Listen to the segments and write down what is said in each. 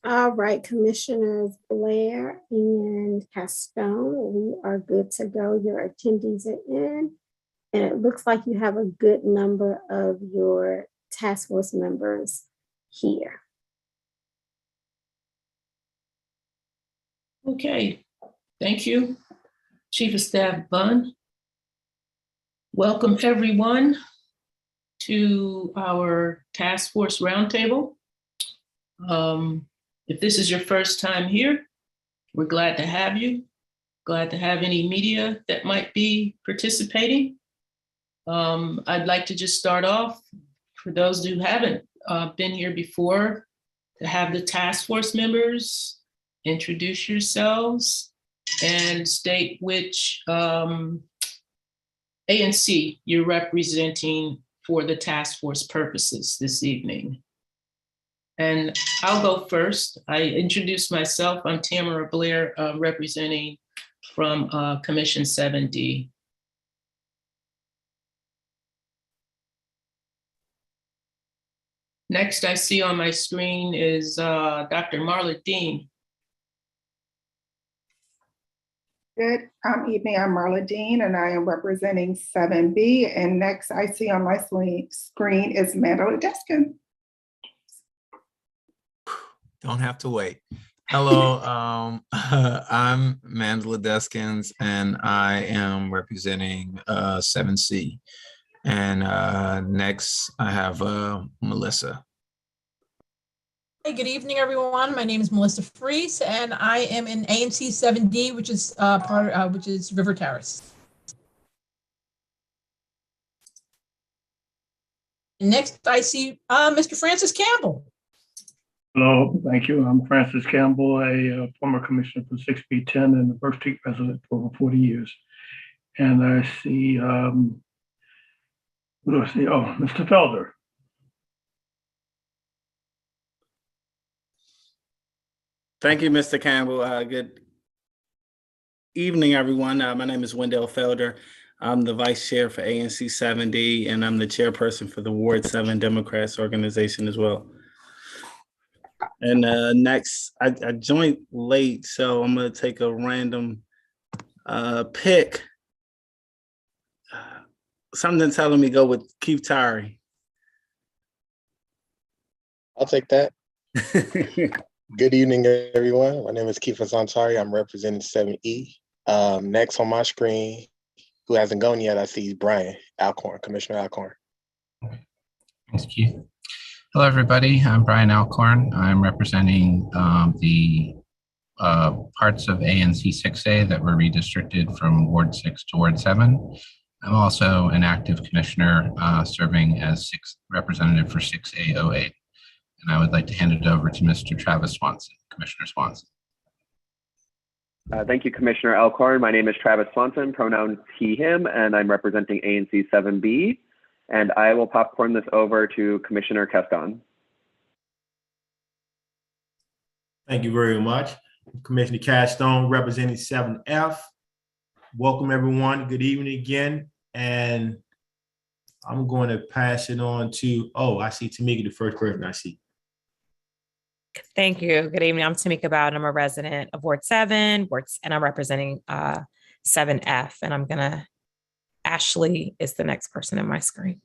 All right, Commissioners Blair and Castone, we are good to go. Your attendees are in, and it looks like you have a good number of your task force members here. Okay, thank you, Chief of Staff Bunn. Welcome everyone to our task force roundtable. If this is your first time here, we're glad to have you. Glad to have any media that might be participating. I'd like to just start off, for those who haven't been here before, to have the task force members introduce yourselves and state which ANC you're representing for the task force purposes this evening. And I'll go first. I introduce myself. I'm Tamara Blair, representing from Commission 7D. Next I see on my screen is Dr. Marla Dean. Good evening, I'm Marla Dean and I am representing 7B. And next I see on my screen is Mandela Deskin. Don't have to wait. Hello, I'm Mandela Deskins and I am representing 7C. And next I have Melissa. Hey, good evening, everyone. My name is Melissa Freese, and I am in ANC 7D, which is which is River Terrace. Next, I see Mr. Francis Campbell. Hello, thank you. I'm Francis Campbell, a former commissioner for 6B10 and a Burke Street resident for over 40 years. And I see, who do I see? Oh, Mr. Felder. Thank you, Mr. Campbell. Good evening, everyone. My name is Wendell Felder. I'm the vice chair for ANC 7D, and I'm the chairperson for the Ward 7 Democrats organization as well. And next, I joined late, so I'm going to take a random pick. Something telling me go with Keith Tyree. I'll take that. Good evening, everyone. My name is Keith Ansari. I'm representing 7E. Next on my screen, who hasn't gone yet, I see Brian Alcorn, Commissioner Alcorn. Thanks, Keith. Hello, everybody. I'm Brian Alcorn. I'm representing the parts of ANC 6A that were redistricted from Ward 6 to Ward 7. I'm also an active commissioner serving as representative for 6A08. And I would like to hand it over to Mr. Travis Swanson, Commissioner Swanson. Thank you, Commissioner Alcorn. My name is Travis Swanson, pronouns he, him, and I'm representing ANC 7B. And I will popcorn this over to Commissioner Castone. Thank you very much. Commissioner Castone, representing 7F. Welcome, everyone. Good evening again. And I'm going to pass it on to, oh, I see Tamika, the first person I see. Thank you. Good evening. I'm Tamika Bowden. I'm a resident of Ward 7, and I'm representing 7F. And I'm going to, Ashley is the next person in my screen.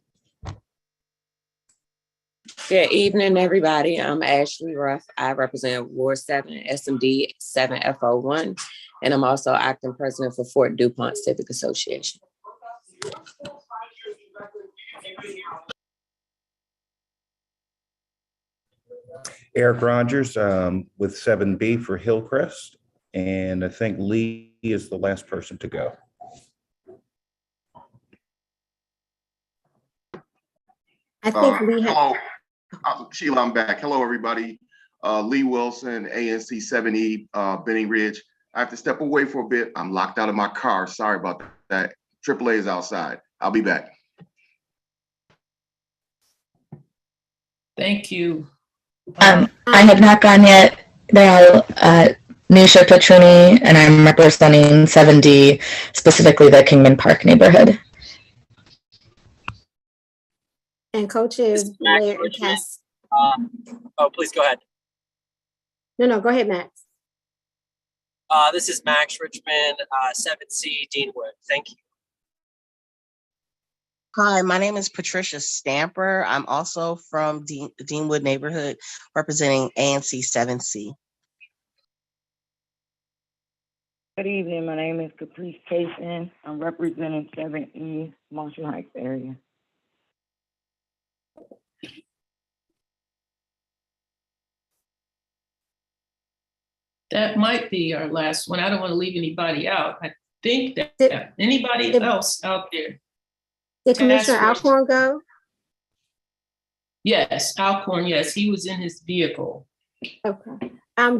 Good evening, everybody. I'm Ashley Ruff. I represent Ward 7, SMD 7F01, and I'm also acting president for Fort DuPont Civic Association. Eric Rogers with 7B for Hillcrest, and I think Lee is the last person to go. I think Lee hello, Sheila, I'm back. Hello, everybody. Lee Wilson, ANC 7E, Benning Ridge. I have to step away for a bit. I'm locked out of my car. Sorry about that. AAA is outside. I'll be back. Thank you. I have not gone yet. They're Nisha Petruni, and I'm representing 7D, specifically the Kingman Park neighborhood. And coaches Blair and Cass. Oh, please go ahead. No, go ahead, Max. This is Max Richmond, 7C Deanwood. Thank you. Hi, my name is Patricia Stamper. I'm also from Deanwood neighborhood, representing ANC 7C. Good evening. My name is Caprice Cason. I'm representing 7E Marshall Heights area. That might be our last one. I don't want to leave anybody out. I think that anybody else out there? Did Commissioner Task force. Alcorn go? Yes, Alcorn, yes, he was in his vehicle. Okay.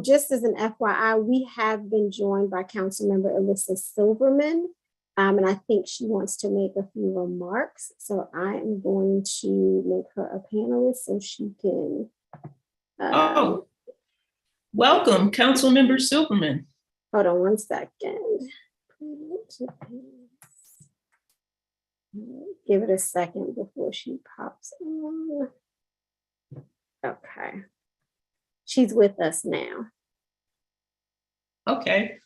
Just as an FYI, we have been joined by Councilmember Alyssa Silverman, and I think she wants to make a few remarks. So I am going to make her a panelist so she can. Welcome, Councilmember Silverman. Hold on one second. Give it a second before she pops on. Okay. She's with us now. Okay.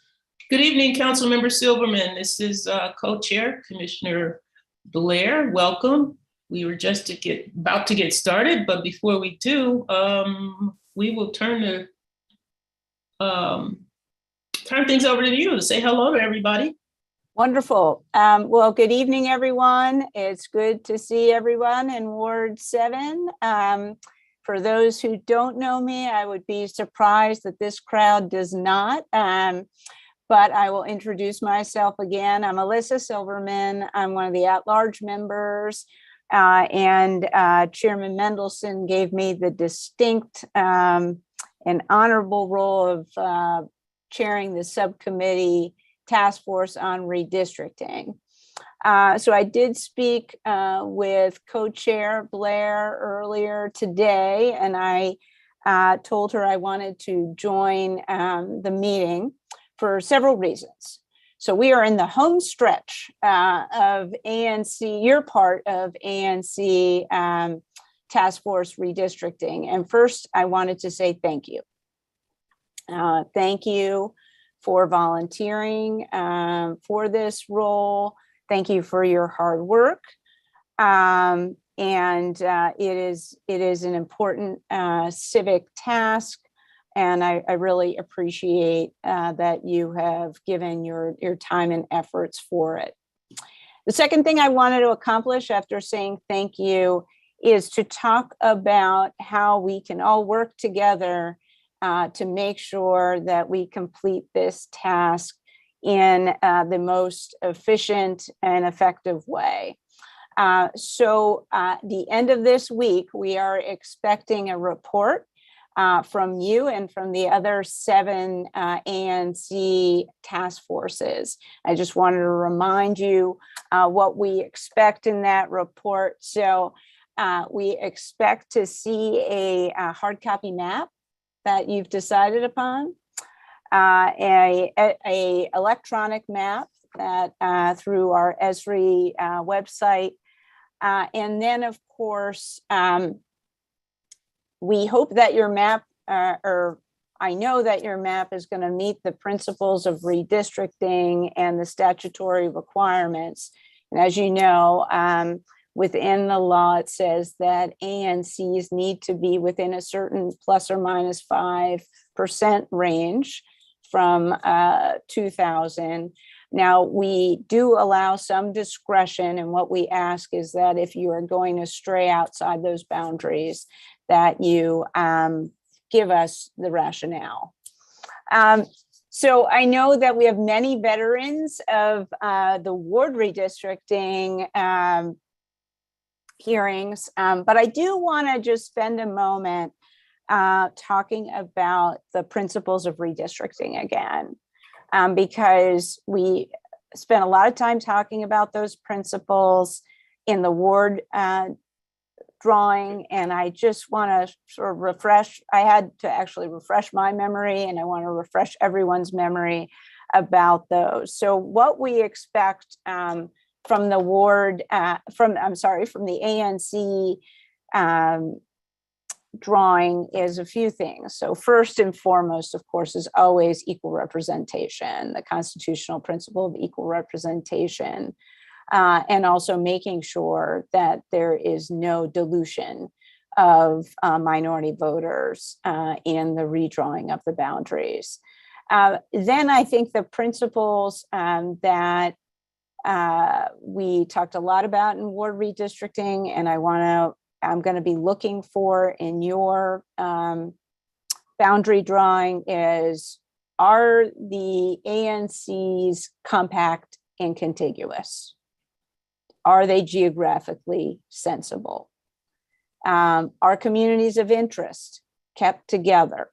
Good evening, Councilmember Silverman. This is co-chair Commissioner Blair. Welcome. We were just about to get started, but before we do, we will turn things over to you to say hello to everybody. Wonderful. Well, good evening, everyone. It's good to see everyone in Ward 7. For those who don't know me, I would be surprised that this crowd does not, but I will introduce myself again. I'm Alyssa Silverman. I'm one of the at-large members, and Chairman Mendelson gave me the distinct and honorable role of chairing the subcommittee task force on redistricting. So I did speak with co-chair Blair earlier today, and I told her I wanted to join the meeting for several reasons. So we are in the home stretch of ANC, you're part of ANC task force redistricting. And first I wanted to say thank you. Thank you for volunteering for this role. Thank you for your hard work. And it is an important civic task. And I really appreciate that you have given your time and efforts for it. The second thing I wanted to accomplish after saying thank you is to talk about how we can all work together to make sure that we complete this task in the most efficient and effective way. So the end of this week, we are expecting a report from you and from the other 7 ANC task forces. I just wanted to remind you what we expect in that report. So we expect to see a hard copy map that you've decided upon, a electronic map that through our ESRI website, and then of course we hope that your map, or I know that your map is going to meet the principles of redistricting and the statutory requirements. And as you know, within the law, it says that ANCs need to be within a certain plus or minus 5% range from 2000. Now, we do allow some discretion, and what we ask is that if you are going to stray outside those boundaries, that you give us the rationale. So I know that we have many veterans of the ward redistricting hearings, but I do want to just spend a moment talking about the principles of redistricting again, because we spent a lot of time talking about those principles in the ward drawing, and I just want to sort of refresh. I had to actually refresh my memory, and I want to refresh everyone's memory about those. So what we expect from the ward, from the ANC drawing is a few things. So first and foremost, of course, is always equal representation, the constitutional principle of equal representation, and also making sure that there is no dilution of minority voters in the redrawing of the boundaries. Then I think the principles that we talked a lot about in ward redistricting, and I'm going to be looking for in your boundary drawing is, are the ANCs compact and contiguous? Are they geographically sensible? Are communities of interest kept together?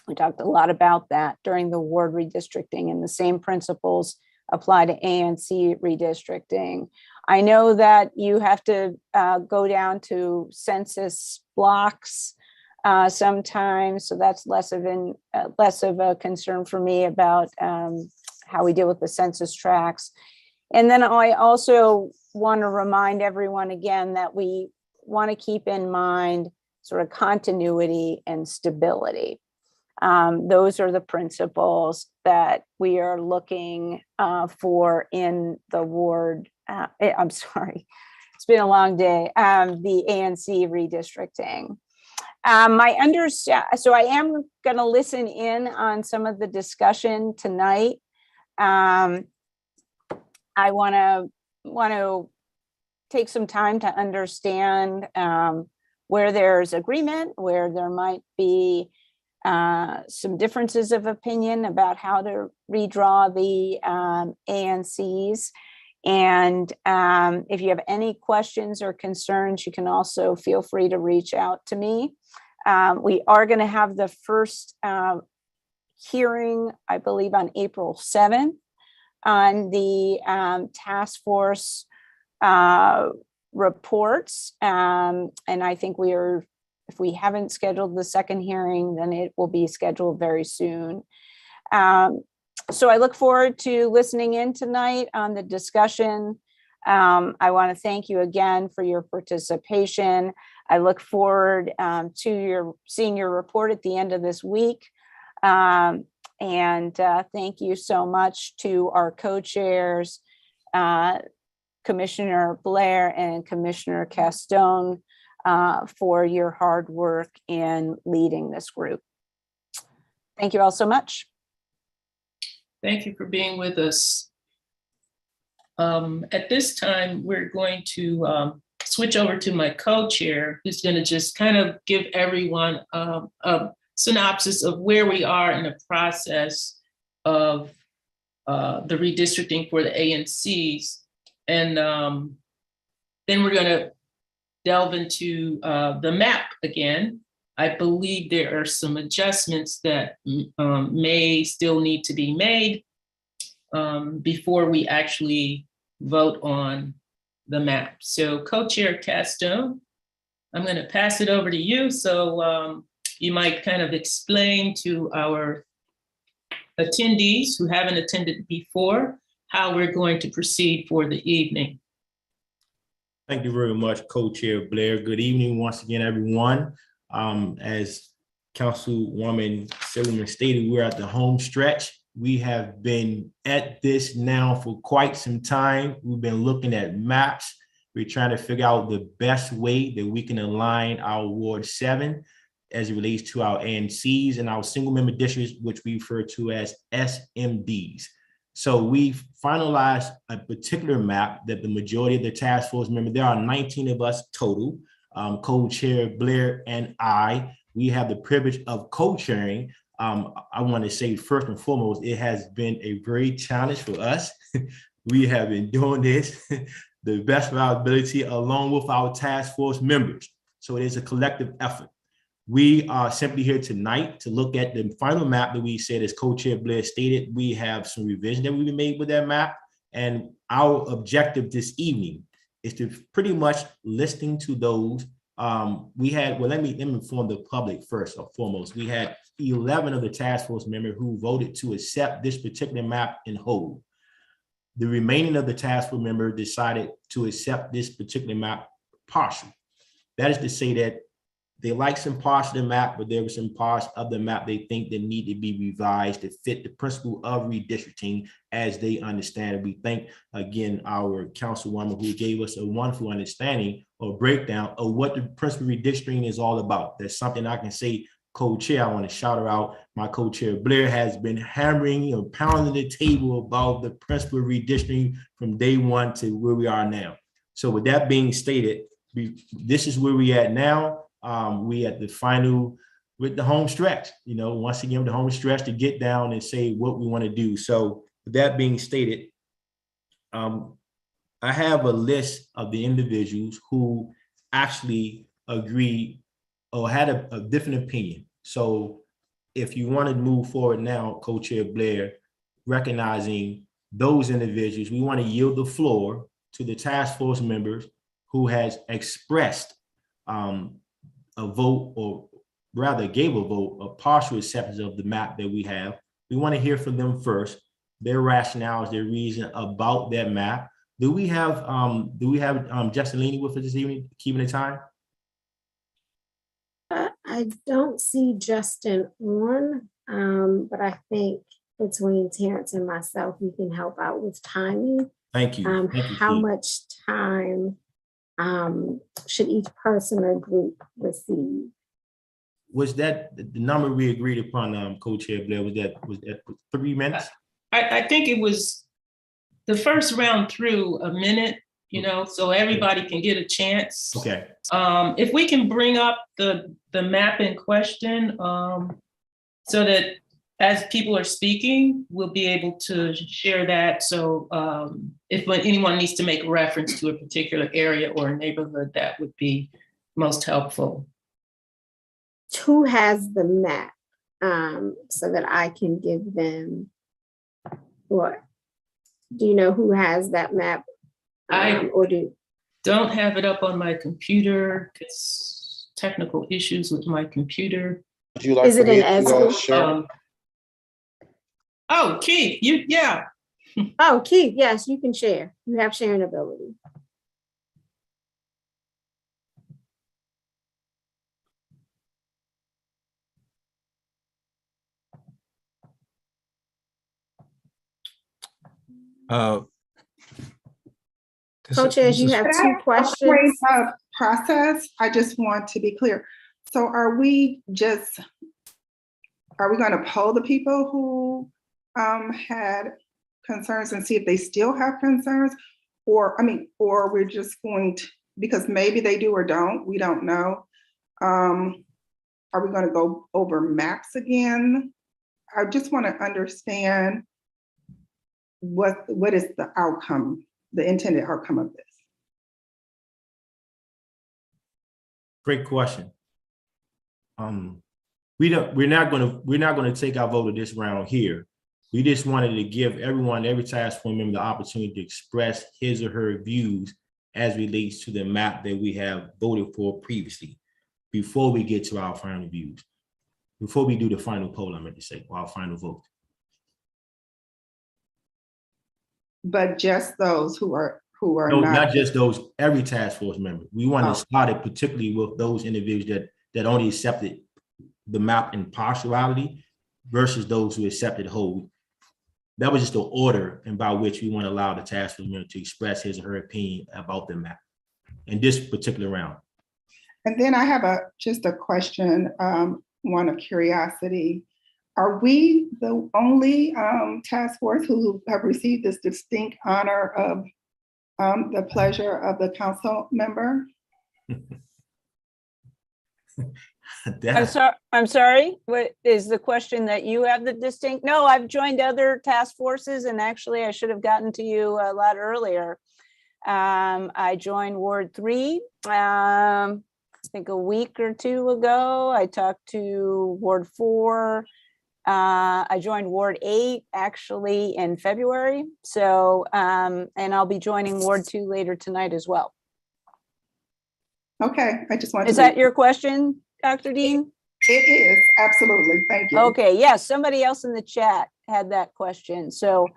We talked a lot about that during the ward redistricting, and the same principles apply to ANC redistricting. I know that you have to go down to census blocks sometimes, so that's less of a concern for me about how we deal with the census tracts. And then I also want to remind everyone again that we want to keep in mind sort of continuity and stability. Those are the principles that we are looking for in the ward. I'm sorry, it's been a long day. The ANC redistricting. So I am going to listen in on some of the discussion tonight. I want to take some time to understand where there's agreement, where there might be some differences of opinion about how to redraw the ANCs. And if you have any questions or concerns, you can also feel free to reach out to me. We are going to have the first hearing, I believe, on April 7th on the task force reports. And I think if we haven't scheduled the second hearing, then it will be scheduled very soon. So I look forward to listening in tonight on the discussion. I want to thank you again for your participation. I look forward to seeing your report at the end of this week. And thank you so much to our co-chairs, Commissioner Blair and Commissioner Castone, for your hard work in leading this group. Thank you all so much. Thank you for being with us. At this time, we're going to switch over to my co-chair, who's going to just kind of give everyone a synopsis of where we are in the process of the redistricting for the ANCs. And then we're going to delve into the map again. I believe there are some adjustments that may still need to be made before we actually vote on the map. So Co-Chair Castone, I'm going to pass it over to you. So you might kind of explain to our attendees who haven't attended before how we're going to proceed for the evening. Thank you very much, Co-Chair Blair. Good evening once again, everyone. As Councilwoman Silverman stated, we're at the home stretch. We have been at this now for quite some time. We've been looking at maps. We're trying to figure out the best way that we can align our Ward 7 as it relates to our ANCs and our single member districts, which we refer to as SMDs. So we've finalized a particular map that the majority of the task force member, there are 19 of us total, co-chair Blair and I, we have the privilege of co-chairing. I want to say first and foremost, it has been a great challenge for us. We have been doing this the best of our ability along with our task force members. So it is a collective effort. We are simply here tonight to look at the final map that we said, as Co-Chair Blair stated, we have some revision that we've made with that map. And our objective this evening is to pretty much listening to those. Let me inform the public first and foremost. We had 11 of the task force members who voted to accept this particular map in whole. The remaining of the task force members decided to accept this particular map partial. That is to say that they like some parts of the map, but there were some parts of the map they think that need to be revised to fit the principle of redistricting as they understand it. We thank again our councilwoman who gave us a wonderful understanding or breakdown of what the principle of redistricting is all about. That's something I can say, co-chair. I want to shout her out. My co-chair Blair has been hammering or pounding the table about the principle of redistricting from day one to where we are now. So with that being stated, this is where we at now. We at the final with the home stretch, you know, once again, the home stretch to get down and say what we want to do. So with that being stated, I have a list of the individuals who actually agreed or had a different opinion. So if you want to move forward now, Co-Chair Blair, recognizing those individuals, we want to yield the floor to the task force members who has expressed a vote, or rather gave a vote, a partial acceptance of the map that we have. We want to hear from them first, their rationales, their reason about that map. Do we have Justin Leaney with us this evening, keeping the time? I don't see Justin on, but I think between Terrence and myself, we can help out with timing. Thank you. Thank you, How Steve. much time should each person or group receive? Was that the number we agreed upon, Co-Chair Blair? Was that 3 minutes? I think it was the first round through a minute, you know, so everybody can get a chance. Okay. If we can bring up the map in question, so that as people are speaking, we'll be able to share that. So if anyone needs to make a reference to a particular area or a neighborhood, that would be most helpful. Who has the map, so that I can give them what? Do you know who has that map? I don't have it up on my computer. It's technical issues with my computer. Would you like Is it me in to Esco? share? Oh, Keith, yeah. Oh, Keith, yes, you can share. You have sharing ability. Co-chairs, you have two questions. Process, I just want to be clear. So are we going to poll the people who had concerns and see if they still have concerns? Or we're just going to, because maybe they do or don't, we don't know. Are we going to go over maps again? I just want to understand what is the outcome, the intended outcome of this. Great question. We're not going to take our vote of this round here. We just wanted to give every task force member the opportunity to express his or her views as relates to the map that we have voted for previously, before we get to our final views, before we do the final poll, I meant to say, or our final vote. But just those who are No, not just those, every task force member. We want to start it particularly with those individuals that only accepted the map in partiality versus those who accepted whole. That was just the order and by which we want to allow the task force member to express his or her opinion about the map in this particular round. And then I have just a question, one of curiosity. Are we the only task force who have received this distinct honor of the pleasure of the council member? I'm sorry. What is the question, that you have the distinct? No, I've joined other task forces, and actually I should have gotten to you a lot earlier. I joined Ward 3, I think a week or two ago. I talked to Ward 4. I joined Ward 8 actually in February. So, and I'll be joining Ward 2 later tonight as well. Okay, I just wanted Is that your question, Dr. Dean? It is, absolutely, thank you. Okay, yes, somebody else in the chat had that question. So,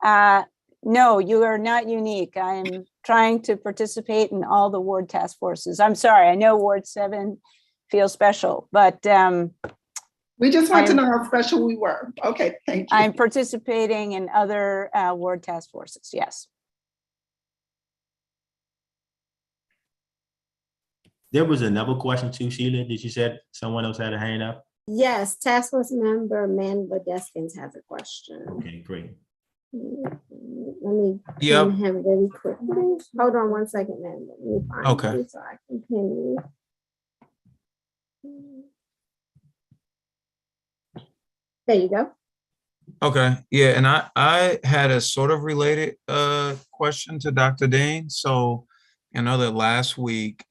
no, you are not unique. I am trying to participate in all the ward task forces. I'm sorry, I know Ward 7 feel special, but we just want to I'm- know how special we were. Okay, thank you. I'm participating in other ward task forces. Yes. There was another question too, Sheila. Did you said someone else had a hand up? Yes, Task Force Member Amanda Deskins has a question. Okay, great. Let me Yep. pin him really quickly. Hold on one second, man. Let me find Okay. you so I can pin you. There you go. Okay, yeah, and I had a sort of related question to Dr. Dane. So I know that last week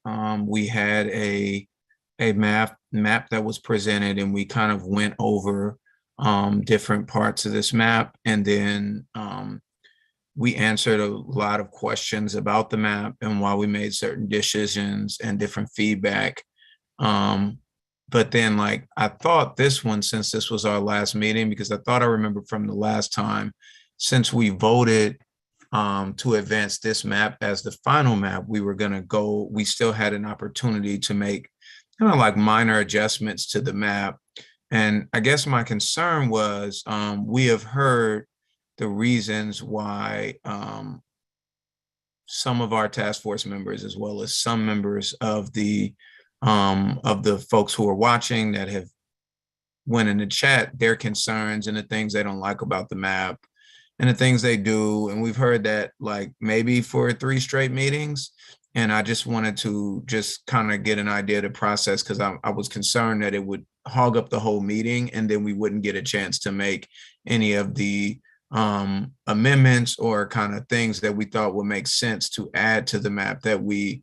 we had a map that was presented, and we kind of went over different parts of this map, and then we answered a lot of questions about the map and why we made certain decisions and different feedback. But then, like, I thought this one, since this was our last meeting, because I thought I remembered from the last time, since we voted to advance this map as the final map, we still had an opportunity to make kind of like minor adjustments to the map. And I guess my concern was, we have heard the reasons why some of our task force members, as well as some members of the folks who are watching that have went in the chat, their concerns and the things they don't like about the map and the things they do. And we've heard that like maybe for 3 straight meetings. And I just wanted to just kind of get an idea of the process, because I was concerned that it would hog up the whole meeting and then we wouldn't get a chance to make any of the amendments or kind of things that we thought would make sense to add to the map that we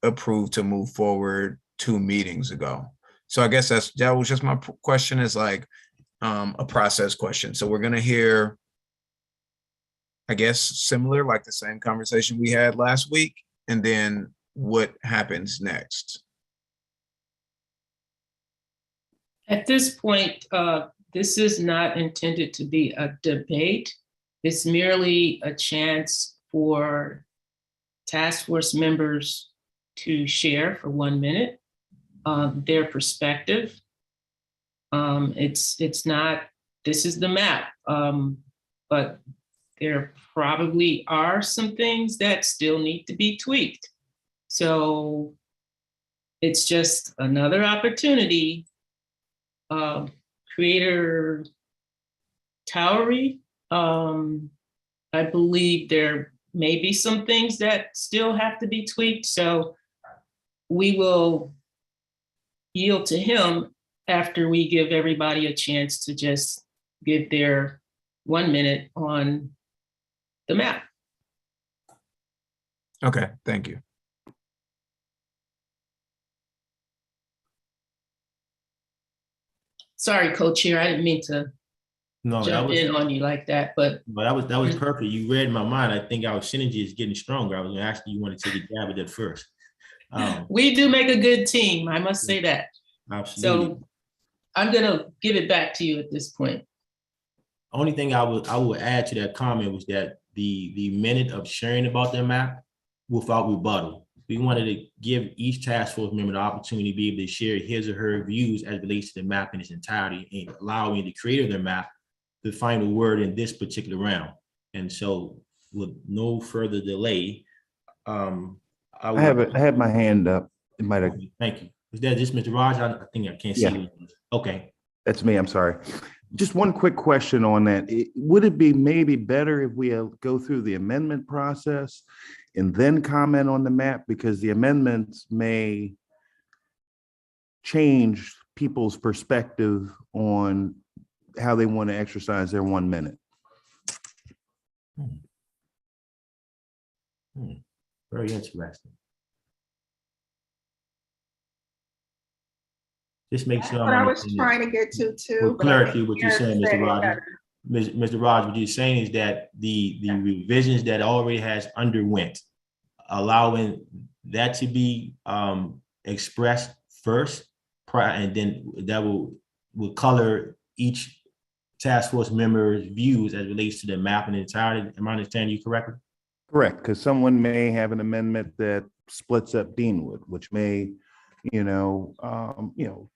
approved to move forward 2 meetings ago. So I guess that was just my question, is like a process question. So we're gonna hear, I guess, similar, like the same conversation we had last week, and then what happens next. At this point, this is not intended to be a debate. It's merely a chance for task force members to share for 1 minute their perspective. It's not, this is the map, but there probably are some things that still need to be tweaked. So it's just another opportunity. Creator Towery, I believe there may be some things that still have to be tweaked. So we will yield to him after we give everybody a chance to just give their 1 minute on the map. Okay, thank you. Sorry, co-chair, I didn't mean to No, jump in on you like that, but that was perfect. You read my mind. I think our synergy is getting stronger. I was going to ask you want to take a jab at it first. we do make a good team, I must say that. Absolutely. So I'm gonna give it back to you at this point. Only thing I would add to that comment was that the minute of sharing about their map without rebuttal. We wanted to give each task force member the opportunity to be able to share his or her views as it relates to the map in its entirety, and allowing the creator of their map the final word in this particular round. And so with no further delay, I had my hand up. It might have. Thank you. Is that just Mr. Raj? I think I can't see. Yeah. Okay. That's me. I'm sorry. Just one quick question on that. Would it be maybe better if we go through the amendment process and then comment on the map, because the amendments may change people's perspective on how they want to exercise their 1 minute? Very interesting. Just make sure. That's what I was trying to get to too. For clarity, what you're saying, Mr. Rogers. Mr. Rogers, what you're saying is that the revisions that already has underwent, allowing that to be expressed first, and then that will color each task force member's views as it relates to the map and the entirety. Am I understanding you correctly? Correct, because someone may have an amendment that splits up Deanwood, which may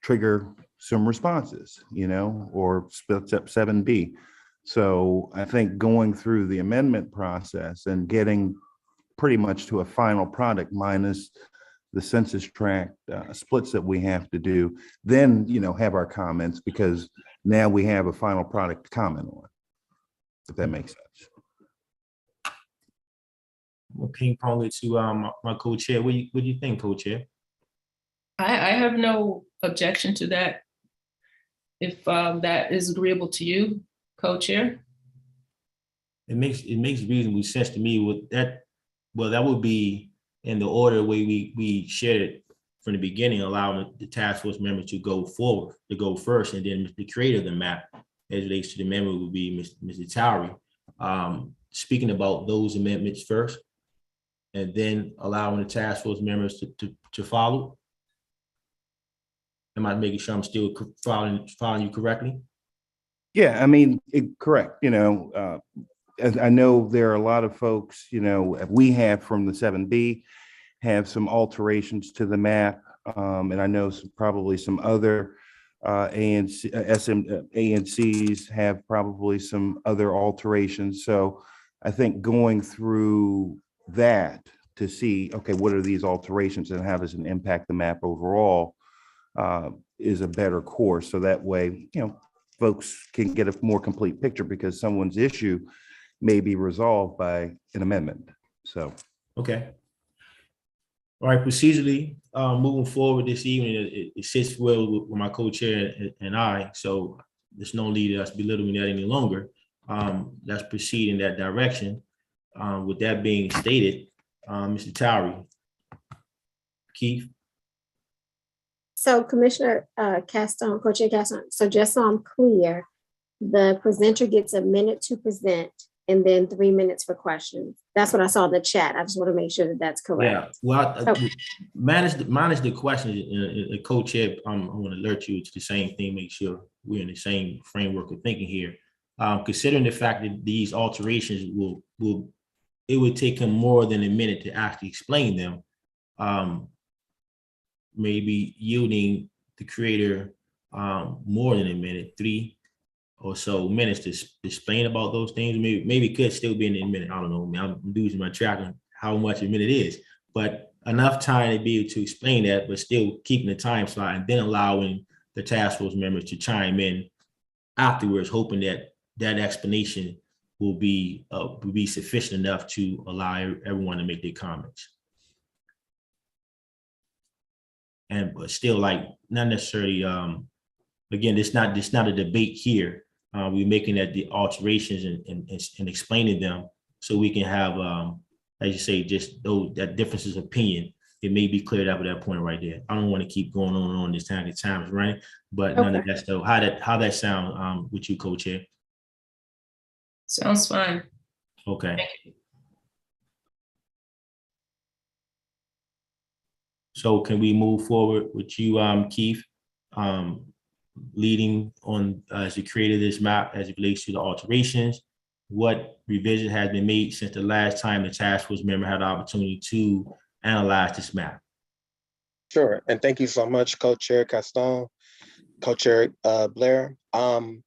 trigger some responses, or splits up 7B. So I think going through the amendment process and getting pretty much to a final product minus the census tract splits that we have to do, then, have our comments, because now we have a final product to comment on, if that makes sense. We'll ping pong it to my co-chair. What do you think, co-chair? I have no objection to that. If that is agreeable to you, co-chair. It makes reasonable sense to me with that. Well, that would be in the order way we shared it from the beginning, allowing the task force members to go forward, to go first, and then the creator of the map, as relates to the amendment, would be Mr. Towery. Speaking about those amendments first, and then allowing the task force members to follow. Am I making sure I'm still following you correctly? Yeah, I mean, correct. I know there are a lot of folks, we have from the 7B have some alterations to the map. And I know probably some other ANCs have probably some other alterations. So I think going through that to see, okay, what are these alterations and how does it impact the map overall is a better course. So that way, folks can get a more complete picture, because someone's issue may be resolved by an amendment. So. Okay. All right, procedurally, moving forward this evening, it sits well with my co-chair and I, so there's no need us belittling that any longer. Let's proceed in that direction. With that being stated, Mr. Towery. Keith? So Commissioner Castone, Co-Chair Castone, so just so I'm clear, the presenter gets a minute to present and then 3 minutes for questions. That's what I saw in the chat. I just want to make sure that that's correct. Yeah, well, manage the questions, the co-chair, I want to alert you to the same thing, make sure we're in the same framework of thinking here. Considering the fact that these alterations it would take him more than a minute to actually explain them, maybe yielding the creator more than a minute, 3 or so minutes to explain about those things. Maybe it could still be in a minute. I don't know. I'm losing my track on how much a minute is, but enough time to be able to explain that, but still keeping the time slot, and then allowing the task force members to chime in afterwards, hoping that that explanation will be sufficient enough to allow everyone to make their comments. But still, like, not necessarily, again, it's not a debate here. We're making that the alterations and explaining them so we can have, as you say, just that differences of opinion. It may be cleared up at that point right there. I don't want to keep going on and on this time. The time is running, but nonetheless, though, how that sound with you, co-chair? Sounds fine. Okay. Thank you. So can we move forward with you, Keith, leading on as the creator of this map as it relates to the alterations? What revision has been made since the last time the task force member had the opportunity to analyze this map? Sure, and thank you so much, Co-Chair Castone, Co-Chair Blair. The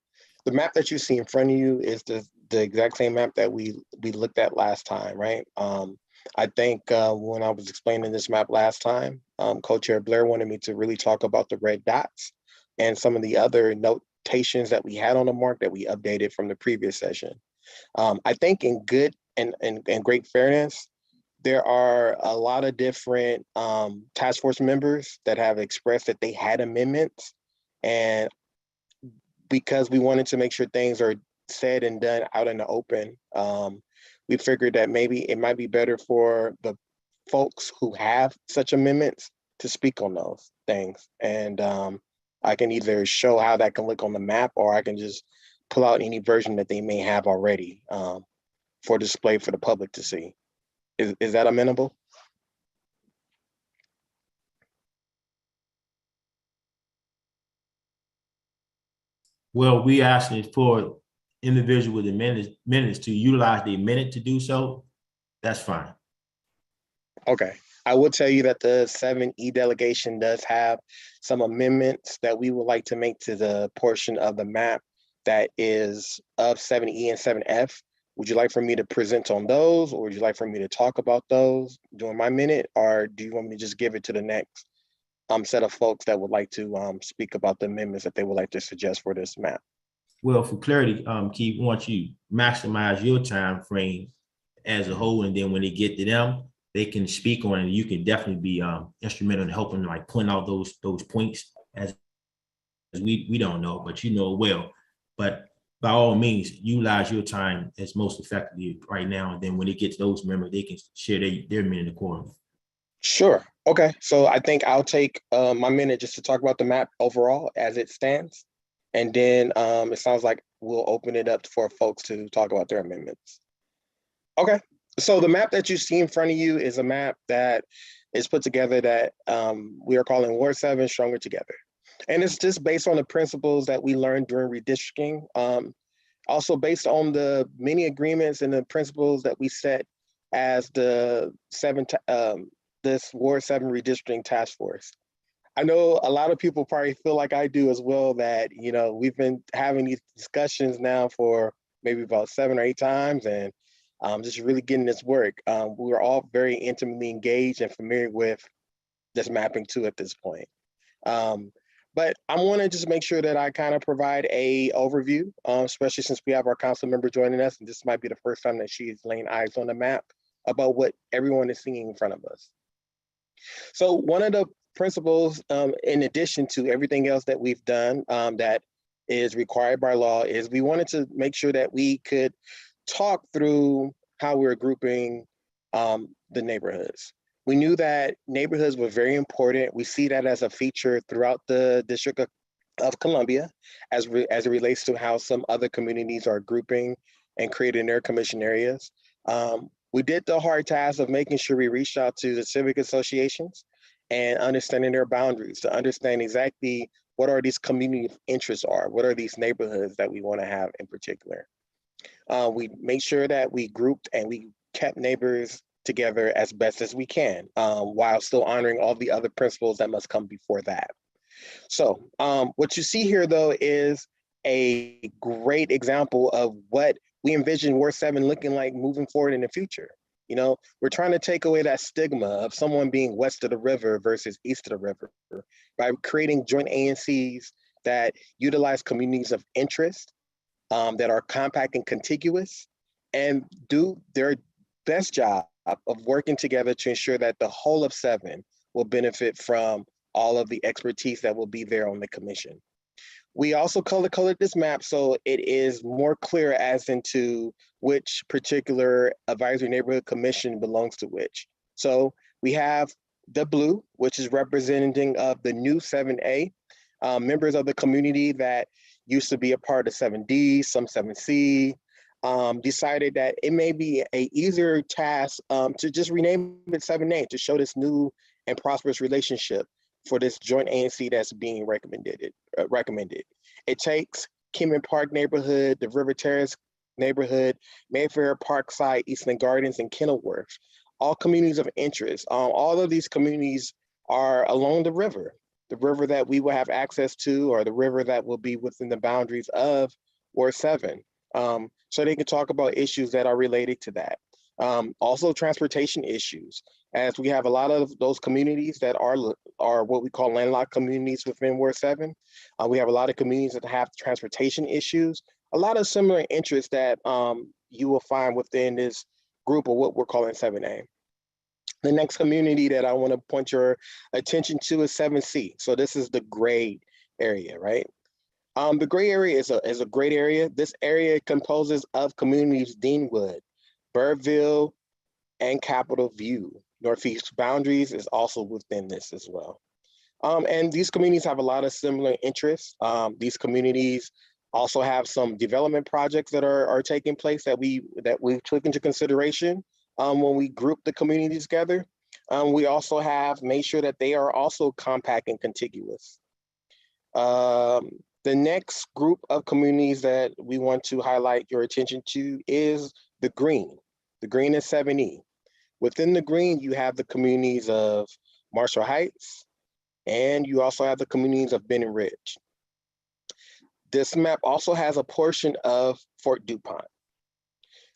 map that you see in front of you is the exact same map that we looked at last time, right? I think when I was explaining this map last time, Co-Chair Blair wanted me to really talk about the red dots and some of the other notations that we had on the mark that we updated from the previous session. I think in good and great fairness, there are a lot of different task force members that have expressed that they had amendments, and because we wanted to make sure things are said and done out in the open, we figured that maybe it might be better for the folks who have such amendments to speak on those things. And I can either show how that can look on the map, or I can just pull out any version that they may have already for display for the public to see. Is that amenable? Well, we asking for individual with minutes to utilize the minute to do so. That's fine. Okay. I will tell you that the 7E delegation does have some amendments that we would like to make to the portion of the map that is of 7E and 7F. Would you like for me to present on those, or would you like for me to talk about those during my minute, or do you want me to just give it to the next set of folks that would like to speak about the amendments that they would like to suggest for this map? Well, for clarity, Keith, once you maximize your time frame as a whole, and then when they get to them, they can speak on it. You can definitely be instrumental in helping like point out those points as we don't know, but you know well. But by all means, utilize your time as most effectively right now. And then when they get to those members, they can share their minute accordingly. Sure. Okay. So I think I'll take my minute just to talk about the map overall as it stands. And then it sounds like we'll open it up for folks to talk about their amendments. Okay. So the map that you see in front of you is a map that is put together that we are calling Ward 7 Stronger Together. And it's just based on the principles that we learned during redistricting. Also based on the many agreements and the principles that we set as the this Ward 7 redistricting task force. I know a lot of people probably feel like I do as well, that, you know, we've been having these discussions now for maybe about 7 or 8 times, and just really getting this work. We're all very intimately engaged and familiar with this mapping too at this point. But I want to just make sure that I kind of provide a overview, especially since we have our council member joining us, and this might be the first time that she's laying eyes on the map, about what everyone is seeing in front of us. So one of the principles, in addition to everything else that we've done that is required by law, is we wanted to make sure that we could talk through how we're grouping the neighborhoods. We knew that neighborhoods were very important. We see that as a feature throughout the District of Columbia as it relates to how some other communities are grouping and creating their commission areas. We did the hard task of making sure we reached out to the civic associations and understanding their boundaries to understand exactly what are these community interests are, what are these neighborhoods that we want to have in particular. We made sure that we grouped and we kept neighbors together as best as we can, while still honoring all the other principles that must come before that. So what you see here though is a great example of what we envision Ward 7 looking like moving forward in the future. You know, we're trying to take away that stigma of someone being west of the river versus east of the river by creating joint ANCs that utilize communities of interest, that are compact and contiguous, and do their best job of working together to ensure that the whole of 7 will benefit from all of the expertise that will be there on the commission. We also color-coded this map so it is more clear as into which particular advisory neighborhood commission belongs to which. So we have the blue, which is representing of the new 7A, members of the community that used to be a part of 7D, some 7C, decided that it may be an easier task to just rename it 7A to show this new and prosperous relationship for this joint ANC that's being recommended. It takes Kemet Park neighborhood, the River Terrace neighborhood, Mayfair, Parkside, Eastland Gardens, and Kenilworth, all communities of interest. All of these communities are along the river that we will have access to, or the river that will be within the boundaries of Ward 7. So they can talk about issues that are related to that. Also transportation issues, as we have a lot of those communities that are what we call landlocked communities within Ward 7. We have a lot of communities that have transportation issues, a lot of similar interests that you will find within this group of what we're calling 7A. The next community that I want to point your attention to is 7C. So this is the gray area, right? The gray area is a great area. This area composes of communities Deanwood, Burville, and Capitol View. Northeast Boundaries is also within this as well. And these communities have a lot of similar interests. These communities also have some development projects that are taking place that we took into consideration when we group the communities together. We also have made sure that they are also compact and contiguous. The next group of communities that we want to highlight your attention to is the green. The green is 7E. Within the green, you have the communities of Marshall Heights, and you also have the communities of Benning Ridge. This map also has a portion of Fort DuPont.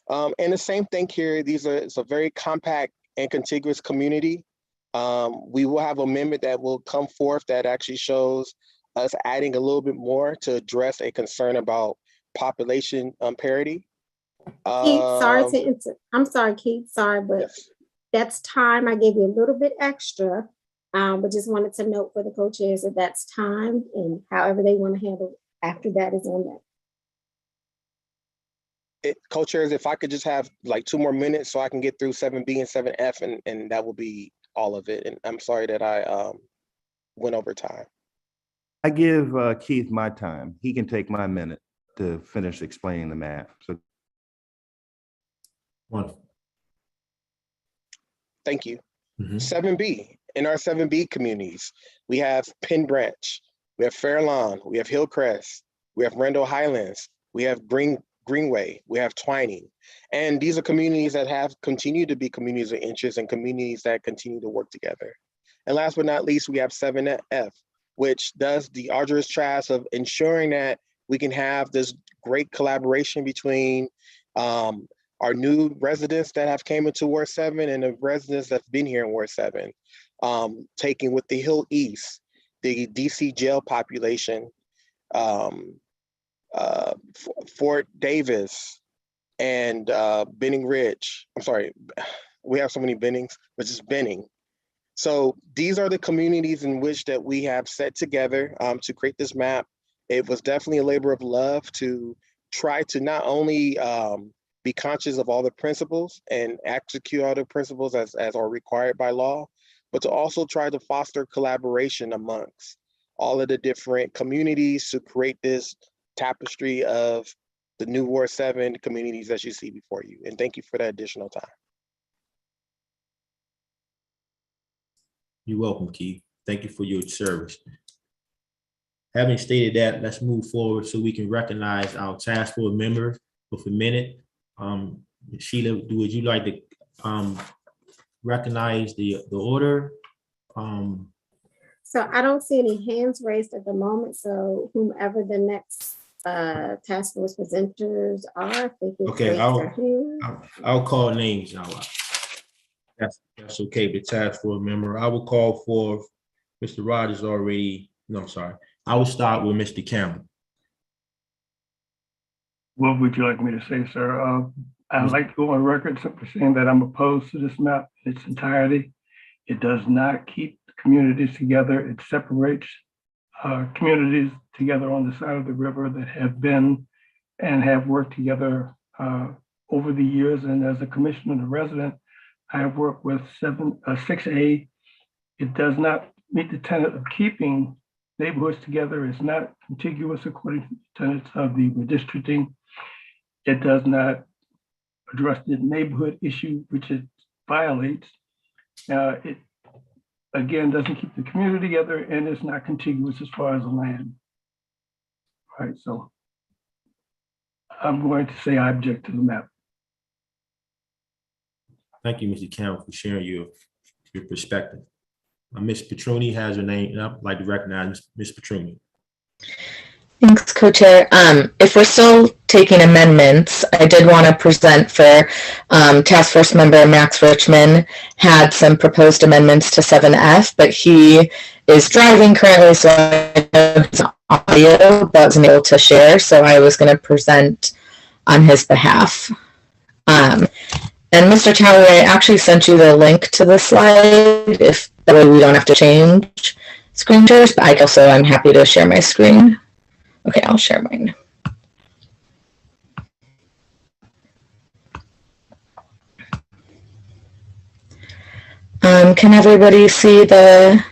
And the same thing here, it's a very compact and contiguous community. We will have an amendment that will come forth that actually shows us adding a little bit more to address a concern about population parity. Keith, I'm sorry, Keith, sorry, but yes, that's time. I gave you a little bit extra, but just wanted to note for the co-chairs that that's time, and however they want to handle after that is on that. Co-chairs, if I could just have like 2 more minutes so I can get through 7B and 7F, and that will be all of it. And I'm sorry that I went over time. I give Keith my time. He can take my minute to finish explaining the map. So, wonderful. Thank you. 7B, in our 7B communities, we have Penn Branch, we have Fairlawn, we have Hillcrest, we have Randall Highlands, we have Greenway, we have Twining. And these are communities that have continued to be communities of interest and communities that continue to work together. And last but not least, we have 7F, which does the arduous task of ensuring that we can have this great collaboration between our new residents that have came into Ward 7 and the residents that's been here in Ward 7, taking with the Hill East, the DC jail population, Fort Davis, and Benning Ridge. I'm sorry, we have so many Bennings, but just Benning. So these are the communities in which that we have set together to create this map. It was definitely a labor of love to try to not only be conscious of all the principles and execute all the principles as are required by law, but to also try to foster collaboration amongst all of the different communities to create this tapestry of the new Ward 7 communities that you see before you. And thank you for that additional time. You're welcome, Keith. Thank you for your service. Having stated that, let's move forward so we can recognize our task force members for a minute. Sheila, would you like to recognize the order? So I don't see any hands raised at the moment. So whomever the next task force presenters are, if they could Okay, raise their hand. I'll call names now. That's okay, the task force member. I will call for Mr. Rogers already. No, sorry. I will start with Mr. Campbell. What would you like me to say, sir? I'd like to go on record simply saying that I'm opposed to this map in its entirety. It does not keep communities together. It separates communities together on the side of the river that have been and have worked together over the years. And as a commissioner and a resident, I have worked with 6A. It does not meet the tenet of keeping neighborhoods together. It's not contiguous according to the tenets of the redistricting. It does not address the neighborhood issue, which it violates. It, again, doesn't keep the community together, and it's not contiguous as far as the land. All right, so I'm going to say I object to the map. Thank you, Mr. Campbell, for sharing your perspective. Ms. Petroni has her name up. I'd like to recognize Ms. Petroni. Thanks, Co-Chair. If we're still taking amendments, I did want to present for Task Force Member Max Richmond had some proposed amendments to 7F, but he is driving currently, so I know his audio but wasn't able to share, so I was going to present on his behalf. And Mr. Tower, I actually sent you the link to the slide, if that way we don't have to change screen shares, but I'm happy to share my screen. Okay, I'll share mine. Can everybody see the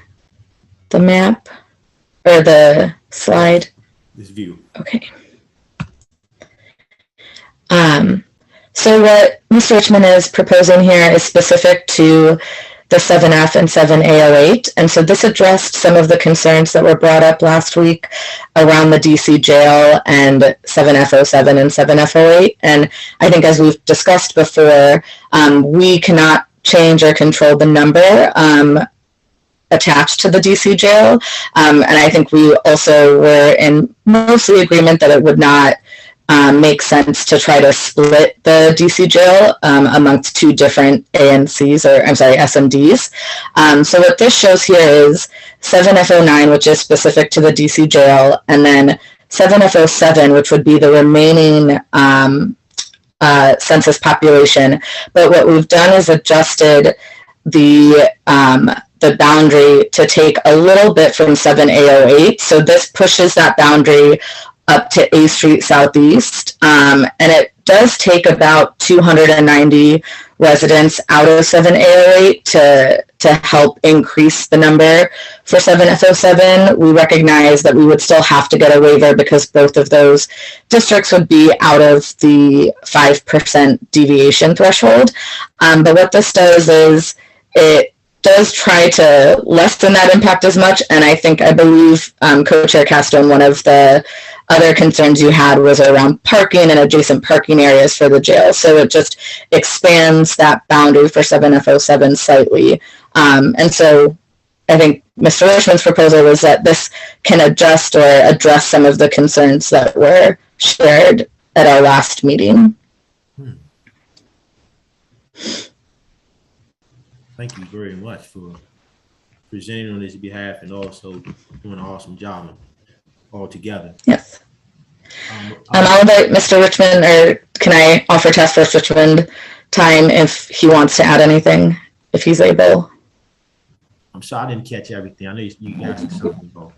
map or the slide? This view. Okay. So what Mr. Richmond is proposing here is specific to the 7F and 7A08. And so this addressed some of the concerns that were brought up last week around the DC jail and 7F07 and 7F08. And I think as we've discussed before, we cannot change or control the number attached to the DC jail. And I think we also were in mostly agreement that it would not make sense to try to split the DC jail amongst two different ANCs, or I'm sorry, SMDs. So what this shows here is 7F09, which is specific to the DC jail, and then 7F07, which would be the remaining census population. But what we've done is adjusted the boundary to take a little bit from 7A08. So this pushes that boundary up to A Street Southeast. And it does take about 290 residents out of 7A08 to help increase the number for 7F07. We recognize that we would still have to get a waiver because both of those districts would be out of the 5% deviation threshold. But what this does is it does try to lessen that impact as much. And I believe Co-Chair Castone, one of the other concerns you had was around parking and adjacent parking areas for the jail. So it just expands that boundary for 7F07 slightly. And so I think Mr. Richmond's proposal was that this can adjust or address some of the concerns that were shared at our last meeting. Thank you very much for presenting on his behalf and also doing an awesome job all together. Yes. I'll invite Mr. Richmond, or can I offer Task Force Richmond time if he wants to add anything, if he's able? I'm sorry I didn't catch everything. I know you asked something about.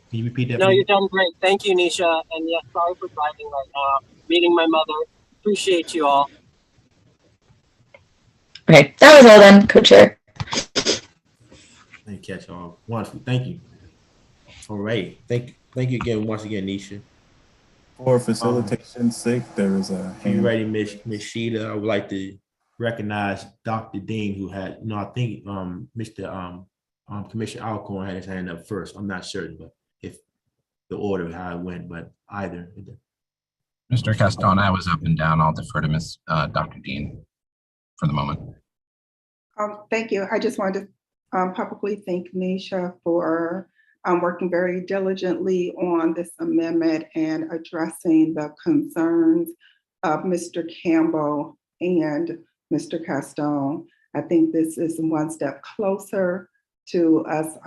Can you repeat that? No, you're done great. Thank you, Nisha. And yes, sorry for driving right now. Meeting my mother. Appreciate you all. Okay, that was all then, Co-Chair. Didn't catch all. Thank you. All right. Thank you again, once again, Nisha. For facilitation's sake, there is a hand. You ready, Miss Sheila? I would like to recognize Dr. Dean, who had, I think Mr. Commissioner Alcorn had his hand up first. I'm not certain, but if the order how it went, but either. Mr. Castone, I was up and down. I'll defer to Ms. Dr. Dean for the moment. Thank you. I just wanted to publicly thank Nisha for working very diligently on this amendment and addressing the concerns of Mr. Campbell and Mr. Castone. I think this is one step closer to us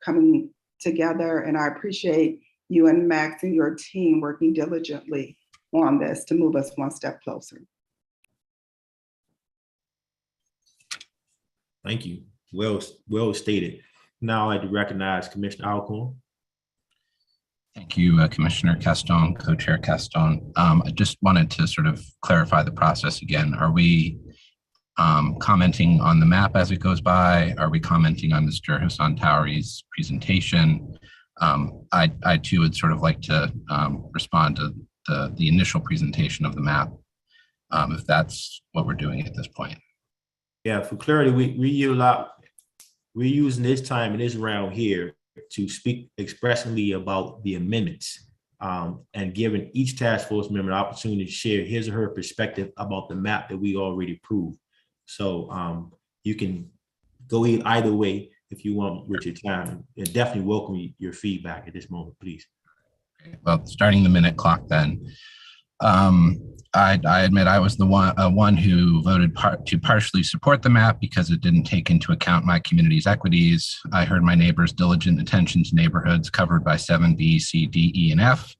coming together, and I appreciate you and Max and your team working diligently on this to move us one step closer. Thank you. Well stated. Now I'd like to recognize Commissioner Alcorn. Thank you, Commissioner Castone, Co-Chair Castone. I just wanted to sort of clarify the process again. Are we commenting on the map as it goes by? Are we commenting on Mr. Hassan Towery's presentation? I too would sort of like to respond to the initial presentation of the map, if that's what we're doing at this point. Yeah, for clarity, we're using this time in this round here to speak expressly about the amendments and giving each task force member an opportunity to share his or her perspective about the map that we already approved. So you can go either way if you want with your time, and definitely welcome your feedback at this moment, please. Well, starting the minute clock then. I admit I was the one who voted to partially support the map because it didn't take into account my community's equities. I heard my neighbors' diligent attention to neighborhoods covered by 7B, C, D, E, and F.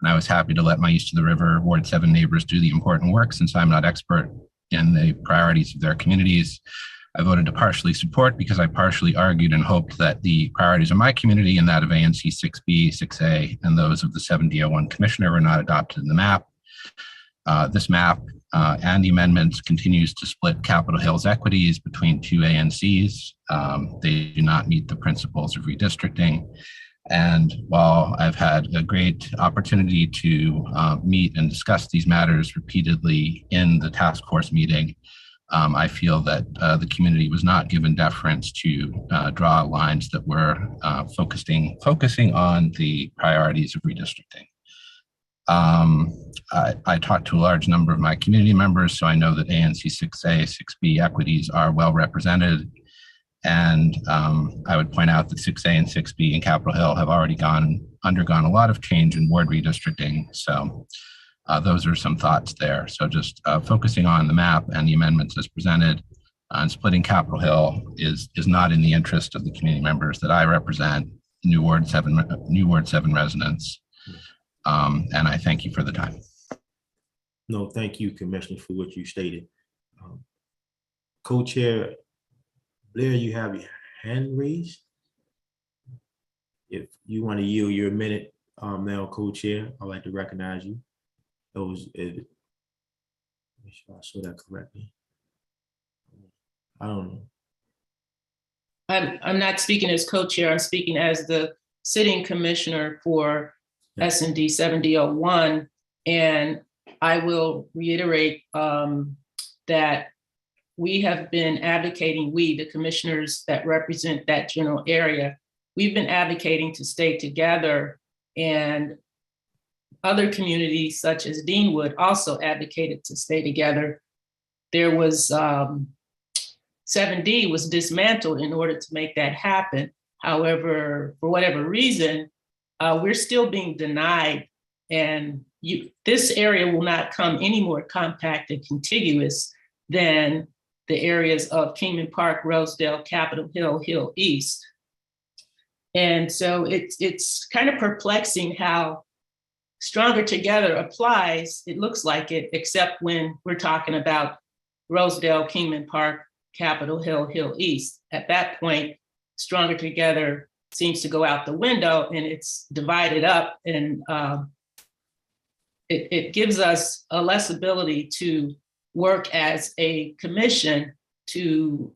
And I was happy to let my East of the River Ward 7 neighbors do the important work since I'm not expert in the priorities of their communities. I voted to partially support because I partially argued and hoped that the priorities of my community and that of ANC 6B, 6A, and those of the 7D01 commissioner were not adopted in the map. This map and the amendments continues to split Capitol Hill's equities between two ANCs. They do not meet the principles of redistricting. And while I've had a great opportunity to meet and discuss these matters repeatedly in the task force meeting, I feel that the community was not given deference to draw lines that were focusing on the priorities of redistricting. I talked to a large number of my community members, so I know that ANC 6A, 6B equities are well represented. And I would point out that 6A and 6B in Capitol Hill have already undergone a lot of change in ward redistricting. So those are some thoughts there. So just focusing on the map and the amendments as presented, and splitting Capitol Hill is not in the interest of the community members that I represent, new Ward 7 residents. And I thank you for the time. No, thank you, Commissioner, for what you stated. Co-Chair Blair, you have your hand raised. If you want to yield your minute now, Co-Chair, I'd like to recognize you. Make sure I saw that correctly. I don't know. I'm not speaking as co-chair, I'm speaking as the sitting commissioner for S&D 7001. And I will reiterate that we have been advocating, the commissioners that represent that general area, we've been advocating to stay together, and other communities such as Deanwood also advocated to stay together. There was 7D was dismantled in order to make that happen. However, for whatever reason, we're still being denied, and this area will not come any more compact and contiguous than the areas of Kingman Park, Rosedale, Capitol Hill, Hill East. And so it's kind of perplexing how stronger together applies, it looks like it, except when we're talking about Rosedale, Kingman Park, Capitol Hill, Hill East. At that point, stronger together seems to go out the window, and it's divided up, and it gives us a less ability to work as a commission to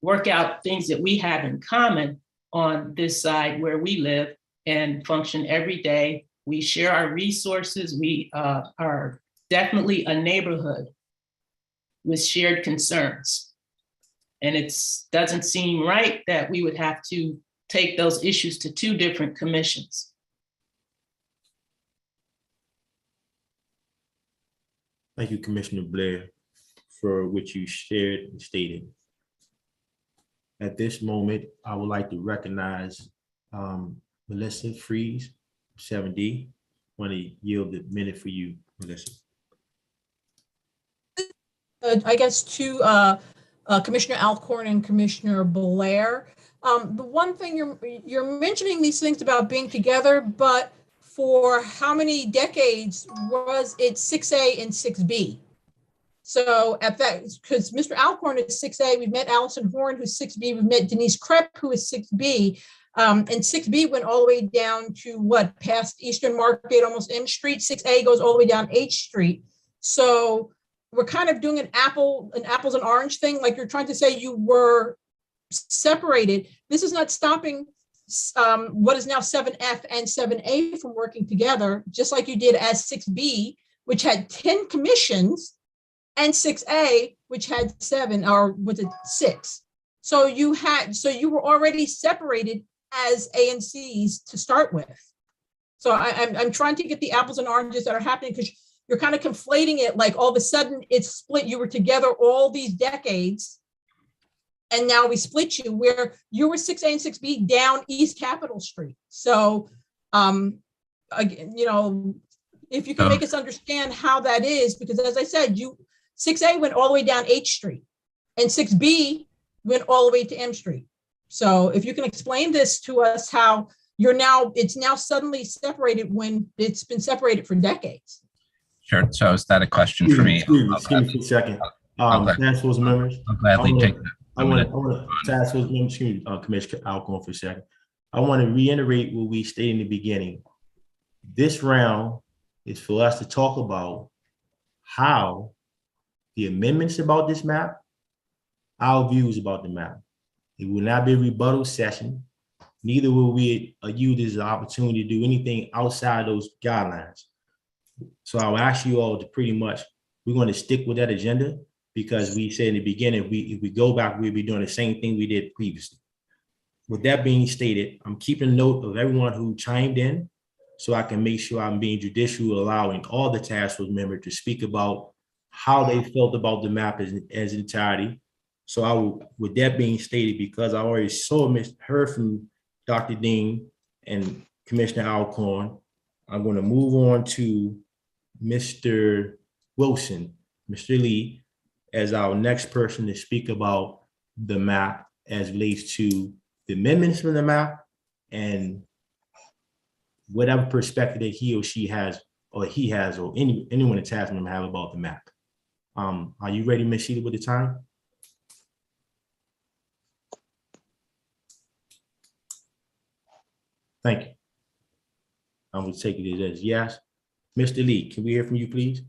work out things that we have in common on this side where we live and function every day. We share our resources. We are definitely a neighborhood with shared concerns. And it doesn't seem right that we would have to take those issues to two different commissions. Thank you, Commissioner Blair, for what you shared and stated. At this moment, I would like to recognize Melissa Freeze, 7D. Want to yield the minute for you, Melissa. I guess to Commissioner Alcorn and Commissioner Blair. The one thing you're mentioning these things about being together, but for how many decades was it 6A and 6B? So at that, because Mr. Alcorn is 6A, we've met Allison Horn, who's 6B, we've met Denise Krepp, who is 6B, and 6B went all the way down to what, past Eastern Market, almost M Street. 6A goes all the way down H Street. So we're kind of doing an apples and orange thing, like you're trying to say you were separated. This is not stopping what is now 7F and 7A from working together, just like you did as 6B, which had 10 commissions, and 6A, which had 7, or was it 6? So you were already separated as ANCs to start with. So I'm trying to get the apples and oranges that are happening, because you're kind of conflating it, like all of a sudden it's split. You were together all these decades, and now we split you, where you were 6A and 6B down East Capitol Street. So, again, if you can make us understand how that is, because as I said, 6A went all the way down H Street, and 6B went all the way to M Street. So if you can explain this to us, how it's now suddenly separated when it's been separated for decades. Sure. So is that a question for me? Excuse me for a second. Task Force members. I'll gladly take that. I want to Task Force members, excuse me, Commissioner Alcorn for a second. I want to reiterate what we stated in the beginning. This round is for us to talk about how the amendments about this map, our views about the map. It will not be a rebuttal session. Neither will we use this as an opportunity to do anything outside those guidelines. So I'll ask you all to pretty much, we're going to stick with that agenda, because we said in the beginning, if we go back, we'll be doing the same thing we did previously. With that being stated, I'm keeping note of everyone who chimed in. so I can make sure I'm being judicial, allowing all the task force members to speak about how they felt about the map as entirety. So I will, with that being stated, because I already heard from Dr. Dean and Commissioner Alcorn, I'm going to move on to Mr. Wilson, Mr. Lee, as our next person to speak about the map as relates to the amendments from the map and whatever perspective that he or she has, or he has, or anyone in task member have about the map. Are you ready, Ms. Sheila, with the time? Thank you. I will take it as yes. Mr. Lee, can we hear from you, please?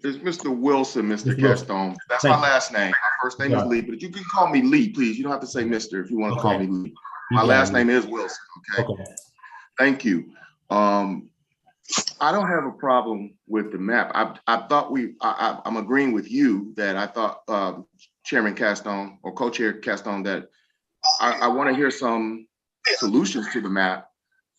It's Mr. Wilson, Mr. Mr. Wilson. Castone. That's Thank my last name. My first name is Lee, but you can call me Lee, please. You don't have to say Mr. if you want to call me Lee. My last name is Wilson, okay? Thank you. I don't have a problem with the map. I'm agreeing with you that I thought Chairman Castone or Co-Chair Castone that I want to hear some solutions to the map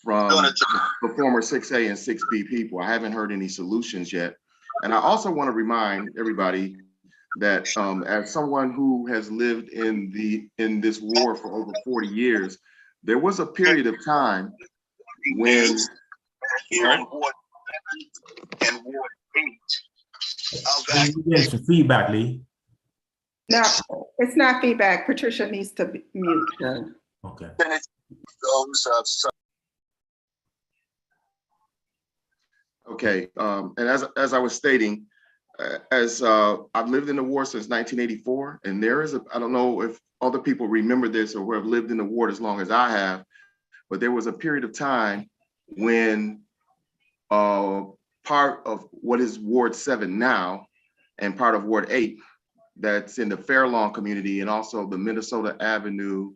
from the former 6A and 6B people. I haven't heard any solutions yet. And I also want to remind everybody that as someone who has lived in this war for over 40 years, there was a period of time when Getting some feedback, Lee. No, it's not feedback. Patricia needs to mute her. Okay. Okay, and as I was stating, I've lived in the war since 1984, and there is I don't know if other people remember this or who have lived in the war as long as I have, but there was a period of time when part of what is Ward 7 now and part of Ward 8 that's in the Fairlawn community and also the Minnesota Avenue,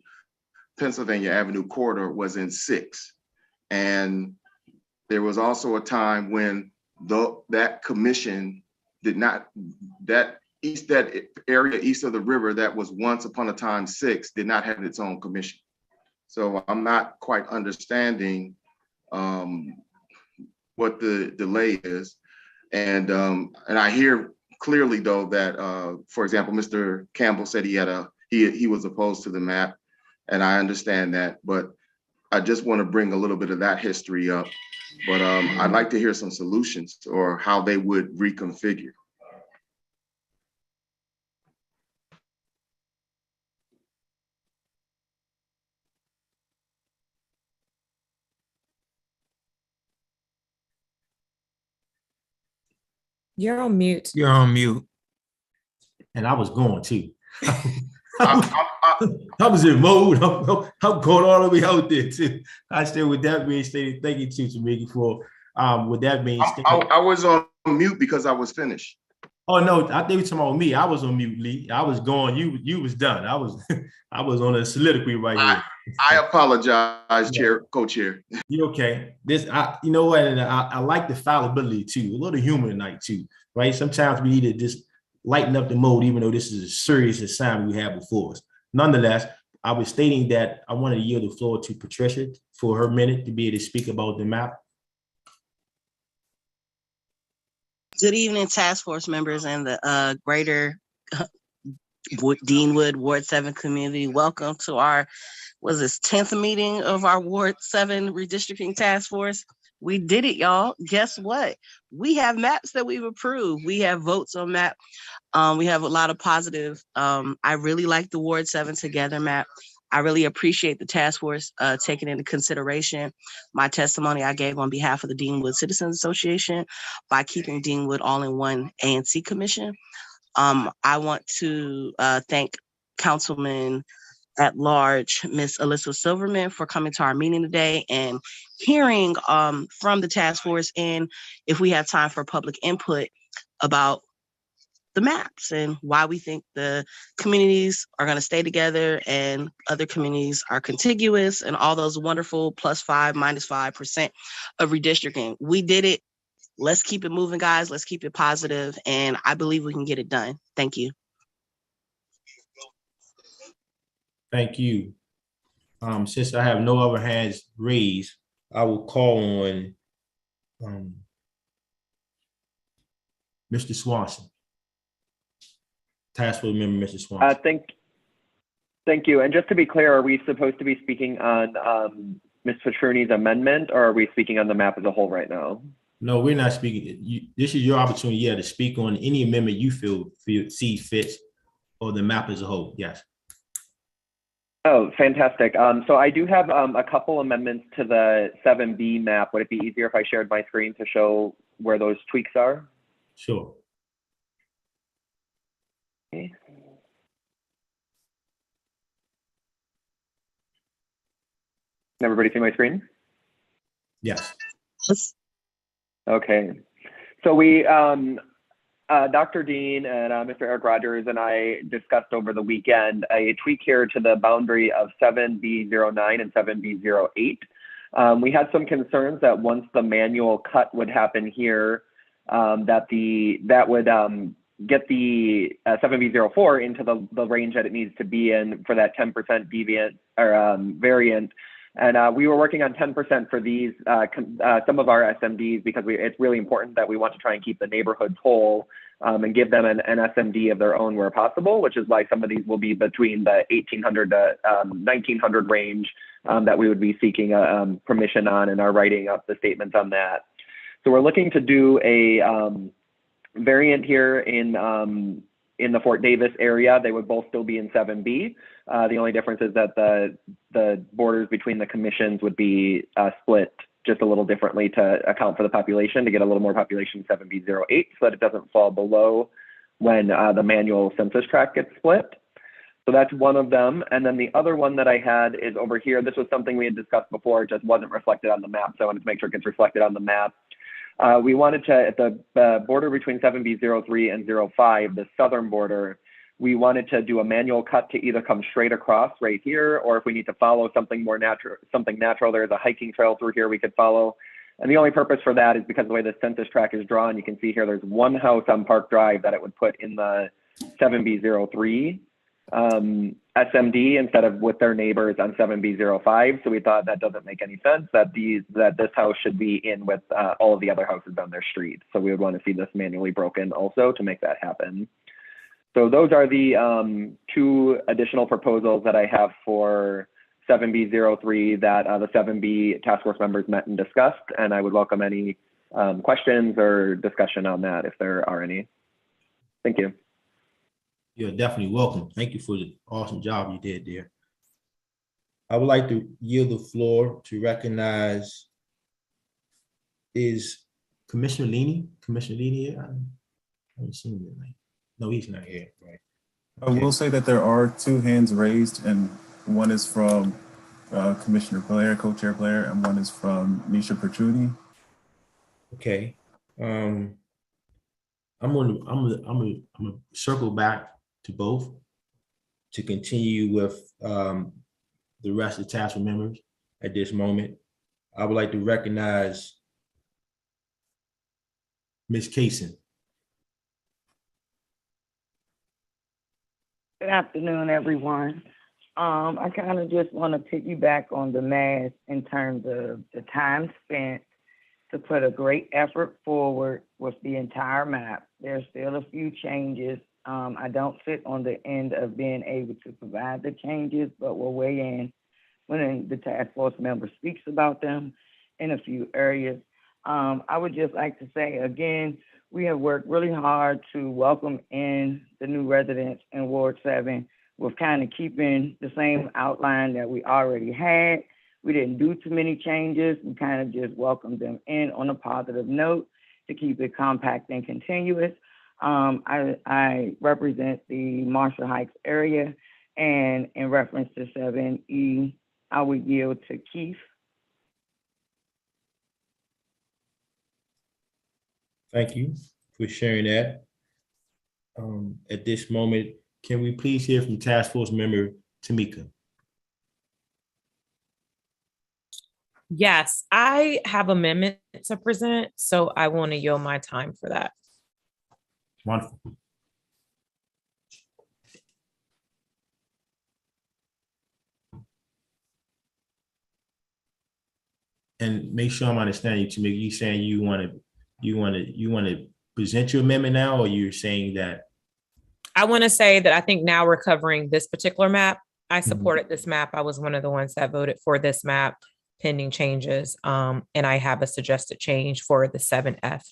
Pennsylvania Avenue corridor was in 6. And there was also a time when that commission did not, that area east of the river that was once upon a time 6 did not have its own commission. So I'm not quite understanding what the delay is. And I hear clearly though that, for example, Mr. Campbell said he was opposed to the map, and I understand that, but I just want to bring a little bit of that history up. But I'd like to hear some solutions or how they would reconfigure. You're on mute. You're on mute. And I was going too. I was in mode. I'm going all the way out there too. I still, with that being stated, thank you too, Tamiki, for with that being stated. I was on mute because I was finished. Oh no, I think you're talking about me. I was on mute, Lee. I was going. You was done. I was on a soliloquy right here. I apologize, co-chair. You okay? You know what? And I like the fallibility too. A little humor tonight too, right? Sometimes we need to just lighten up the mode, even though this is a serious assignment we have before us. Nonetheless, I was stating that I wanted to yield the floor to Patricia for her minute to be able to speak about the map. Good evening, task force members and the greater Deanwood Ward 7 community. Welcome to our, was this 10th meeting of our Ward 7 redistricting task force. We did it, y'all. Guess what? We have maps that we've approved. We have votes on map. We have a lot of positive. I really like the Ward 7 Together map. I really appreciate the task force taking into consideration my testimony I gave on behalf of the Deanwood Citizens Association by keeping Deanwood all in one ANC commission. I want to thank Councilman at Large, Ms. Alyssa Silverman, for coming to our meeting today and hearing from the task force, and if we have time for public input about the maps and why we think the communities are going to stay together and other communities are contiguous and all those wonderful +5, -5% of redistricting. We did it. Let's keep it moving, guys. Let's keep it positive, and I believe we can get it done. Thank you. Thank you. Since I have no other hands raised, I will call on Mr. Swanson. Task Force Member, Mr. Swanson. Thank you. And just to be clear, are we supposed to be speaking on Ms. Petruni's amendment, or are we speaking on the map as a whole right now? No, we're not speaking. This is your opportunity, to speak on any amendment you see fits, or the map as a whole. Yes. Oh, fantastic. So I do have a couple amendments to the 7B map. Would it be easier if I shared my screen to show where those tweaks are? Sure. Okay. Can everybody see my screen? Yes. Okay. So we, Dr. Dean and Mr. Eric Rogers and I discussed over the weekend a tweak here to the boundary of 7B09 and 7B08. We had some concerns that once the manual cut would happen here, that would get the 7B04 into the range that it needs to be in for that 10% deviant or variant. And we were working on 10% for these, some of our SMDs, because it's really important that we want to try and keep the neighborhoods whole and give them an SMD of their own where possible, which is why some of these will be between the 1800 to 1900 range that we would be seeking permission on and are writing up the statements on that. So we're looking to do a variant here in the Fort Davis area. They would both still be in 7B. The only difference is that the borders between the commissions would be split just a little differently to account for the population, to get a little more population 7B08, so that it doesn't fall below when the manual census tract gets split. So that's one of them. And then the other one that I had is over here. This was something we had discussed before, it just wasn't reflected on the map, so I wanted to make sure it gets reflected on the map. We wanted to, at the border between 7B03 and 05, the southern border, we wanted to do a manual cut to either come straight across right here, or if we need to follow something more natural, there's a hiking trail through here we could follow. And the only purpose for that is because the way the census tract is drawn, you can see here, there's one house on Park Drive that it would put in the 7B03 SMD instead of with their neighbors on 7B05. So we thought that doesn't make any sense, that this house should be in with all of the other houses on their street. So we would want to see this manually broken also to make that happen. So those are the two additional proposals that I have for 7B03 that the 7B task force members met and discussed. And I would welcome any questions or discussion on that if there are any. Thank you. You're definitely welcome. Thank you for the awesome job you did there. I would like to yield the floor to recognize, is Commissioner Leaney? Commissioner Leaney here? I haven't seen him tonight. No, he's not here, right? I will say that there are two hands raised, and one is from Commissioner Blair, Co-Chair Blair, and one is from Nisha Petruni. Okay. I'm gonna circle back to both to continue with the rest of the task force members at this moment. I would like to recognize Ms. Kaysen. Good afternoon, everyone. I kind of just want to piggyback on the math in terms of the time spent to put a great effort forward with the entire map. There's still a few changes. I don't sit on the end of being able to provide the changes, but we'll weigh in when the task force member speaks about them in a few areas. I would just like to say, again, we have worked really hard to welcome in the new residents in Ward 7 with kind of keeping the same outline that we already had. We didn't do too many changes. We kind of just welcomed them in on a positive note to keep it compact and continuous. I represent the Marshall Heights area, and in reference to 7E, I would yield to Keith. Thank you for sharing that. At this moment, can we please hear from Task Force Member Tamika? Yes, I have amendments to present, so I want to yield my time for that. Wonderful. and make sure I'm understanding you, Tamika, you saying you want to present your amendment now, or you're saying that? I want to say that I think now we're covering this particular map. I supported this map. I was one of the ones that voted for this map pending changes. And I have a suggested change for the 7F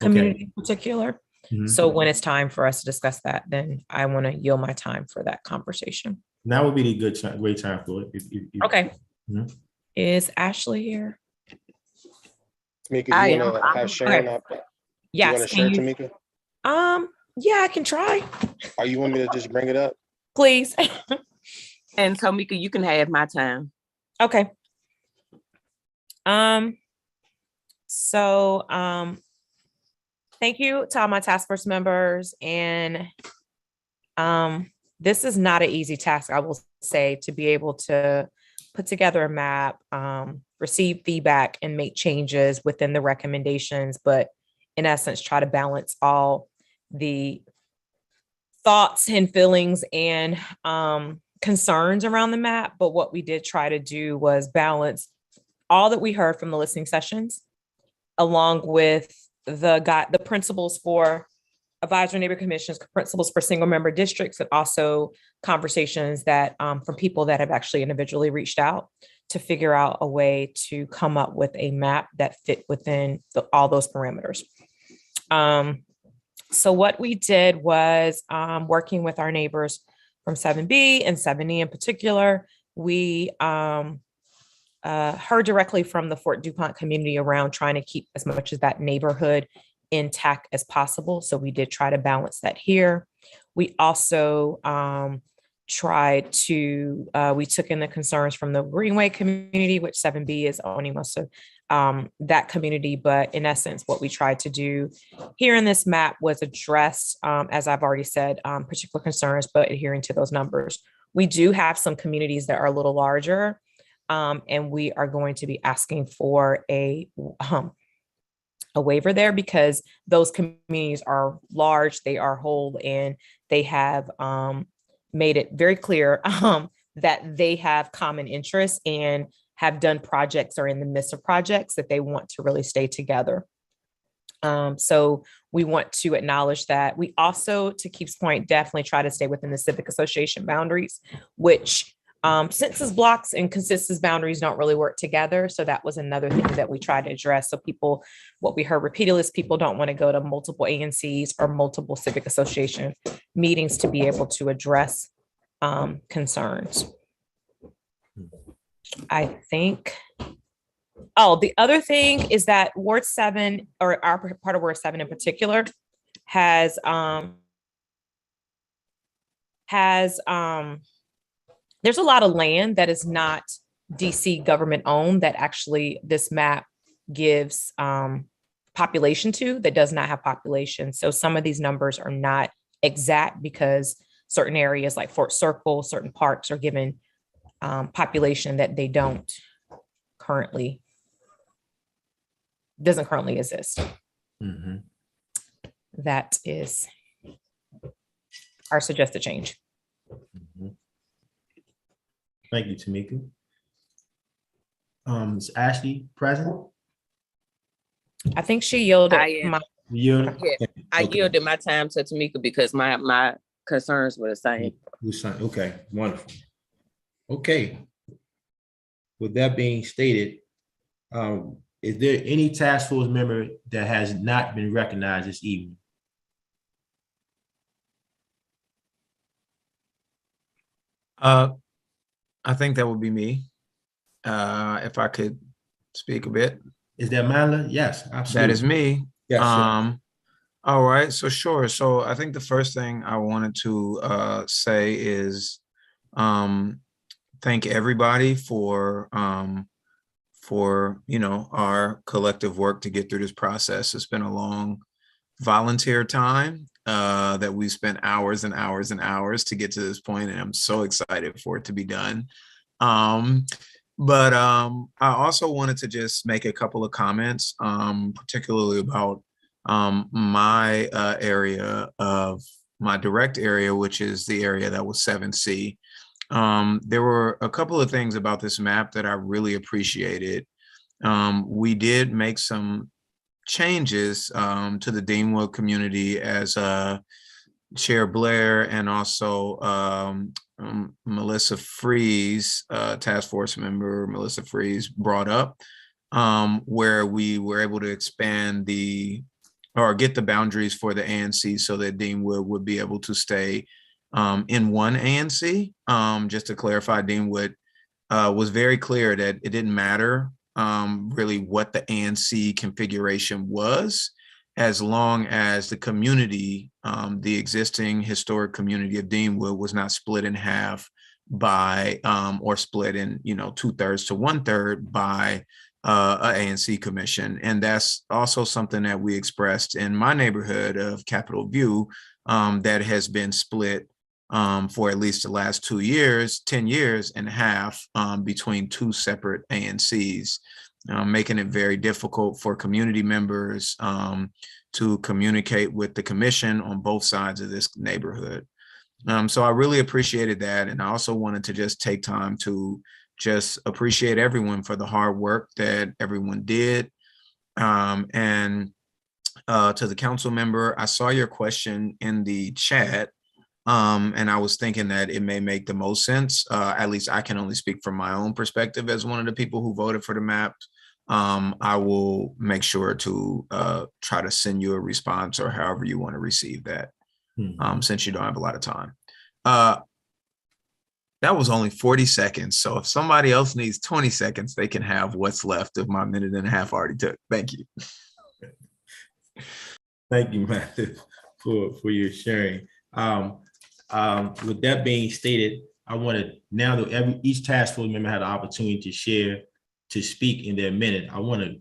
community in particular. So when it's time for us to discuss that, then I want to yield my time for that conversation. That would be the great time for it. Okay. Is Ashley here? Tamika, you want to have Sharon up? Yes. You want to share, Tamika? Yeah, I can try. Or you want me to just bring it up? Please. And Tamika, you can have my time. Okay. Thank you to all my task force members. And this is not an easy task, I will say, to be able to put together a map, receive feedback, and make changes within the recommendations, but in essence, try to balance all the thoughts and feelings and concerns around the map. But what we did try to do was balance all that we heard from the listening sessions, along with the principles for advisory neighborhood commissions, principles for single member districts, and also conversations that from people that have actually individually reached out to figure out a way to come up with a map that fit within all those parameters. So what we did was working with our neighbors from 7B and 7E in particular, we heard directly from the Fort DuPont community around trying to keep as much of that neighborhood intact as possible. So we did try to balance that here. We also tried to, we took in the concerns from the Greenway community, which 7B is owning most of that community. But in essence, what we tried to do here in this map was address, as I've already said, particular concerns, but adhering to those numbers. We do have some communities that are a little larger, and we are going to be asking for a waiver there because those communities are large, they are whole, and they have made it very clear that they have common interests and have done projects or in the midst of projects that they want to really stay together. So we want to acknowledge that. We also, to Keith's point, definitely try to stay within the civic association boundaries, which census blocks and consensus boundaries don't really work together. So that was another thing that we tried to address. So people, what we heard repeatedly is people don't want to go to multiple ANCs or multiple civic association meetings to be able to address concerns. I think, the other thing is that Ward 7, or our part of Ward 7 in particular, has there's a lot of land that is not DC government owned that actually this map gives population to, that does not have population. So some of these numbers are not exact because certain areas like Fort Circle, certain parks are given population that they don't currently, doesn't currently exist. That is our suggested change. Thank you, Tamika. Is Ashley present? I think she yielded. Yielded? Yeah, I yielded my time to Tamika because my concerns were the same. Okay, wonderful. Okay. With that being stated, is there any task force member that has not been recognized this evening? I think that would be me. If I could speak a bit. Is that Mala? Yes, absolutely. That is me. Yes, sir. All right, so sure. So I think the first thing I wanted to say is thank everybody for our collective work to get through this process. It's been a long volunteer time that we spent hours and hours and hours to get to this point, and I'm so excited for it to be done. But I also wanted to just make a couple of comments, particularly about my area of my direct area, which is the area that was 7C. There were a couple of things about this map that I really appreciated. We did make some changes to the Deanwood community as Chair Blair and also Melissa Freeze, task force member Melissa Freeze brought up, where we were able to expand or get the boundaries for the ANC so that Deanwood would be able to stay in one ANC. Just to clarify, Deanwood was very clear that it didn't matter really what the ANC configuration was, as long as the community, the existing historic community of Deanwood, was not split in half by, or split in, 2/3 to 1/3 by a ANC commission. And that's also something that we expressed in my neighborhood of Capitol View, that has been split for at least the last 10 years and a half between two separate ANCs, making it very difficult for community members to communicate with the commission on both sides of this neighborhood. So I really appreciated that. And I also wanted to just take time to just appreciate everyone for the hard work that everyone did. And to the council member, I saw your question in the chat. And I was thinking that it may make the most sense. At least I can only speak from my own perspective as one of the people who voted for the map. I will make sure to try to send you a response or however you want to receive that, since you don't have a lot of time. That was only 40 seconds. So if somebody else needs 20 seconds, they can have what's left of my minute and a half already took. Thank you. Thank you, Matthew, for your sharing. With that being stated, I want to, now that each task force member had an opportunity to share, to speak in their minute, I want to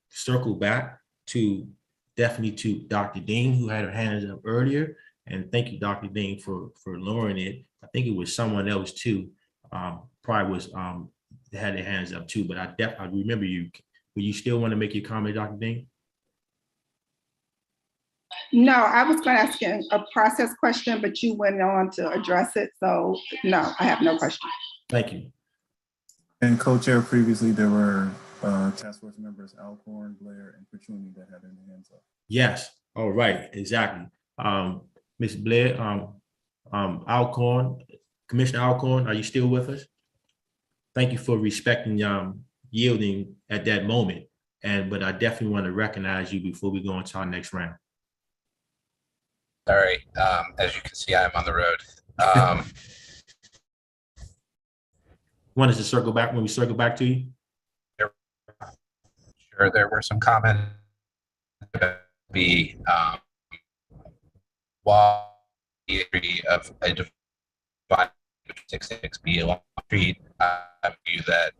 circle back to Dr. Dean, who had her hands up earlier. And thank you, Dr. Dean, for lowering it. I think it was someone else too, probably was, they had their hands up too, but I remember you. Would you still want to make your comment, Dr. Dean? No, I was going to ask a process question, but you went on to address it. So no, I have no question. Thank you. And co-chair, previously there were task force members Alcorn, Blair, and Pachuni that had their hands up. Yes. All right. Exactly. Ms. Blair, Alcorn, Commissioner Alcorn, are you still with us? Thank you for respecting, yielding at that moment. But I definitely want to recognize you before we go into our next round. Sorry, as you can see, I'm on the road. Wanted to circle back when we circle back to you? Sure, there were some comments while the degree of a divide 6B along the street, I view that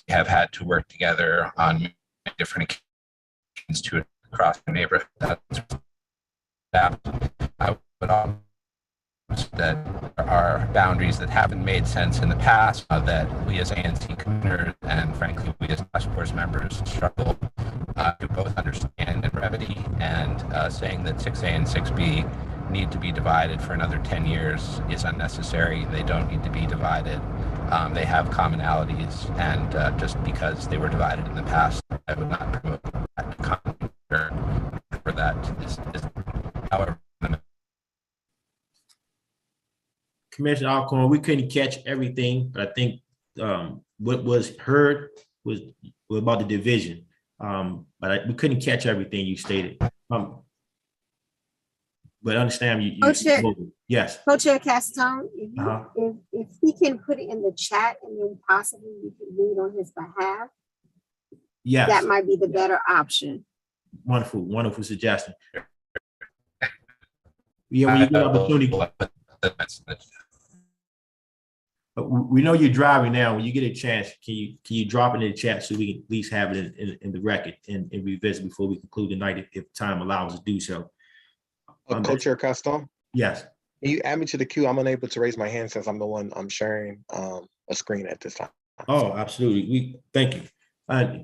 we have had to work together on different occasions to across the neighborhood. I would also that there are boundaries that haven't made sense in the past that we as ANC commissioners and frankly we as task force members struggle to both understand and remedy, and saying that 6A and 6B need to be divided for another 10 years is unnecessary. They don't need to be divided. They have commonalities, and just because they were divided in the past, I would not promote that for that. However, Commissioner Alcorn, we couldn't catch everything, but I think what was heard was about the division. But we couldn't catch everything you stated. But understand you. Co-chair, yes. Co-chair Castone, if he can put it in the chat and then possibly you can read on his behalf, yes, that might be the better option. Wonderful, wonderful suggestion. Yeah, when you get an opportunity. We know you're driving now. When you get a chance, can you drop it in the chat so we can at least have it in the record and revisit before we conclude the night if time allows us to do so. Co-chair Castone? Yes. Can you add me to the queue? I'm unable to raise my hand since I'm the one sharing a screen at this time. Oh, absolutely. Thank you.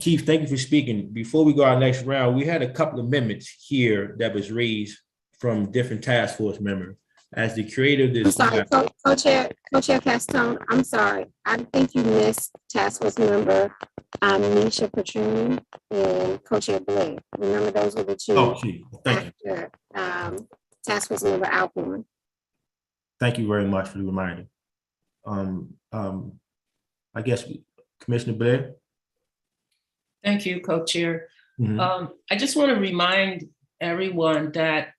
Keith, thank you for speaking. Before we go our next round, we had a couple of amendments here that was raised from different task force members. As the creator of this. I'm sorry, Co-chair Castone, I'm sorry. I think you missed task force member Nisha Patroni and Co-Chair Blair. Remember, those were the two Oh, gee, thank you. after Task Force Member Alcorn. Thank you very much for the reminder. I guess Commissioner Blair. Thank you, Co-Chair. Mhm. I just want to remind everyone that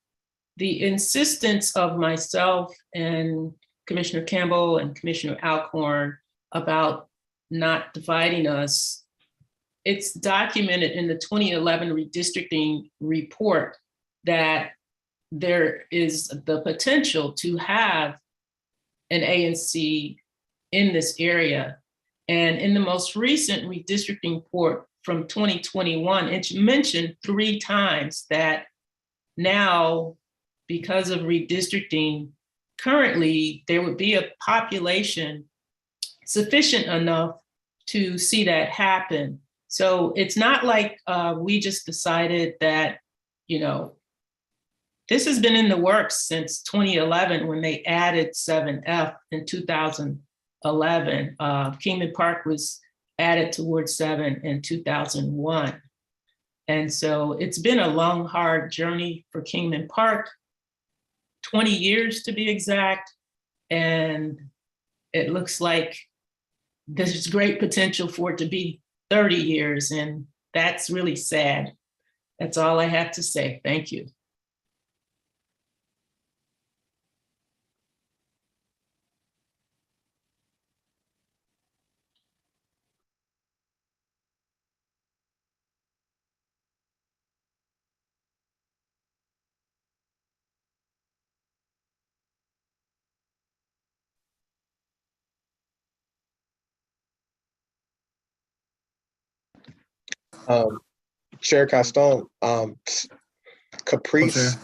the insistence of myself and Commissioner Campbell and Commissioner Alcorn about not dividing us, it's documented in the 2011 redistricting report that there is the potential to have an ANC in this area. And in the most recent redistricting report from 2021, it's mentioned 3 times that now, because of redistricting, currently there would be a population sufficient enough to see that happen. So it's not like we just decided that, you know, this has been in the works since 2011 when they added 7F in 2011. Kingman Park was added towards 7 in 2001. And so it's been a long, hard journey for Kingman Park, 20 years to be exact. And it looks like there's great potential for it to be 30 years. And that's really sad. That's all I have to say. Thank you. Chair Caston, Caprice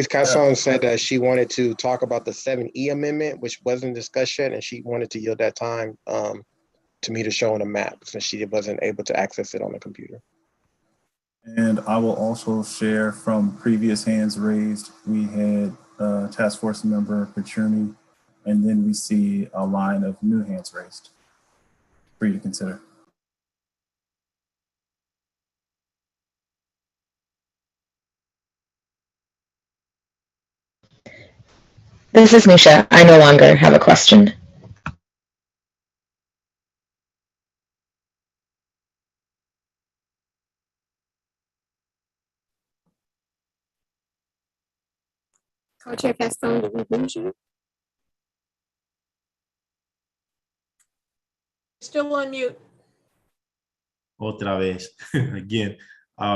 Caston said that she wanted to talk about the 7E amendment, which wasn't discussed yet, and she wanted to yield that time to me to show on a map since she wasn't able to access it on the computer. And I will also share from previous hands raised. We had Task Force Member Patroni, and then we see a line of new hands raised for you to consider. This is Nisha. I no longer have a question. Co-Chair Caston, did we lose you? Still on mute. Otra vez. Again, I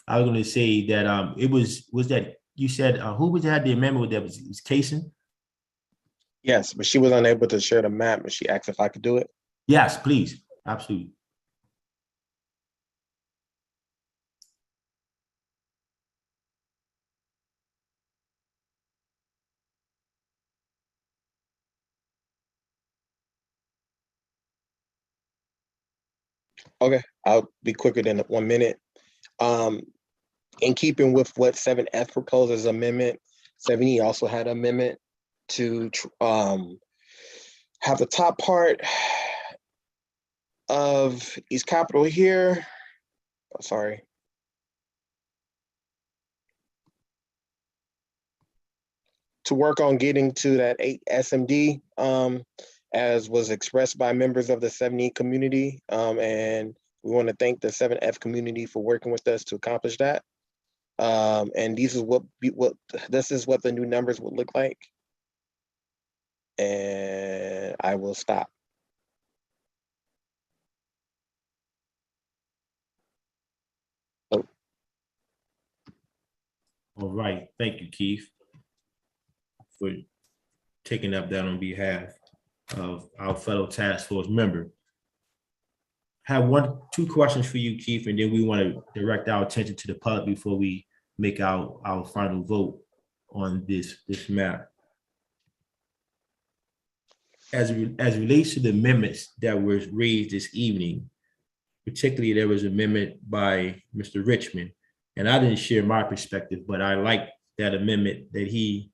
was going to say that it was that you said who was had the amendment with that was Kaysen? Yes, but she was unable to share the map, and she asked if I could do it. Yes, please, absolutely. Okay, I'll be quicker than 1 minute. In keeping with what 7F proposes amendment, 7E also had an amendment to have the top part of East Capitol here. Oh, sorry. To work on getting to that 8 SMD, as was expressed by members of the 7E community. And we want to thank the 7F community for working with us to accomplish that. And this is what the new numbers would look like. And I will stop. All right, thank you, Keith, for taking up that on behalf of our fellow task force member. I have 2 questions for you, Keith, and then we want to direct our attention to the public before we make our final vote on this map. As it relates to the amendments that were raised this evening, particularly there was an amendment by Mr. Richmond, and I didn't share my perspective, but I like that amendment that he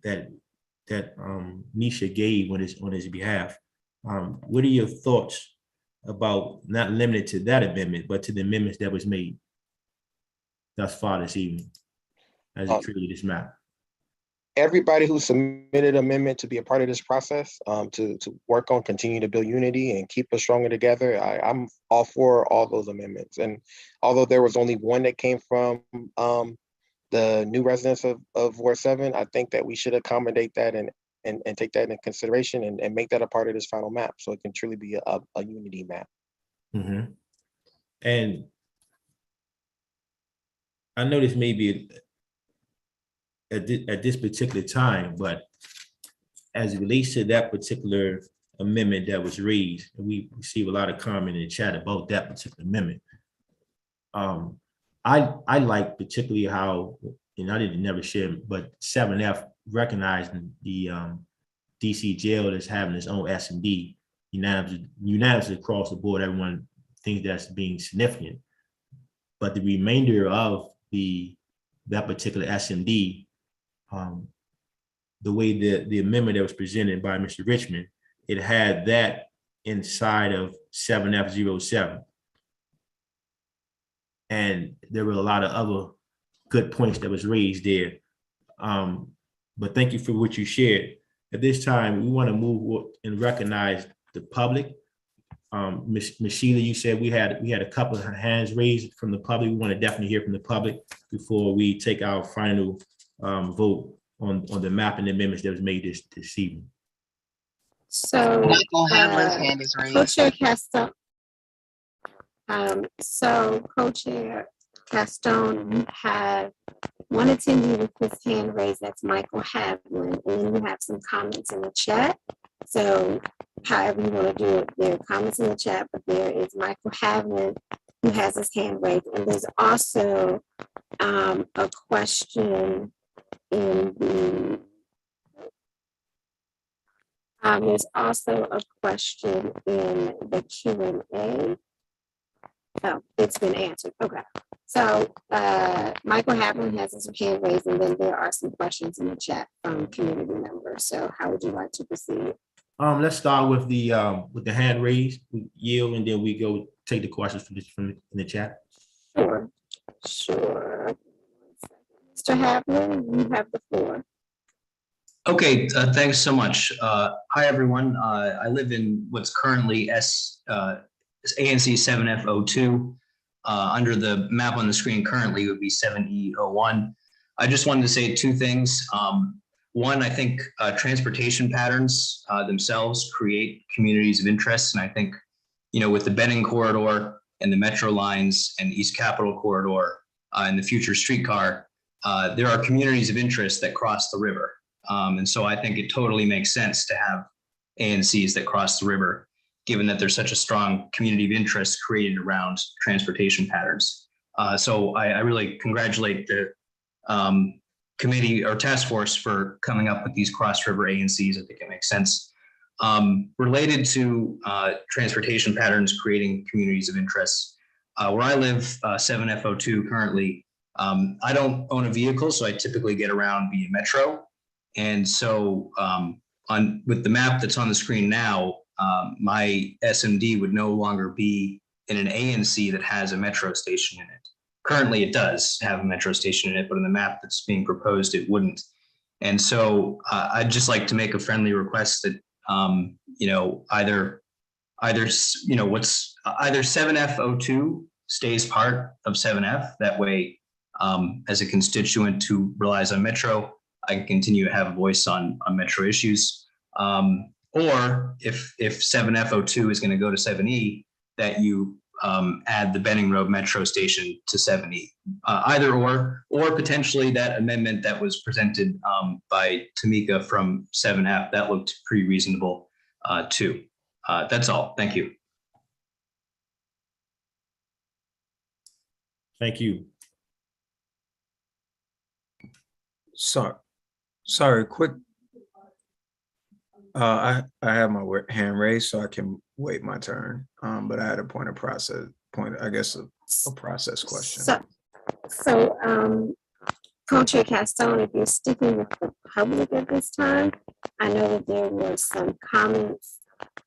that Nisha gave on his behalf. What are your thoughts about not limited to that amendment, but to the amendments that was made thus far this evening as it created this map? Everybody who submitted amendment to be a part of this process, to work on, continue to build unity and keep us stronger together. I'm all for all those amendments. And although there was only one that came from the new residents of Ward 7, I think that we should accommodate that and take that into consideration and make that a part of this final map so it can truly be a unity map. Mm-hmm. And I know this may be at this particular time, but as it relates to that particular amendment that was raised, and we receive a lot of comment in the chat about that particular amendment. I like particularly how, and I didn't never share, but 7F recognizing the DC jail as having its own SMD, unanimously across the board. Everyone thinks that's being significant, but the remainder of that particular SMD, the way the amendment that was presented by Mr. Richmond, it had that inside of 7F07. And there were a lot of other good points that was raised there. But thank you for what you shared. At this time, we want to move and recognize the public. Ms. Sheila, you said we had a couple of hands raised from the public. We want to definitely hear from the public before we take our final vote on the map and the amendments that was made this evening. So, Michael Hamlin's hand is raised. Co-Chair Caston. So Co-Chair Caston, you have one attendee with his hand raised, that's Michael Havlin, and then you have some comments in the chat. So however you want to do it, there are comments in the chat, but there is Michael Havlin who has his hand raised. And there's also a question in the, there's also a question in the Q&A. Oh, it's been answered. Okay. So Michael Havlin has his hand raised, and then there are some questions in the chat from community members. So how would you like to proceed? Let's start with the hand raised, we yield, and then we go take the questions from the chat. Sure. Mr. Havlin, you have the floor. Okay, thanks so much. Hi, everyone. I live in what's currently ANC 7F02. Under the map on the screen currently would be 7E01. I just wanted to say two things. One, I think transportation patterns themselves create communities of interest. And I think, with the Benning corridor and the metro lines and East Capitol corridor and the future streetcar, there are communities of interest that cross the river. And so I think it totally makes sense to have ANCs that cross the river, given that there's such a strong community of interest created around transportation patterns. So I really congratulate the committee or task force for coming up with these cross-river ANCs. I think it makes sense. Related to transportation patterns creating communities of interest, where I live, 7F02 currently, I don't own a vehicle, so I typically get around via metro. And so with the map that's on the screen now, my SMD would no longer be in an ANC that has a metro station in it. Currently, it does have a metro station in it, but in the map that's being proposed, it wouldn't. And so I'd just like to make a friendly request that, either 7F02 stays part of 7F. That way, as a constituent who relies on metro, I can continue to have a voice on metro issues. Or if 7F02 is going to go to 7E, that you add the Benning Road Metro Station to 7E. Either or potentially that amendment that was presented by Tamika from 7F, that looked pretty reasonable too. That's all. Thank you. Thank you. Sorry, quick. I have my hand raised, so I can wait my turn. But I had a process question. So Co-Chair Caston, if you're sticking with the public at this time, I know that there were some comments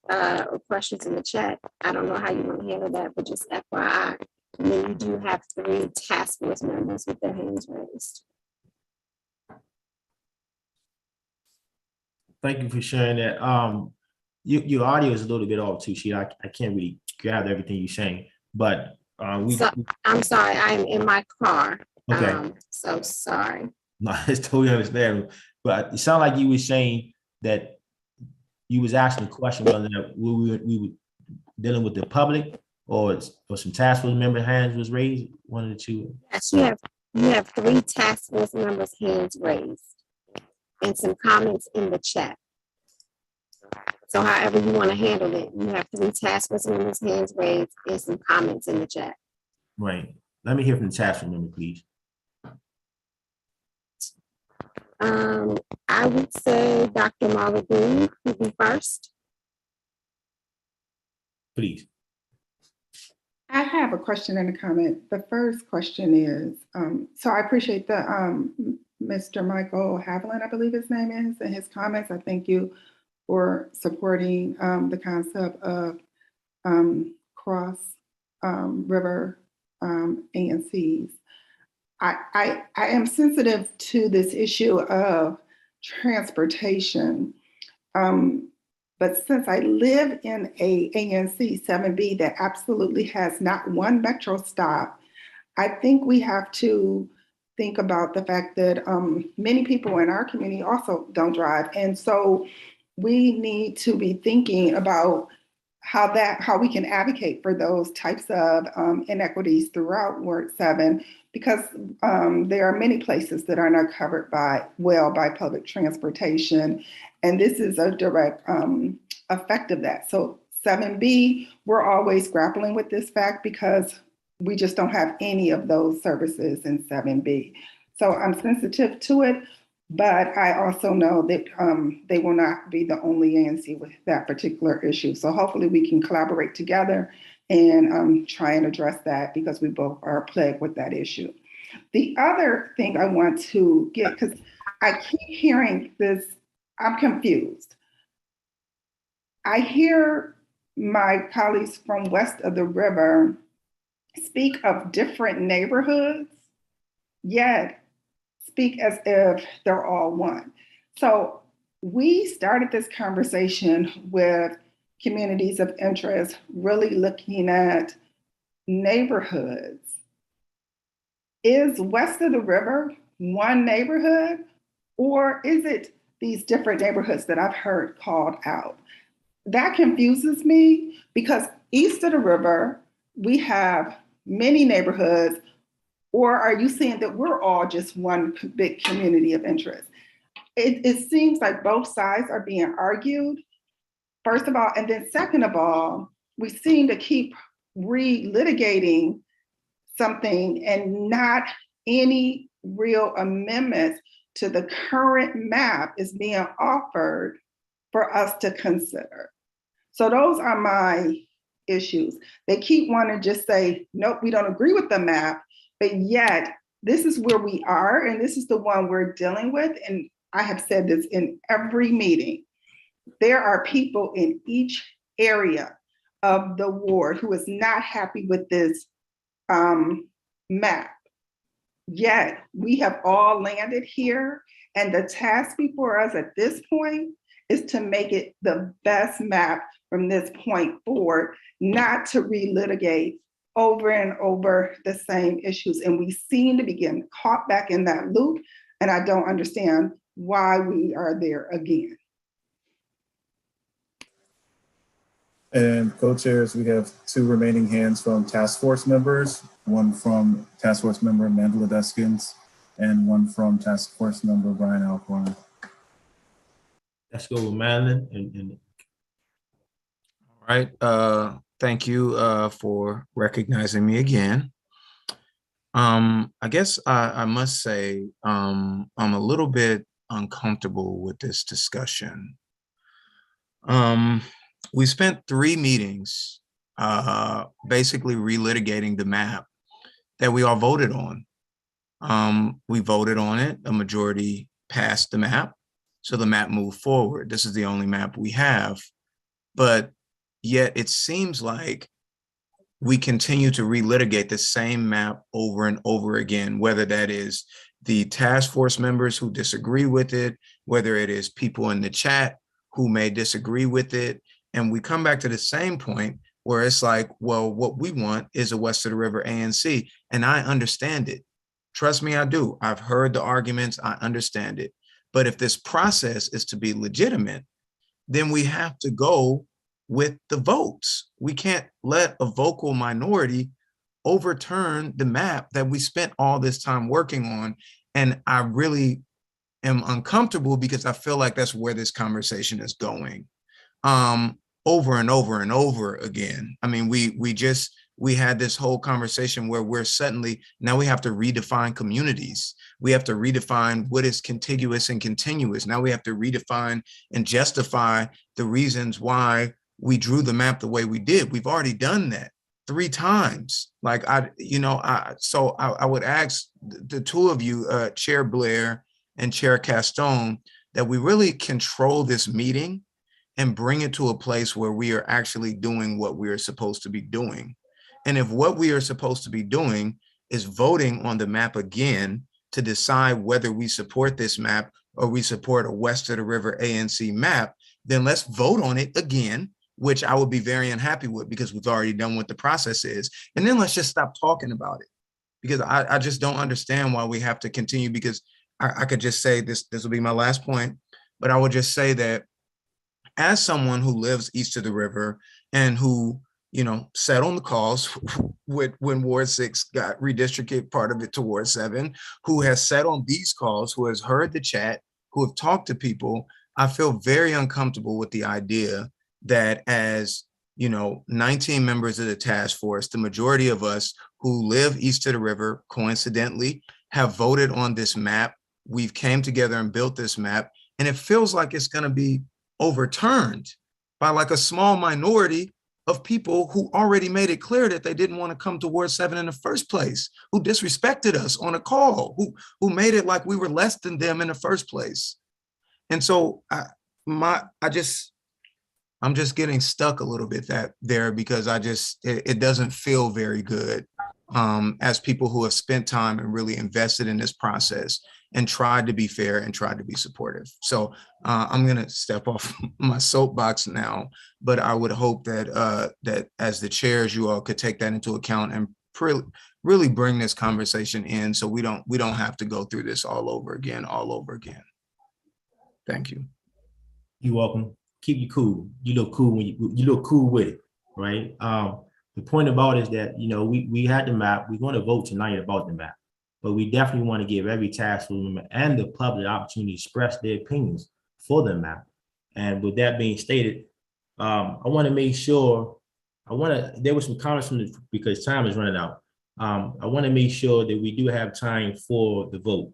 or questions in the chat. I don't know how you want to handle that, but just FYI. And then you do have 3 task force members with their hands raised. Thank you for sharing that. Your audio is a little bit off too, Sheila. I can't really gather everything you're saying, but So, I'm sorry, I'm in my car. Okay. So sorry. No, it's totally understandable. But it sounded like you were saying that you was asking a question whether we were dealing with the public or some task force member hands was raised, one of the two. Yes, you have 3 task force members' hands raised and some comments in the chat. So however you want to handle it, you have 3 task force members' hands raised and some comments in the chat. Right. Let me hear from the task force member, please. I would say Dr. Marla Green would be first. Please. I have a question and a comment. The first question is, so I appreciate the Mr. Michael Haviland, I believe his name is, and his comments. I thank you for supporting the concept of cross river ANCs. I am sensitive to this issue of transportation. But since I live in a ANC 7B that absolutely has not one metro stop, I think we have to think about the fact that many people in our community also don't drive. And so we need to be thinking about how we can advocate for those types of inequities throughout Ward 7, because there are many places that are not covered by public transportation. And this is a direct effect of that. So 7B, we're always grappling with this fact because we just don't have any of those services in 7B. So I'm sensitive to it, but I also know that they will not be the only ANC with that particular issue. So hopefully we can collaborate together and try and address that, because we both are plagued with that issue. The other thing I want to get, because I keep hearing this, I'm confused. I hear my colleagues from west of the river speak of different neighborhoods, yet speak as if they're all one. So we started this conversation with communities of interest, really looking at neighborhoods. Is west of the river one neighborhood, or is it these different neighborhoods that I've heard called out? That confuses me, because east of the river, we have many neighborhoods, or are you saying that we're all just one big community of interest? It seems like both sides are being argued, first of all, and then second of all, we seem to keep relitigating something and not any real amendments to the current map is being offered for us to consider. So those are my issues. They keep wanting to just say, nope, we don't agree with the map, but yet this is where we are, and this is the one we're dealing with. And I have said this in every meeting. There are people in each area of the ward who is not happy with this map. Yet we have all landed here, and the task before us at this point is to make it the best map from this point forward, not to relitigate over and over the same issues. And we seem to be getting caught back in that loop, and I don't understand why we are there again. And co-chairs, we have 2 remaining hands from task force members, one from task force member Mandela Deskins and one from task force member Brian Alcorn. Let's go with Madeline. All right. Thank you for recognizing me again. I guess I must say I'm a little bit uncomfortable with this discussion. We spent 3 meetings basically relitigating the map that we all voted on. We voted on it, a majority passed the map, so the map moved forward. This is the only map we have. but yet it seems like we continue to relitigate the same map over and over again, whether that is the task force members who disagree with it, whether it is people in the chat who may disagree with it. And we come back to the same point where it's like, well, what we want is a west of the river ANC. And I understand it. Trust me, I do. I've heard the arguments, I understand it. But if this process is to be legitimate, then we have to go with the votes. We can't let a vocal minority overturn the map that we spent all this time working on. And I really am uncomfortable because I feel like that's where this conversation is going. Over and over and over again. I mean, we had this whole conversation where we're suddenly, now we have to redefine communities. We have to redefine what is contiguous and continuous. Now we have to redefine and justify the reasons why we drew the map the way we did. We've already done that 3 times. Like I would ask the two of you, Chair Blair and Chair Castone, that we really control this meeting and bring it to a place where we are actually doing what we are supposed to be doing. And if what we are supposed to be doing is voting on the map again to decide whether we support this map or we support a west of the river ANC map, then let's vote on it again, which I would be very unhappy with because we've already done what the process is. And then let's just stop talking about it, because I just don't understand why we have to continue, because I could just say this will be my last point, but I would just say that as someone who lives east of the river and who, sat on the calls when Ward 6 got redistricted, part of it to Ward 7, who has sat on these calls, who has heard the chat, who have talked to people, I feel very uncomfortable with the idea that as 19 members of the task force, the majority of us who live east of the river, coincidentally, have voted on this map. We've came together and built this map, and it feels like it's going to be overturned by like a small minority of people who already made it clear that they didn't want to come to Ward 7 in the first place, who disrespected us on a call, who made it like we were less than them in the first place. And so I'm just getting stuck a little bit there because it doesn't feel very good as people who have spent time and really invested in this process and tried to be fair and tried to be supportive. So I'm going to step off my soapbox now, but I would hope that that as the chairs, you all could take that into account and really bring this conversation in, so we don't have to go through this all over again. Thank you. You're welcome. Keep you cool. You look cool when you look cool with it, right? The point about it is that we had the map. We're going to vote tonight about the map, but we definitely want to give every task force member and the public the opportunity to express their opinions for the map. And with that being stated, I want to make sure there was some comments because time is running out. I want to make sure that we do have time for the vote.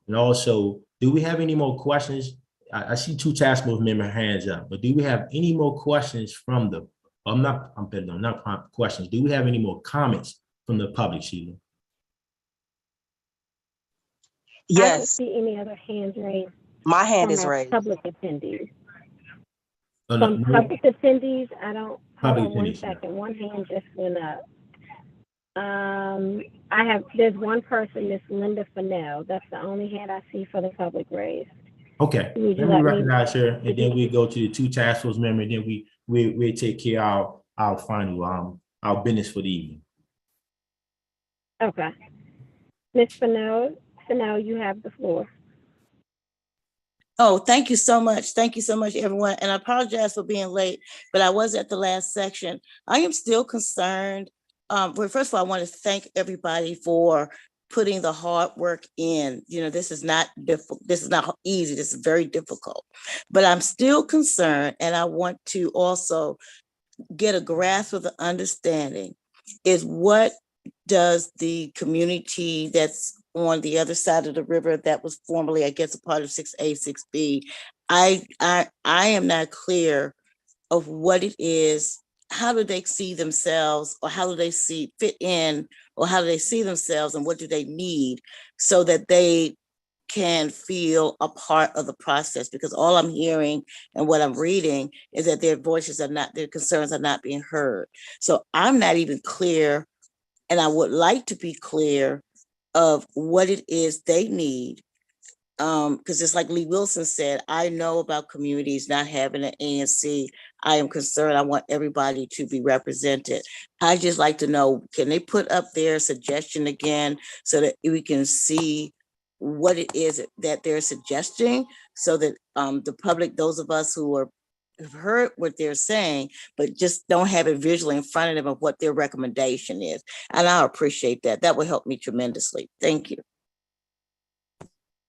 And also, do we have any more questions? I see 2 task force member hands up, but do we have any more questions from the, not questions. Do we have any more comments from the public, Sheila? I don't Yes, see any other hands raised my hand from is our raised. public attendees. No, From no, public attendees, I don't, hold Public on one attendees, yeah. second, one hand just went up. There's one person, Miss Linda Fennell. That's the only hand I see for the public raised. Okay, Would you let me let me- recognize her, and then we go to the 2 task force members, and then we take care of our final our business for the evening. Okay. Miss Fennell, you have the floor. Oh, thank you so much. Thank you so much, everyone. And I apologize for being late, but I was at the last section. I am still concerned. Well, first of all, I want to thank everybody for putting the hard work in. This is not difficult. This is not easy. This is very difficult. But I'm still concerned, and I want to also get a grasp of the understanding is what does the community that's on the other side of the river that was formerly, I guess, a part of 6A, 6B. I am not clear of what it is. How do they see themselves, or how do they fit in, or how do they see themselves, and what do they need so that they can feel a part of the process, because all I'm hearing and what I'm reading is that their voices are not, their concerns are not being heard. So I'm not even clear, and I would like to be clear of what it is they need. Because it's like Lee Wilson said, I know about communities not having an ANC. I am concerned. I want everybody to be represented. I just like to know, can they put up their suggestion again so that we can see what it is that they're suggesting, so that the public, those of us who have heard what they're saying, but just don't have it visually in front of them of what their recommendation is. And I appreciate that. That would help me tremendously. Thank you.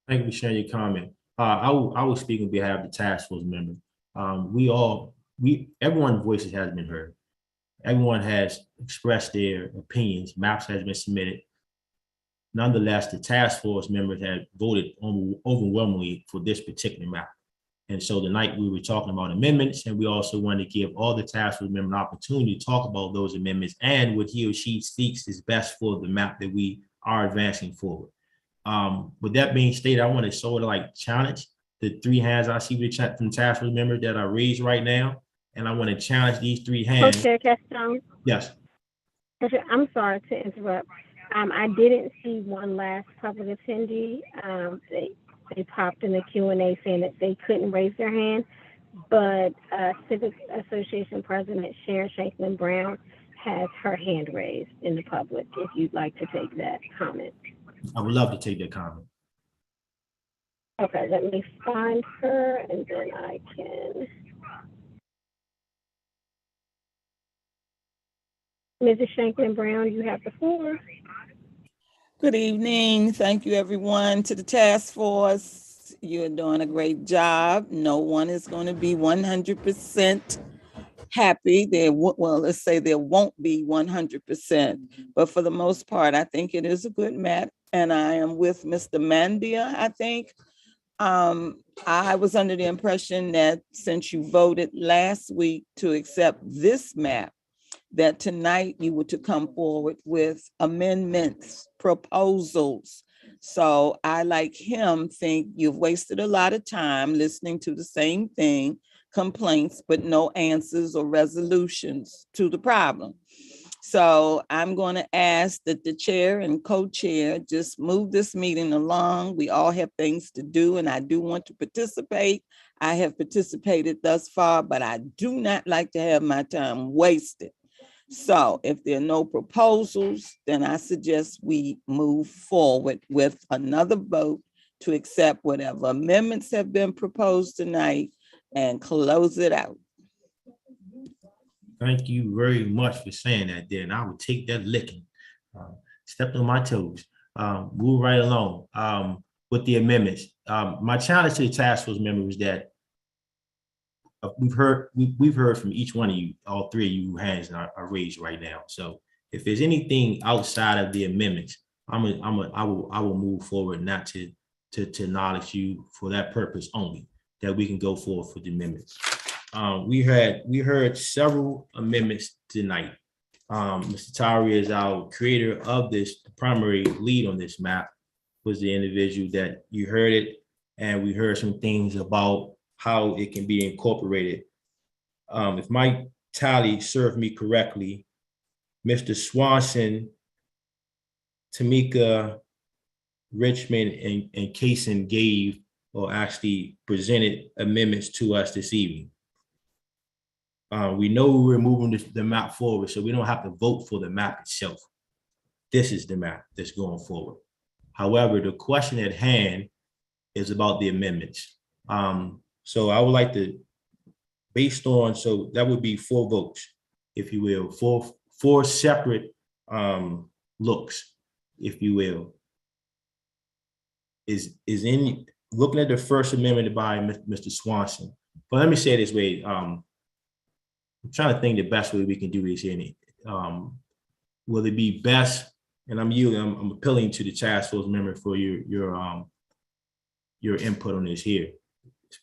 Thank you for sharing your comment. I will speak on behalf of the task force member. Everyone's voices has been heard. Everyone has expressed their opinions. Maps has been submitted. Nonetheless, the task force members have voted overwhelmingly for this particular map. And so tonight we were talking about amendments, and we also want to give all the task force members an opportunity to talk about those amendments and what he or she thinks is best for the map that we are advancing forward. With that being stated, I want to sort of like challenge the 3 hands I see from task force members that are raised right now. And I want to challenge these 3 hands. Co-Chair Castone. Yes. I'm sorry to interrupt. I didn't see one last public attendee. They popped in the Q&A saying that they couldn't raise their hand, but Civic Association President Sharon Shanklin Brown has her hand raised in the public, if you'd like to take that comment. I would love to take that comment. Okay, let me find her and then I can. Mrs. Shanklin Brown, you have the floor. Good evening. Thank you, everyone, to the task force. You're doing a great job. No one is going to be 100% happy. Well, let's say there won't be 100%, but for the most part, I think it is a good map. And I am with Mr. Mandia, I think. I was under the impression that since you voted last week to accept this map, that tonight you were to come forward with amendments, proposals. So I, like him, think you've wasted a lot of time listening to the same thing, complaints, but no answers or resolutions to the problem. So I'm going to ask that the chair and co-chair just move this meeting along. We all have things to do, and I do want to participate. I have participated thus far, but I do not like to have my time wasted. So if there are no proposals, then I suggest we move forward with another vote to accept whatever amendments have been proposed tonight and close it out. Thank you very much for saying that there, and I will take that licking. Stepped on my toes. Move right along with the amendments. My challenge to the task force members is that we've heard from each one of you, all 3 of you hands are raised right now. So if there's anything outside of the amendments, I will move forward, not to acknowledge you for that purpose only, that we can go forward for the amendments. We heard several amendments tonight. Mr. Tyree is our creator of this, the primary lead on this map was the individual that you heard it, and we heard some things about how it can be incorporated. If my tally served me correctly, Mr. Swanson, Tamika, Richmond, and Kaysen gave or actually presented amendments to us this evening. We know we're moving the map forward, so we don't have to vote for the map itself. This is the map that's going forward. However, the question at hand is about the amendments. So I would like to, based on, so that would be 4 votes, if you will, four separate looks, if you will. Is in looking at the first amendment by Mr. Swanson. But let me say it this way. I'm trying to think the best way we can do this here. Will it be best? And I'm appealing to the task force member for your input on this here,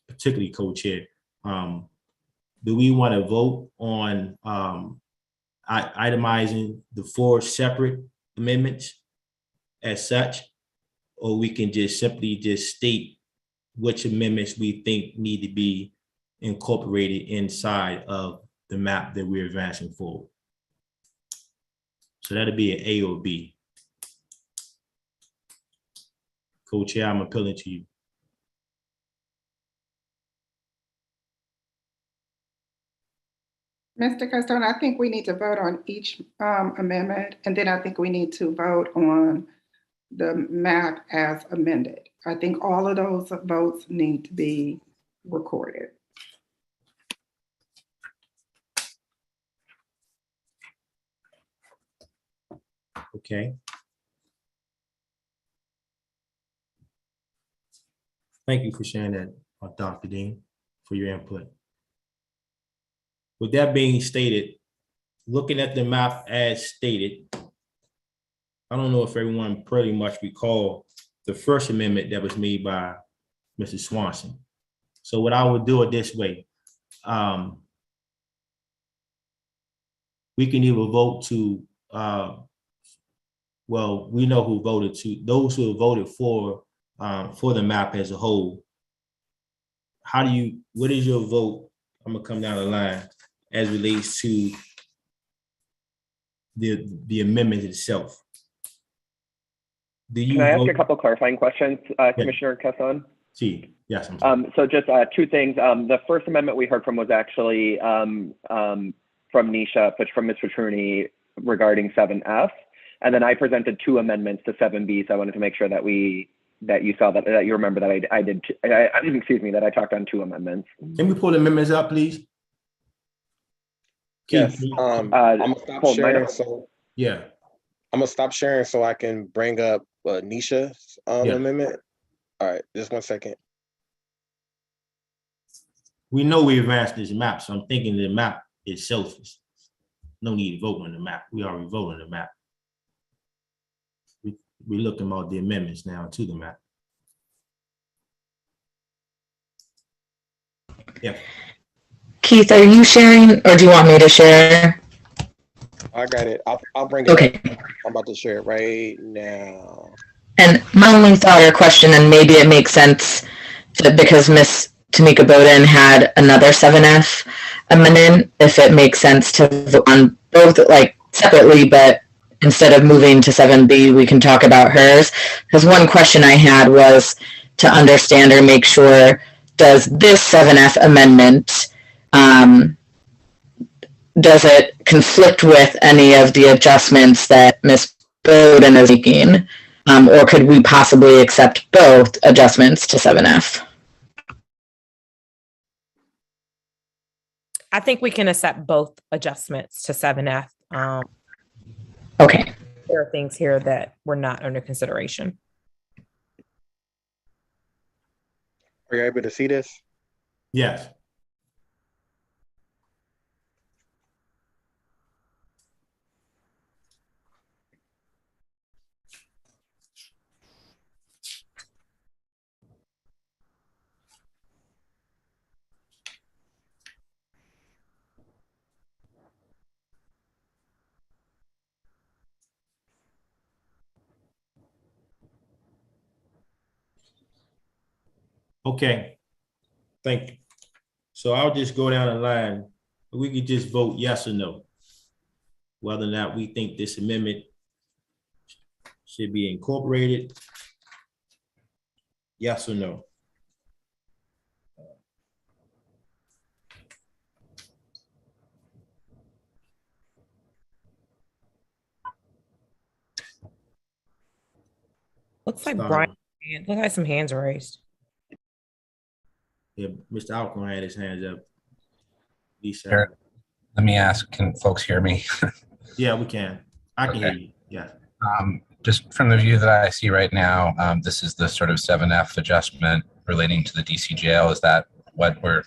particularly co-chair. Do we want to vote on itemizing the 4 separate amendments as such? or we can just simply just state which amendments we think need to be incorporated inside of the map that we're advancing forward. So that'll be an A or B. Co-chair, I'm appealing to you. Mr. Castone, I think we need to vote on each amendment, and then I think we need to vote on the map as amended. I think all of those votes need to be recorded. Okay. Thank you for sharing that, Dr. Dean, for your input. With that being stated, looking at the map as stated, I don't know if everyone pretty much recall the first amendment that was made by Mrs. Swanson. So what I would do it this way. We can either vote to, well, we know who voted to, those who have voted for the map as a whole. How do you, what is your vote? I'm gonna come down the line as relates to the amendment itself. Do you Can I ask vote? a couple clarifying questions, Commissioner Casson? See, yes, I'm sorry. So just two things. The first amendment we heard from was actually from Nisha, from Ms. Petruni regarding 7F. And then I presented two amendments to 7B. So I wanted to make sure that you saw that you remember that I did, excuse me, that I talked on two amendments. Can we pull the amendments up, please? Yes, I'm gonna stop sharing. So yeah, I'm gonna stop sharing so I can bring up Nisha's amendment. All right, just 1 second. We know we advanced this map, so I'm thinking the map itself is no need to vote on the map. We already voted on the map. We're looking about the amendments now to the map. Yeah. Keith, are you sharing or do you want me to share? I got it. I'll bring it Okay. up. I'm about to share it right now. And my only thought or question, and maybe it makes sense that because Miss Tamika Bowden had another 7F amendment, if it makes sense to vote on both like separately, but instead of moving to 7B, we can talk about hers. Because one question I had was to understand or make sure, does this 7F amendment, does it conflict with any of the adjustments that Ms. Bowden is making? Or could we possibly accept both adjustments to 7F? I think we can accept both adjustments to 7F. Okay. There are things here that were not under consideration. Are you able to see this? Yes. Okay, thank you. So I'll just go down the line. We could just vote yes or no, whether or not we think this amendment should be incorporated. Yes or no? Looks like Brian, look like some hands raised. Yeah, Mr. Alcorn had his hands up. Sure. Let me ask, can folks hear me? Yeah, we can. I can hear you. Yeah. Just from the view that I see right now, this is the sort of 7F adjustment relating to the DC jail. Is that what we're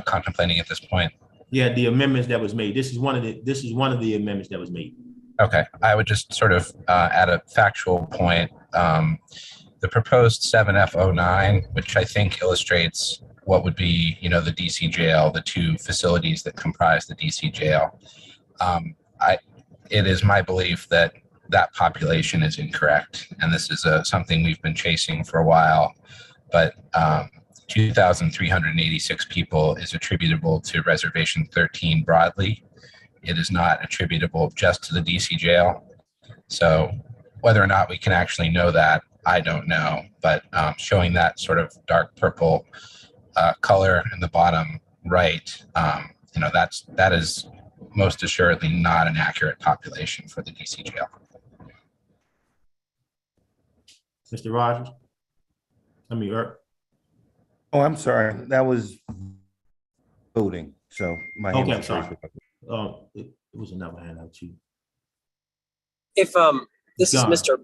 contemplating at this point? Yeah, the amendments that was made. This is one of the amendments that was made. Okay, I would just sort of add a factual point. The proposed 7F09, which I think illustrates what would be, the DC jail, the two facilities that comprise the DC jail. It is my belief that that population is incorrect. And this is something we've been chasing for a while, but 2,386 people is attributable to Reservation 13 broadly. It is not attributable just to the DC jail. So whether or not we can actually know that, I don't know, but showing that sort of dark purple color in the bottom right, that is most assuredly not an accurate population for the DC jail. Mr. Rogers? Oh, I'm sorry. That was voting. So my hand Okay, I'm was sorry. raised. It was another hand out too. If this is John. Mr.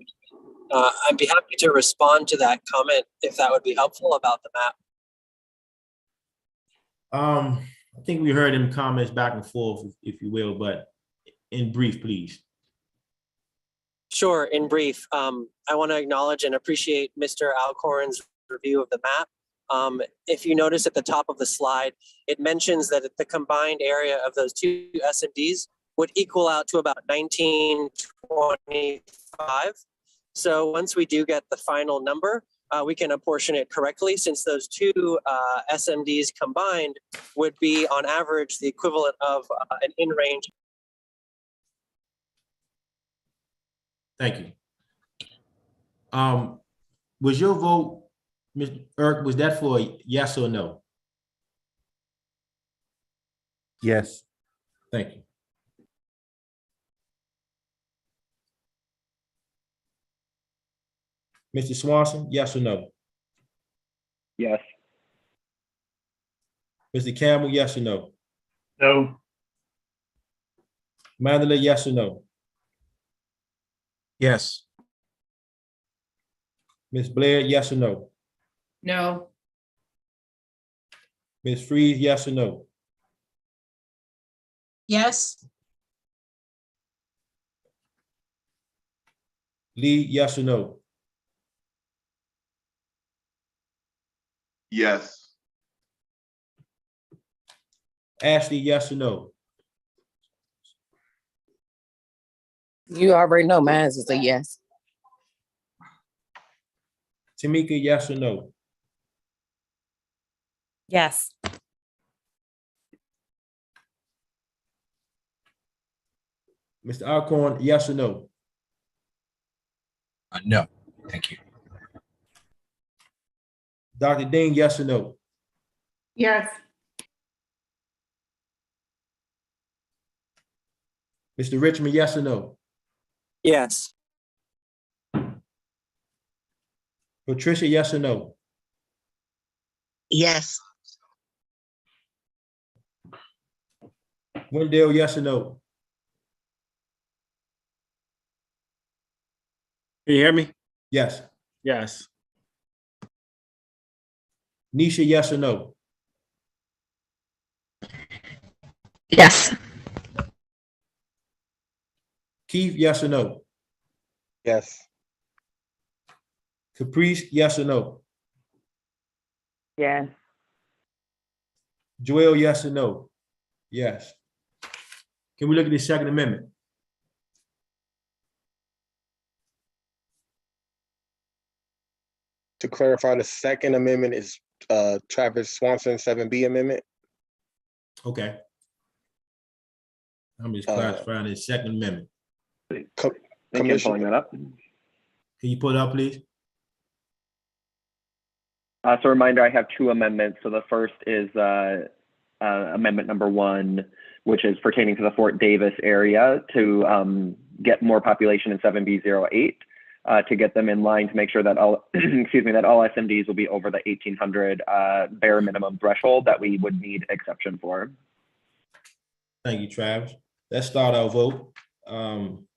I'd be happy to respond to that comment if that would be helpful about the map. I think we heard him comments back and forth, if you will, but in brief, please. Sure, in brief, I want to acknowledge and appreciate Mr. Alcorn's review of the map. If you notice at the top of the slide, it mentions that the combined area of those two SMDs would equal out to about 1925. So once we do get the final number, we can apportion it correctly, since those two SMDs combined would be on average the equivalent of an in-range. Thank you. Was your vote, Mr. Irk, was that for a yes or no? Yes. Thank you. Mr. Swanson, yes or no? Yes. Mr. Campbell, yes or no? No. Mandela, yes or no? Yes. Ms. Blair, yes or no? No. Ms. Freeze, yes or no? Yes. Lee, yes or no? Yes. Ashley, yes or no? You already know mine is a yes. Tamika, yes or no? Yes. Mr. Alcorn, yes or no? No, thank you. Dr. Dean, yes or no? Yes. Mr. Richmond, yes or no? Yes. Patricia, yes or no? Yes. Wendell, yes or no? Can you hear me? Yes. Yes. Nisha, yes or no? Yes. Keith, yes or no? Yes. Caprice, yes or no? Yes. Joel, yes or no? Yes. Can we look at the Second Amendment? To clarify, the Second Amendment is Travis Swanson 7B amendment. Okay. I'm just clarifying the Second Amendment. Thank you for pulling that up. Can you pull it up, please? So reminder, I have two amendments. So the first is amendment number 1, which is pertaining to the Fort Davis area to get more population in 7B08, to get them in line to make sure that all, excuse me, that all SMDs will be over the 1,800 bare minimum threshold that we would need exception for. Thank you, Travis. Let's start our vote. I'm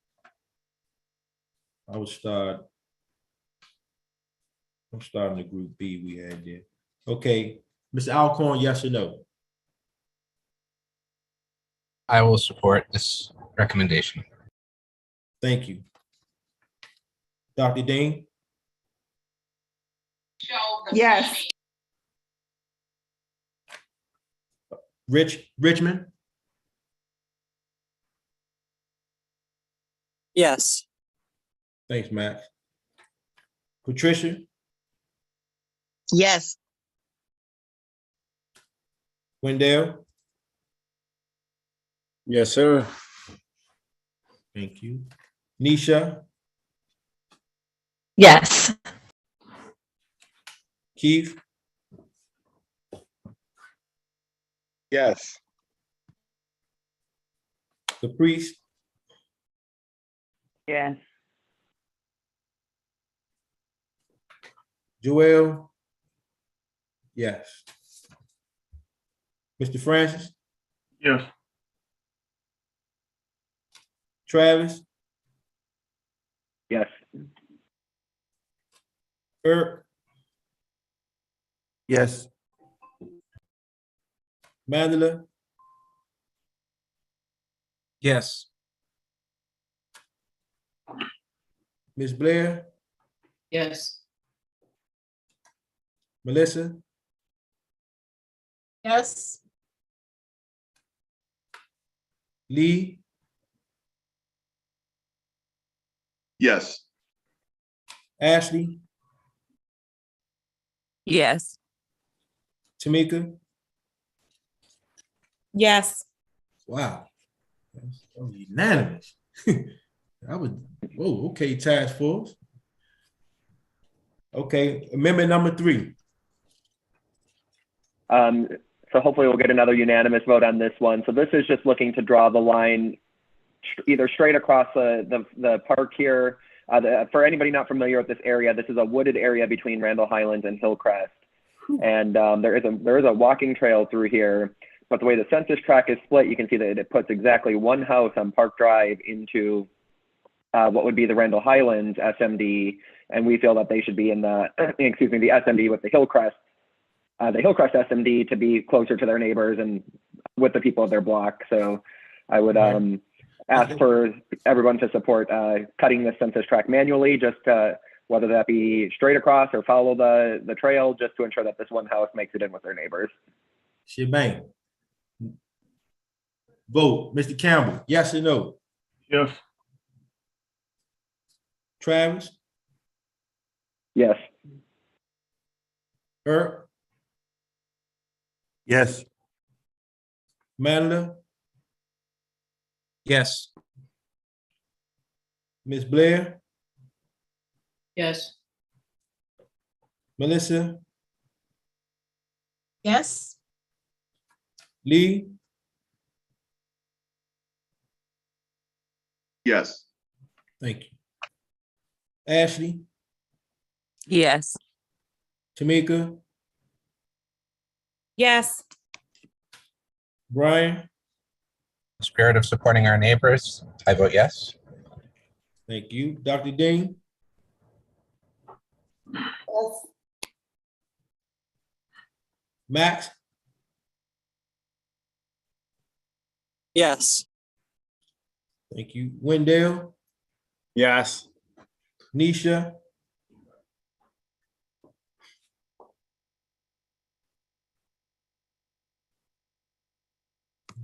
starting the group B we had there. Okay, Mr. Alcorn, yes or no? I will support this recommendation. Thank you. Dr. Dean? Yes. Richmond? Yes. Thanks, Max. Patricia? Yes. Wendell? Yes, sir. Thank you. Nisha? Yes. Keith? Yes. Caprice? Yes. Joel? Yes. Mr. Francis? Yes. Travis? Yes. Eric? Yes. Mandela? Yes. Ms. Blair? Yes. Melissa? Yes. Lee? Yes. Ashley? Yes. Tamika? Yes. Wow. That was unanimous. Whoa, okay, task force. Okay, amendment number 3. So hopefully we'll get another unanimous vote on this one. So this is just looking to draw the line either straight across the park here. For anybody not familiar with this area, this is a wooded area between Randall Highlands and Hillcrest. And there is a walking trail through here, but the way the census tract is split, you can see that it puts exactly one house on Park Drive into what would be the Randall Highlands SMD, and we feel that they should be in the, excuse me, the SMD with the Hillcrest SMD to be closer to their neighbors and with the people of their block. So I would ask for everyone to support cutting the census tract manually, just whether that be straight across or follow the trail, just to ensure that this one house makes it in with their neighbors. Shebang. Vote. Mr. Campbell, yes or no? Yes. Travis? Yes. Eric? Yes. Mandela? Yes. Ms. Blair? Yes. Melissa? Yes. Lee? Yes. Thank you. Ashley? Yes. Tamika? Yes. Brian? Spirit of supporting our neighbors, I vote yes. Thank you. Dr. Dean? Yes. Max? Yes. Thank you. Wendell? Yes. Nisha?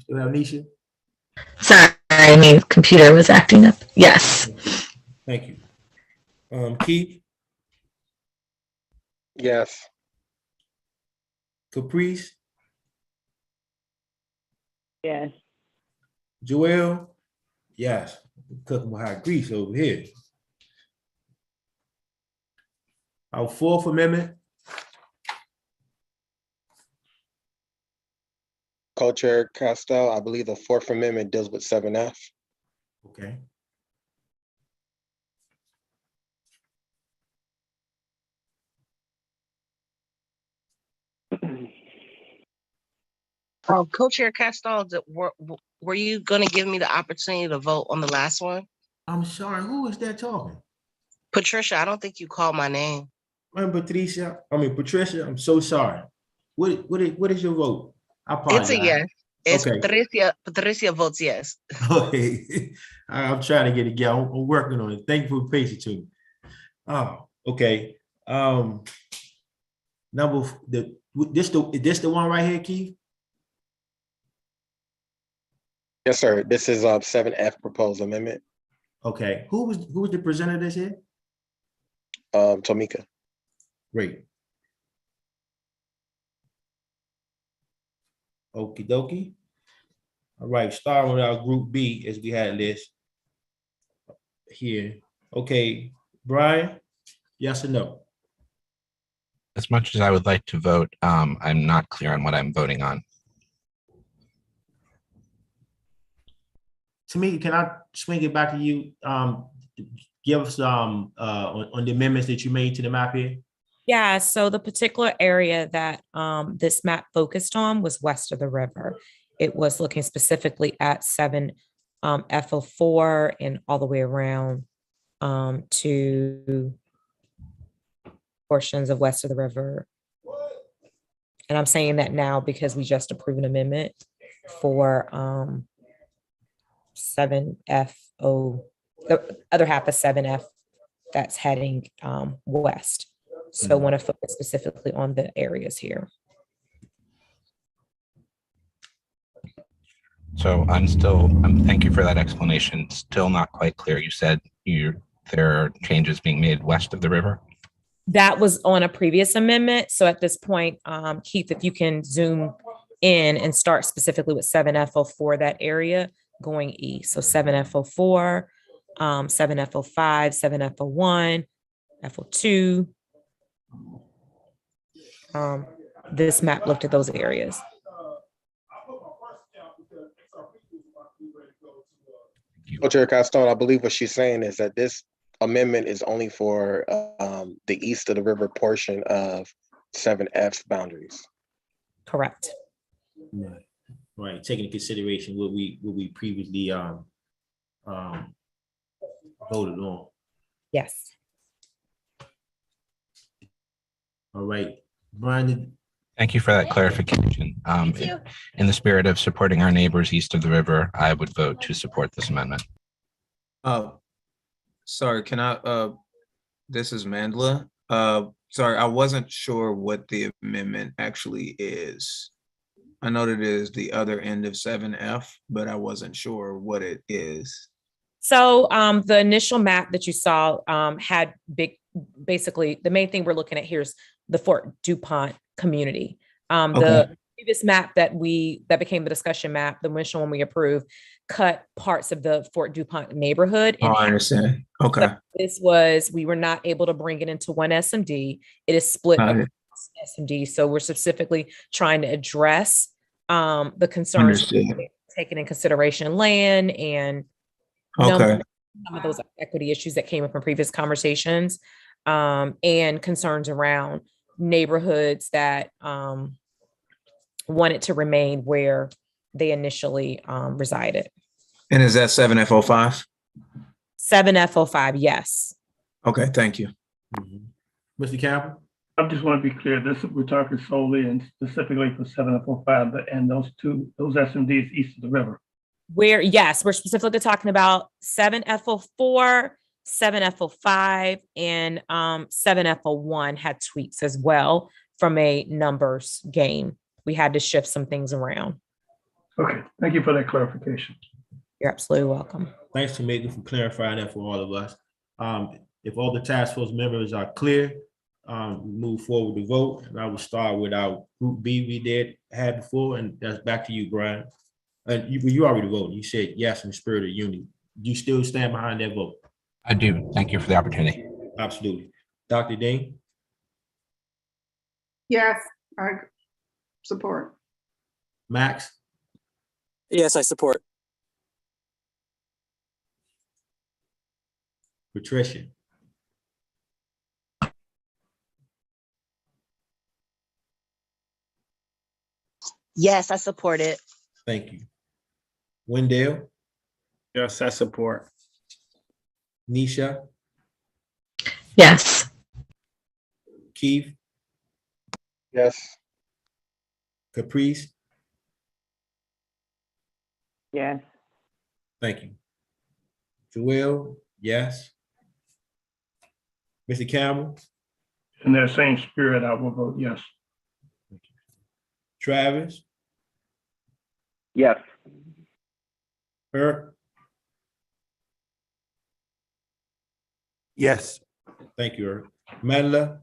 Still have Nisha? Sorry, my computer was acting up. Yes. Thank you. Keith? Yes. Caprice? Yes. Joel? Yes. Cooking with hot grease over here. Our 4th amendment? Co-Chair Castel, I believe the 4th Amendment deals with 7F. Okay. Co-Chair Castal, were you going to give me the opportunity to vote on the last one? I'm sorry, who is that talking? Patricia, I don't think you called my name. Patricia, I'm so sorry. What is your vote? I apologize. It's a yes. It's Okay. Patricia votes yes. Okay. I'm trying to get it. Yeah, I'm working on it. Thank you for your patience too. Oh, okay. This the one right here, Keith? Yes, sir. This is 7F proposed amendment. Okay, who was the presenter this year? Tomika. Great. Okie dokie. All right, starting with our group B as we had this here. Okay, Brian, yes or no? As much as I would like to vote, I'm not clear on what I'm voting on. Tamika, can I swing it back to you? Give us on the amendments that you made to the map here. Yeah, so the particular area that this map focused on was west of the river. It was looking specifically at 7 FO4 and all the way around to portions of west of the river. And I'm saying that now because we just approved an amendment for 7FO, the other half of 7F that's heading west. So I want to focus specifically on the areas here. So thank you for that explanation. Still not quite clear. You said there are changes being made west of the river? That was on a previous amendment. So at this point, Keith, if you can zoom in and start specifically with 7FO4, that area going east. So 7FO4, 7FO5, 7FO1, FO2. This map looked at those areas. Co-Chair Castone, I believe what she's saying is that this amendment is only for the east of the river portion of 7F boundaries. Correct. Right, taking into consideration what we previously voted on. Yes. All right, Brian. Thank you for that clarification. In the spirit of supporting our neighbors east of the river, I would vote to support this amendment. Sorry, can I, this is Mandela. Sorry, I wasn't sure what the amendment actually is. I know that it is the other end of 7F, but I wasn't sure what it is. So the initial map that you saw had basically the main thing we're looking at here is the Fort DuPont community. The previous map that became the discussion map, the initial one we approved, cut parts of the Fort DuPont neighborhood. Oh, I understand. Okay. So we were not able to bring it into one SMD. It is split across SMD. So we're specifically trying to address the concerns taking in consideration land and some of those equity issues that came up in previous conversations, and concerns around neighborhoods that wanted to remain where they initially resided. And is that 7FO5? 7FO5, yes. Okay, thank you. Mr. Campbell? I just want to be clear, we're talking solely and specifically for 7FO5 and those SMDs east of the river. Yes, we're specifically talking about 7FO4, 7FO5, and 7FO1 had tweaks as well from a numbers game. We had to shift some things around. Okay, thank you for that clarification. You're absolutely welcome. Thanks, Tamika, for clarifying that for all of us. If all the task force members are clear, we move forward to vote, and I will start with our group B we had before, and that's back to you, Brian. And you already voted. You said yes in the spirit of unity. Do you still stand behind that vote? I do. Thank you for the opportunity. Absolutely. Dr. Dean? Yes, I support. Max? Yes, I support. Patricia? Yes, I support it. Thank you. Wendell? Yes, I support. Nisha? Yes. Keith? Yes. Caprice? Yes. Thank you. Joelle? Yes. Mr. Campbell? In that same spirit, I will vote yes. Travis? Yes. Herb? Yes. Thank you, Eric. Mandela,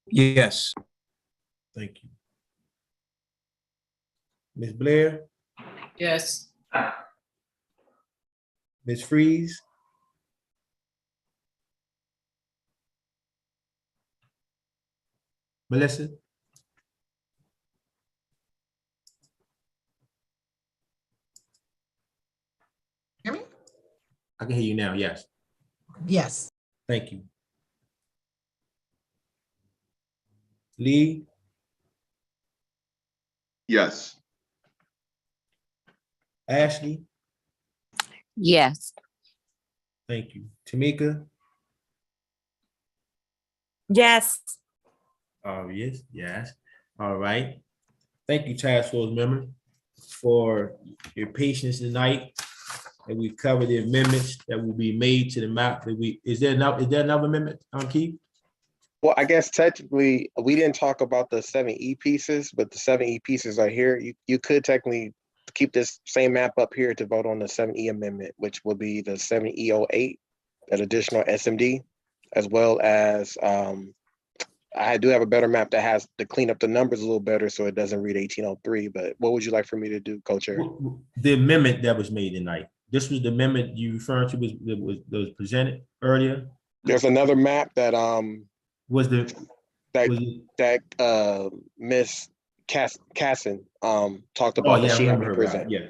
Yes. thank you. Ms. Blair, Yes. Ms. Freeze, Melissa, Hear me? I can hear you now, yes. Yes. Thank you. Lee, Yes. Ashley, Yes. thank you. Tamika, Yes. yes, yes. All right. Thank you, task force member, for your patience tonight. And we've covered the amendments that will be made to the map. Is there another amendment, Keith? Well, I guess technically, we didn't talk about the 7E pieces, but the 7E pieces are here. You could technically keep this same map up here to vote on the 7E amendment, which will be the 7E08, that additional SMD, as well as I do have a better map that has to clean up the numbers a little better so it doesn't read 1803. But what would you like for me to do, Co-Chair? The amendment that was made tonight. This was the amendment you referred to that was presented earlier. There's another map that Miss Casson talked about that she had me present. Yeah,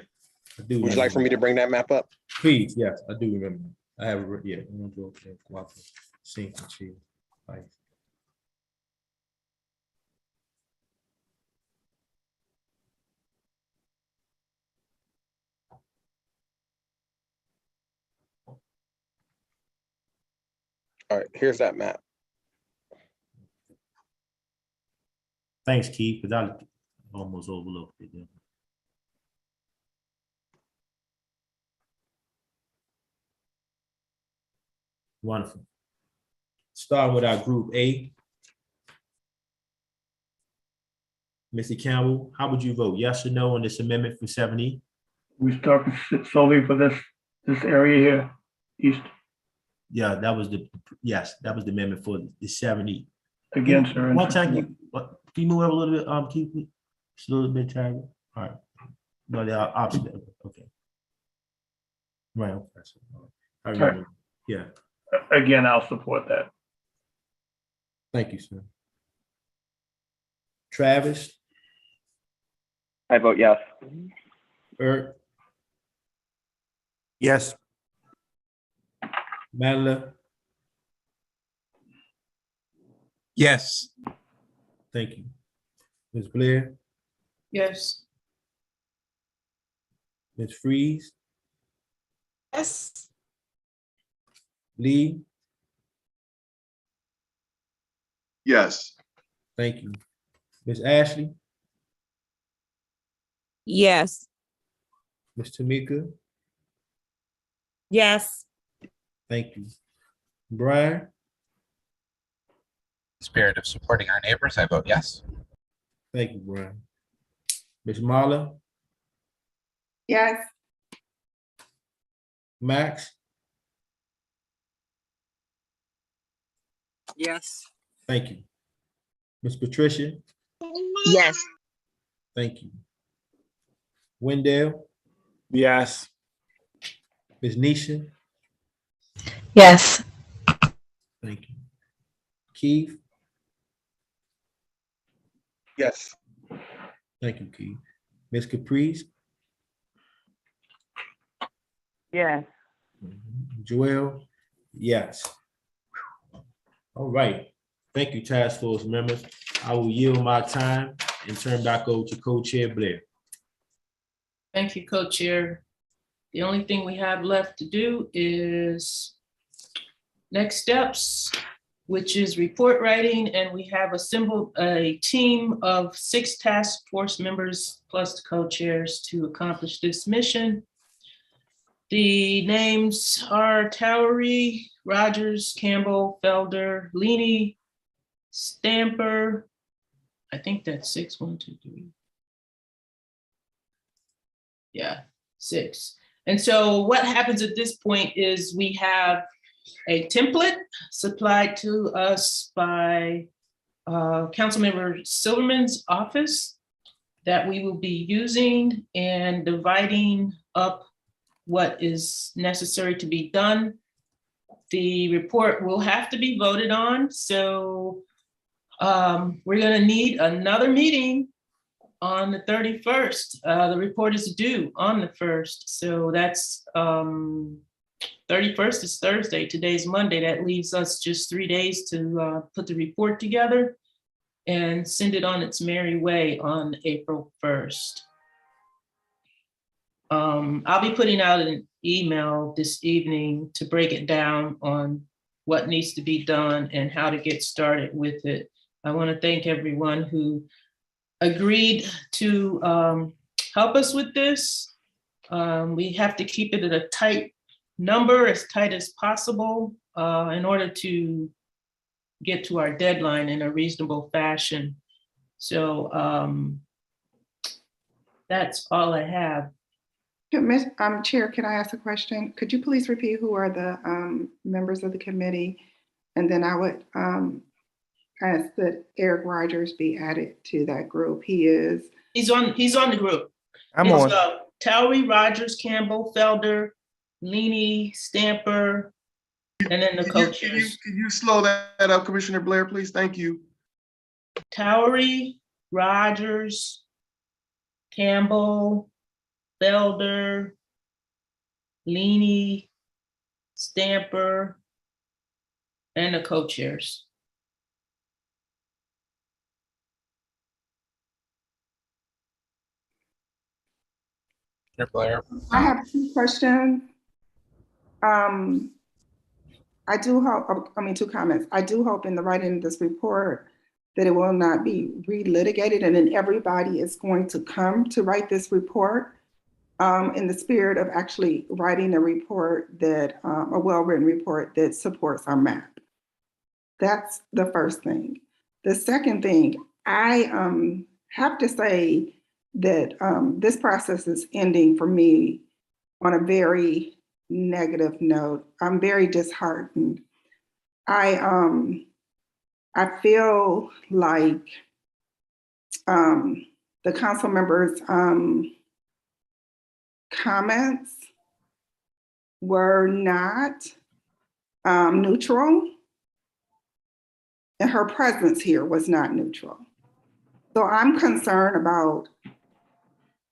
I do. Would you like for me to bring that map up? Please, yes, I do remember. I have it. Yeah. All right, here's that map. Thanks, Keith, because I almost overlooked it. Wonderful. Starting with our group A. Mr. Campbell, how would you vote? Yes or no on this amendment for 7E? We start solely for this area here, east. Yeah, that was the amendment for the 7E. Again, sir. One time, can you move up a little bit, Keith? Just a little bit, Charlie. All right. No, the opposite. Okay. Right. Okay. I remember. Right. Yeah. Again, I'll support that. Thank you, sir. Travis? I vote yes. Eric? Yes. Madeline? Yes. Thank you. Ms. Blair? Yes. Ms. Freeze? Yes. Lee? Yes. Thank you. Ms. Ashley? Yes. Ms. Tamika? Yes. Thank you. Brian? Spirit of supporting our neighbors, I vote yes. Thank you, Brian. Ms. Marla? Yes. Max? Yes. Thank you. Ms. Patricia? Yes. Thank you. Wendell? Yes. Ms. Nisha? Yes. Thank you. Keith? Yes. Thank you, Keith. Ms. Caprice? Yes. Joel? Yes. All right. Thank you, task force members. I will yield my time and turn back over to Co-Chair Blair. Thank you, Co-Chair. The only thing we have left to do is next steps, which is report writing, and we have assembled a team of 6 task force members plus the co-chairs to accomplish this mission. The names are Towery, Rogers, Campbell, Felder, Leany, Stamper. I think that's 6, 1, 2, 3. Yeah, 6. And so what happens at this point is we have a template supplied to us by Councilmember Silverman's office that we will be using and dividing up what is necessary to be done. The report will have to be voted on. So we're gonna need another meeting on the 31st. The report is due on the 1st. So that's 31st is Thursday, today's Monday. That leaves us just 3 days to put the report together and send it on its merry way on April 1st. I'll be putting out an email this evening to break it down on what needs to be done and how to get started with it. I want to thank everyone who agreed to help us with this. We have to keep it at a tight number, as tight as possible, in order to get to our deadline in a reasonable fashion. So that's all I have. Chair, can I ask a question? Could you please repeat who are the members of the committee? And then I would ask that Eric Rogers be added to that group. He's on the group. I'm It's, on. Towery, Rogers, Campbell, Felder, Leany, Stamper, and then the co-chairs. Can you slow that up, Commissioner Blair, please? Thank you. Towery, Rogers, Campbell, Felder, Leany, Stamper, and the co-chairs. Blair. I have two questions. I do hope, two comments. I do hope in the writing of this report that it will not be relitigated and then everybody is going to come to write this report in the spirit of actually writing a report that, a well-written report that supports our map. That's the first thing. The second thing, I have to say that this process is ending for me on a very negative note. I'm very disheartened. I feel like the council members' comments were not neutral, and her presence here was not neutral. So I'm concerned about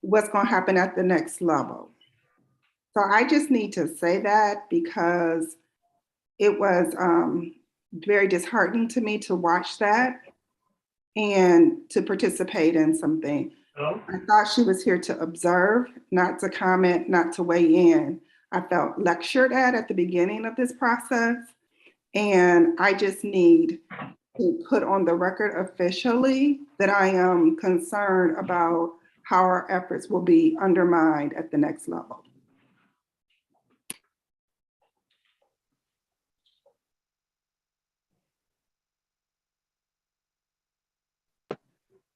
what's going to happen at the next level. So I just need to say that because it was very disheartening to me to watch that and to participate in something. Hello? I thought she was here to observe, not to comment, not to weigh in. I felt lectured at the beginning of this process, and I just need to put on the record officially that I am concerned about how our efforts will be undermined at the next level.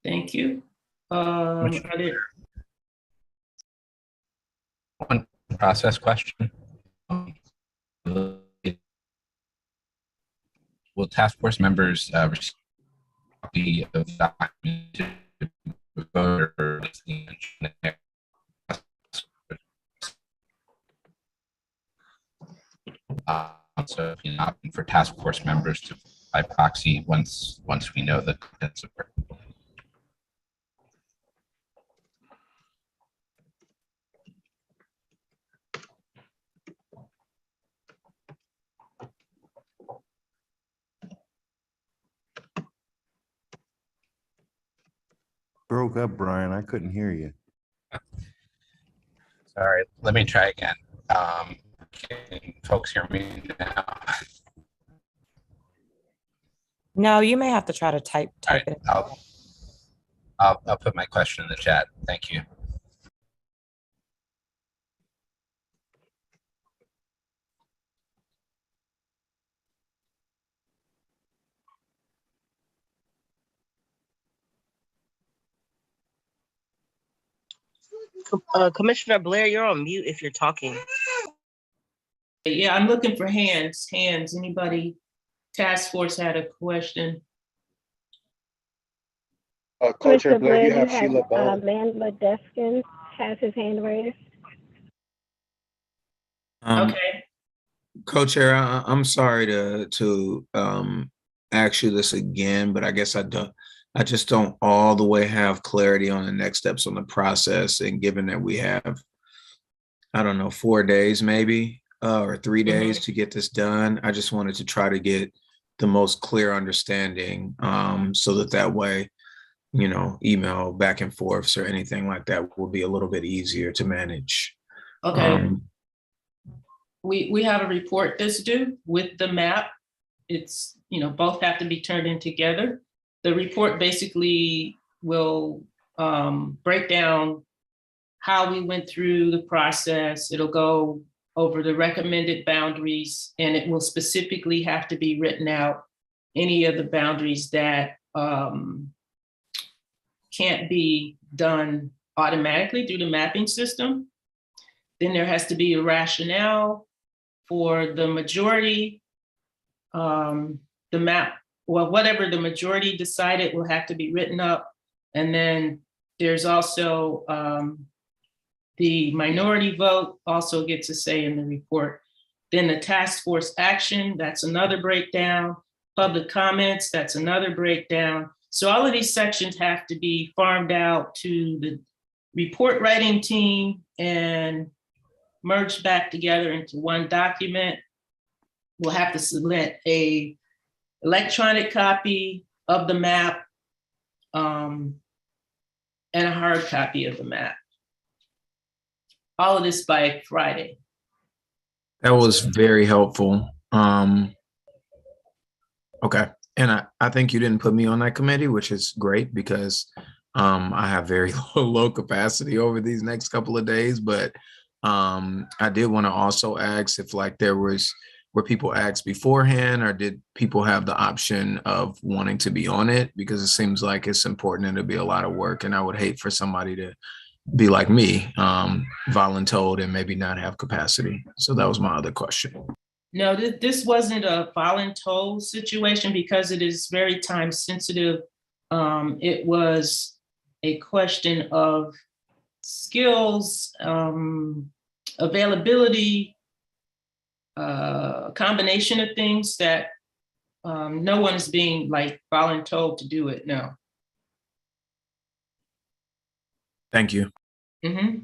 Thank you. One process question. Will task force members receive a copy of the document to vote or so if you're opting for task force members to by proxy once we know the contents of it. Broke up, Brian. I couldn't hear you. Sorry, let me try again. Can folks hear me now? No, you may have to try to type it. I'll put my question in the chat. Thank you. Commissioner Blair, you're on mute if you're talking. Yeah, I'm looking for hands. Anybody? Task force had a question. Co-Chair Blair, you have Sheila Bone. Landla Deskins has his hand raised. Okay. Co-Chair, I'm sorry to ask you this again, but I guess I just don't all the way have clarity on the next steps on the process. And given that we have, I don't know, 4 days maybe, or 3 days to get this done, I just wanted to try to get the most clear understanding, so that way, email back and forths or anything like that will be a little bit easier to manage. Okay. We have a report that's due with the map. It's, both have to be turned in together. The report basically will break down how we went through the process. It'll go over the recommended boundaries, and it will specifically have to be written out any of the boundaries that can't be done automatically through the mapping system. Then there has to be a rationale for the majority, the map, well, whatever the majority decided will have to be written up. And then there's also the minority vote also gets a say in the report. Then the task force action, that's another breakdown. Public comments, that's another breakdown. So all of these sections have to be farmed out to the report writing team and merged back together into one document. We'll have to submit a electronic copy of the map and a hard copy of the map. All of this by Friday. That was very helpful. Okay. And I think you didn't put me on that committee, which is great because I have very low capacity over these next couple of days. But I did want to also ask if were people asked beforehand, or did people have the option of wanting to be on it? Because it seems like it's important and it'll be a lot of work. And I would hate for somebody to be like me, voluntold and maybe not have capacity. So that was my other question. No, this wasn't a voluntold situation because it is very time sensitive. It was a question of skills, availability, a combination of things that no one is being voluntold to do it, no. Thank you. Mm-hmm.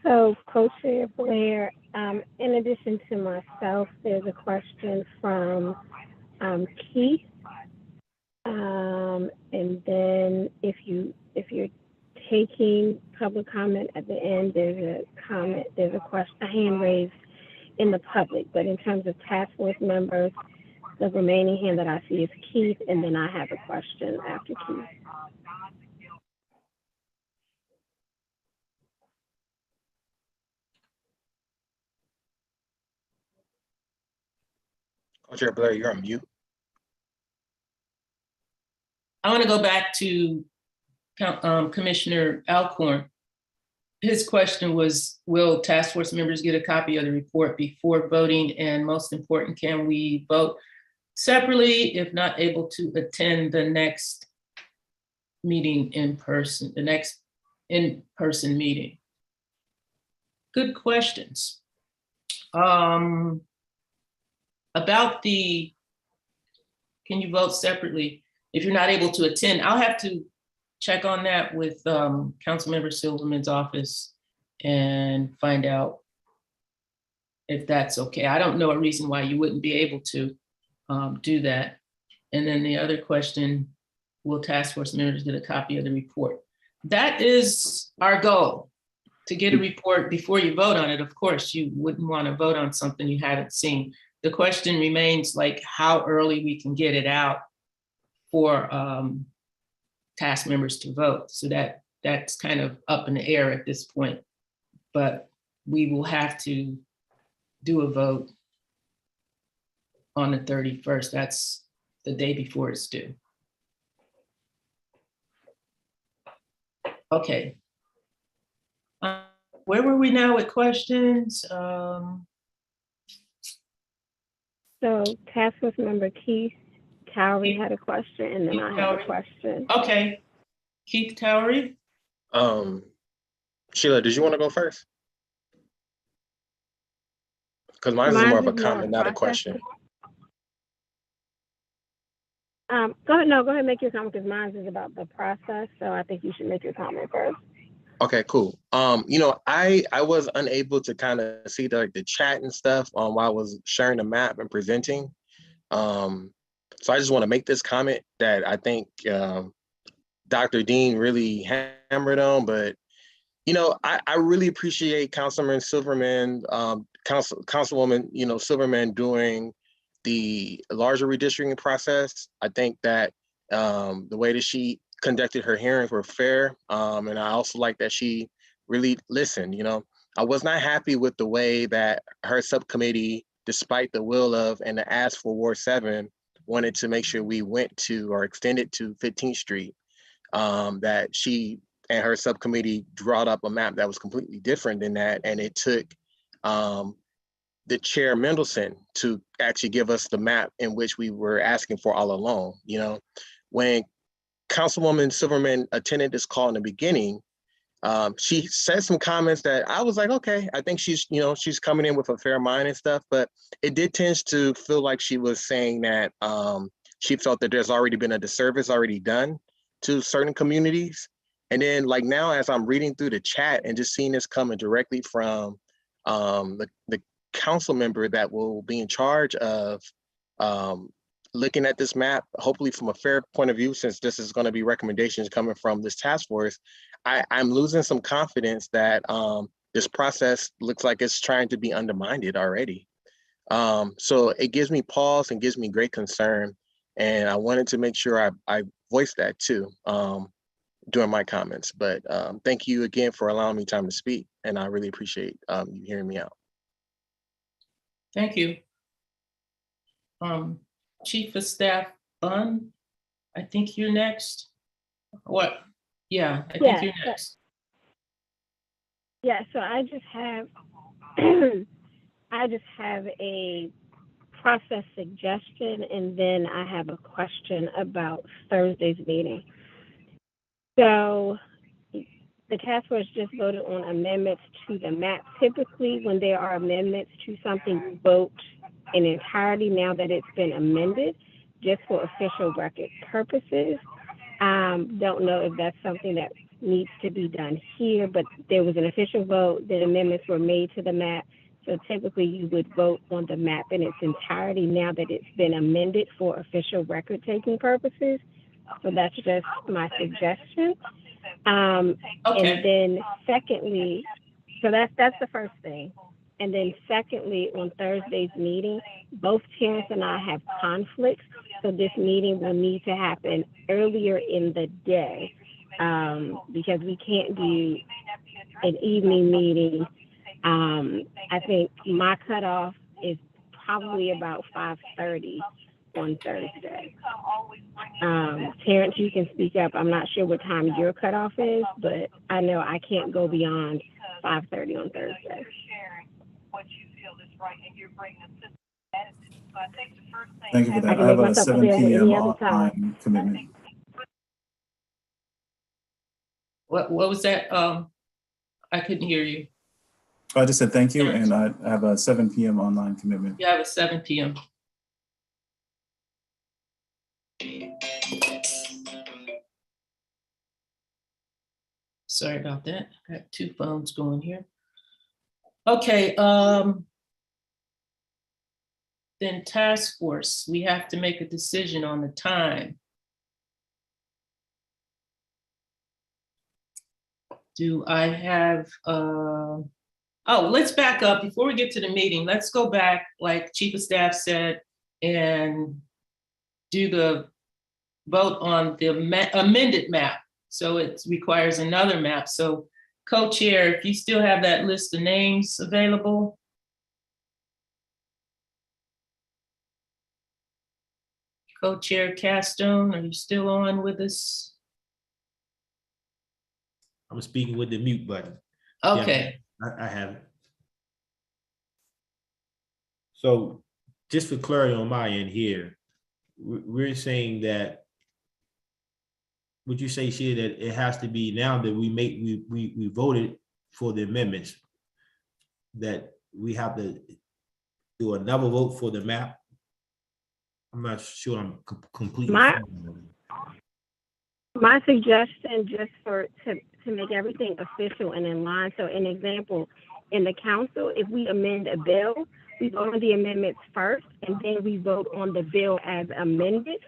So, Co-Chair Blair, in addition to myself, there's a question from Keith. And then if you're taking public comment at the end, there's a hand raised in the public. But in terms of task force members, the remaining hand that I see is Keith, and then I have a question after Keith. Co-Chair Blair, you're on mute. I want to go back to Commissioner Alcorn. His question was, will task force members get a copy of the report before voting? And most important, can we vote separately if not able to attend the next meeting in person, the next in-person meeting? Good questions. About can you vote separately if you're not able to attend? I'll have to check on that with Councilmember Silverman's office and find out if that's okay. I don't know a reason why you wouldn't be able to do that. And then the other question, will task force members get a copy of the report? That is our goal, to get a report before you vote on it. Of course, you wouldn't want to vote on something you hadn't seen. The question remains how early we can get it out for task members to vote. So that's kind of up in the air at this point, but we will have to do a vote on the 31st. That's the day before it's due. Okay. Where were we now with questions? So Task Force Member Keith Towery had a question, and then I have a question. Okay, Keith Towery. Sheila, did you want to go first? Because mine is more of a comment, not a question. Go ahead. No, go ahead and make your comment because mine is about the process. So I think you should make your comment first. Okay, cool. I was unable to kind of see the chat and stuff while I was sharing the map and presenting. So I just want to make this comment that I think Dr. Dean really hammered on, but I really appreciate Councilman Silverman, Councilwoman, Silverman doing the larger redistricting process. I think that the way that she conducted her hearings were fair. And I also like that she really listened. I was not happy with the way that her subcommittee, despite the will of and the ask for Ward 7, wanted to make sure we went to or extended to 15th Street, that she and her subcommittee brought up a map that was completely different than that. And it took the chair Mendelson to actually give us the map in which we were asking for all along. When Councilwoman Silverman attended this call in the beginning, she said some comments that I was like, okay, I think she's coming in with a fair mind and stuff, but it did tend to feel like she was saying that she felt that there's already been a disservice already done to certain communities. And then like now, as I'm reading through the chat and just seeing this coming directly from the council member that will be in charge of looking at this map, hopefully from a fair point of view, since this is going to be recommendations coming from this task force, I'm losing some confidence that this process looks like it's trying to be undermined already. So it gives me pause and gives me great concern. And I wanted to make sure I voiced that too during my comments. But thank you again for allowing me time to speak. And I really appreciate you hearing me out. Thank you. Chief of Staff Bunn, I think you're next. What? Yeah, I think you're next. Yeah, so I just have a process suggestion, and then I have a question about Thursday's meeting. So the task force just voted on amendments to the map. Typically, when there are amendments to something, you vote in entirety now that it's been amended, just for official record purposes. Don't know if that's something that needs to be done here, but there was an official vote, the amendments were made to the map. So typically you would vote on the map in its entirety now that it's been amended for official record taking purposes. So that's just my suggestion. And then secondly, so that's the first thing. And then secondly, on Thursday's meeting, both Terrence and I have conflicts. So this meeting will need to happen earlier in the day because we can't do an evening meeting. I think my cutoff is probably about 5:30 on Thursday. Terrence, you can speak up. I'm not sure what time your cutoff is, but I know I can't go beyond 5:30 on Thursday. Thank you for that. I have a 7 p.m. online commitment. What was that? I couldn't hear you. I just said thank you, and I have a 7 p.m. online commitment. You have a 7 p.m. Sorry about that. I got two phones going here. Okay, then task force, we have to make a decision on the time. Do I have, oh, let's back up before we get to the meeting. Let's go back, like Chief of Staff said, and do the vote on the amended map. So it requires another map. So co-chair, if you still have that list of names available. Co-chair Castone, are you still on with us? I'm speaking with the mute button. Okay. Yeah, I have it. So just for clarity on my end here, we're saying that, would you say, Sheila, that it has to be now that we voted for the amendments, that we have to do another vote for the map? I'm not sure I'm completely. My suggestion, just to make everything official and in line. So an example, in the council, if we amend a bill, we vote on the amendments first, and then we vote on the bill as amended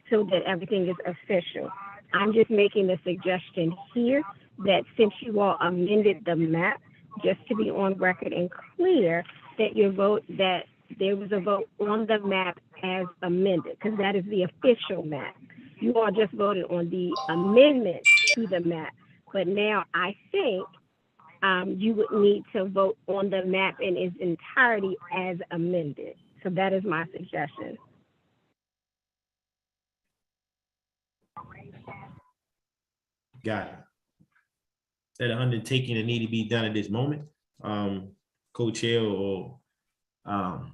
so that everything is official. I'm just making the suggestion here that since you all amended the map, just to be on record and clear that your vote, that there was a vote on the map as amended, because that is the official map. You all just voted on the amendment to the map, but now I think you would need to vote on the map in its entirety as amended. So that is my suggestion. Got it. Is that an undertaking that need to be done at this moment? Co-chair or I'm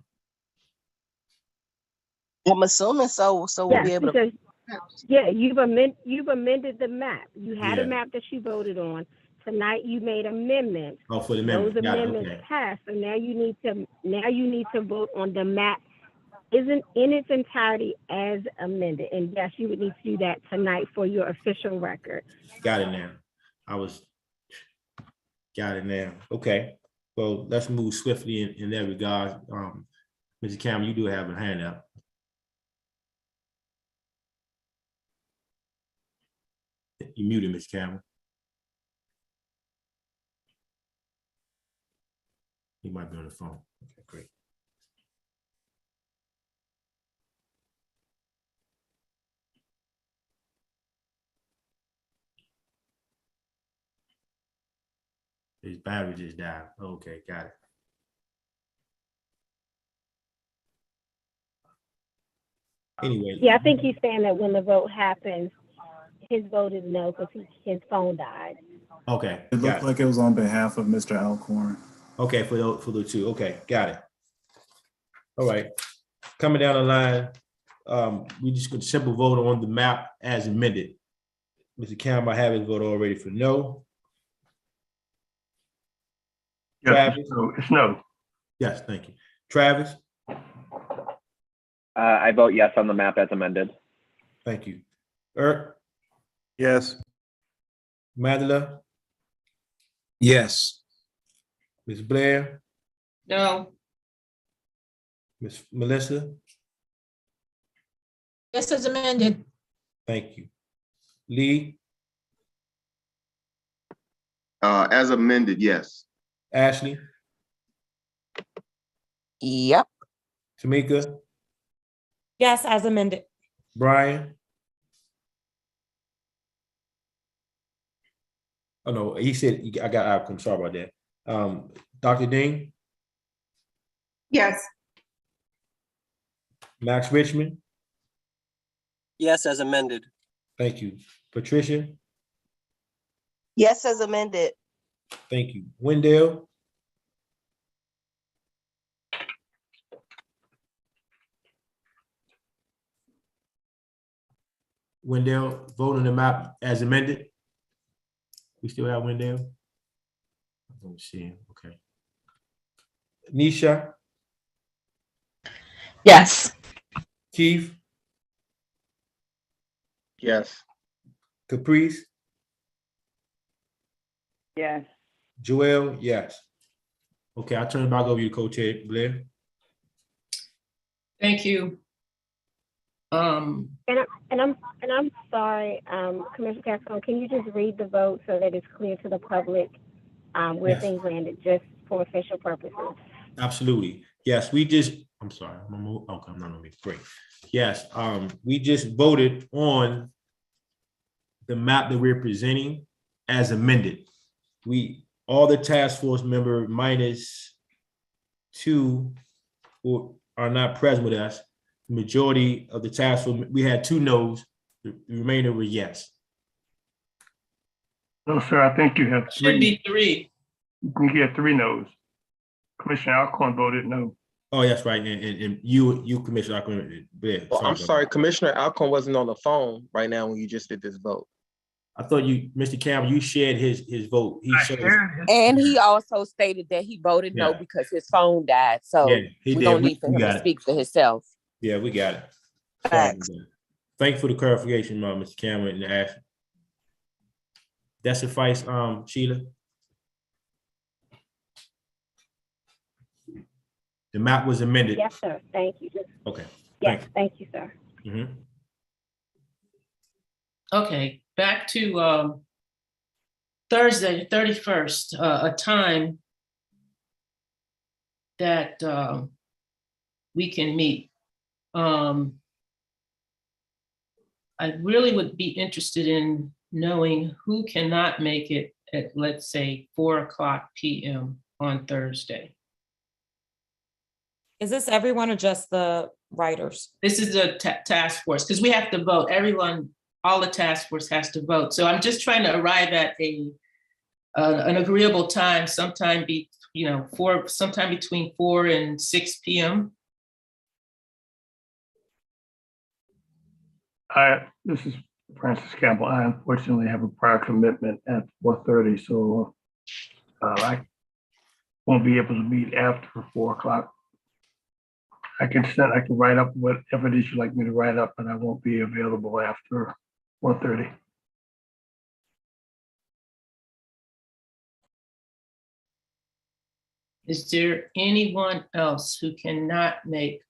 assuming so. So we'll Yes, be able to. because, yeah, you've amended the map. You had Yeah. a map that you voted on. Tonight you made amendments. Oh, for the Those amendment. Got it. amendments Okay. passed. So now you need to vote on the map isn't in its entirety as amended. And yes, you would need to do that tonight for your official record. Got it now. Got it now. Okay. Well, let's move swiftly in that regard. Mr. Cameron, you do have a hand up. You muted, Mr. Cameron. He might be on the phone. Okay, great. His battery just died. Okay, got it. Anyway. Yeah, I think he's saying that when the vote happens, his vote is no because his phone died. Okay. It looked like it was on behalf of Mr. Alcorn. Okay, for the two. Okay, got it. All right. Coming down the line, we just gonna simple vote on the map as amended. Mr. Campbell, I have his vote already for no. Yes, Travis? so it's no. Yes, thank you. Travis? I vote yes on the map as amended. Thank you. Eric? Yes. Mandela? Yes. Ms. Blair? No. Ms. Melissa? Yes, as amended. Thank you. Lee? As amended, yes. Ashley? Yep. Tamika? Yes, as amended. Brian? Oh, no, he said, I got outcome. Sorry about that. Dr. Dean? Yes. Max Richmond? Yes, as amended. Thank you. Patricia? Yes, as amended. Thank you. Wendell? Wendell, vote on the map as amended. We still have Wendell? I don't see him. Okay. Nisha? Yes. Keith? Yes. Caprice? Yes. Joel? Yes. Okay, I'll turn it back over to you, Co-Chair Blair. Thank you. And I'm sorry, Commissioner Castro, can you just read the vote so that it's clear to the public where Yes. things landed, just for official purposes? Absolutely. Yes, we just, I'm sorry. Okay, I'm not on me. Great. Yes, we just voted on the map that we're presenting as amended. All the task force member minus 2 who are not present with us. The majority of the task force, we had 2 no's, the remainder were yes. No, sir, I think you have Should be 3. You have 3 no's. Commissioner Alcorn voted no. Oh, that's right. And you Commissioner Alcorn. Yeah, Well, I'm about sorry, that. Commissioner Alcorn wasn't on the phone right now when you just did this vote. I thought Mr. Campbell, you shared his vote. He showed. And he also stated that he voted no Yeah. because his phone died. So Yeah, he we're did. gonna need for We him to got it. speak for himself. Yeah, we got it. Sorry Thanks. about that. Thank you for the clarification, Mr. Cameron and Ash. That suffice, Sheila. The map was amended. Yes, sir. Thank you. Okay. Yes, thank you, sir. Mm-hmm. Okay, back to Thursday, the 31st, a time that we can meet. I really would be interested in knowing who cannot make it at, let's say, 4:00 p.m. on Thursday. Is this everyone or just the writers? This is the task force, because we have to vote. Everyone, all the task force has to vote. So I'm just trying to arrive at an agreeable time, sometime sometime between 4 and 6 p.m. This is Francis Campbell. I unfortunately have a prior commitment at 4:30, so I won't be able to meet after 4 o'clock. I can write up whatever it is you'd like me to write up, but I won't be available after 4:30. Is there anyone else who cannot make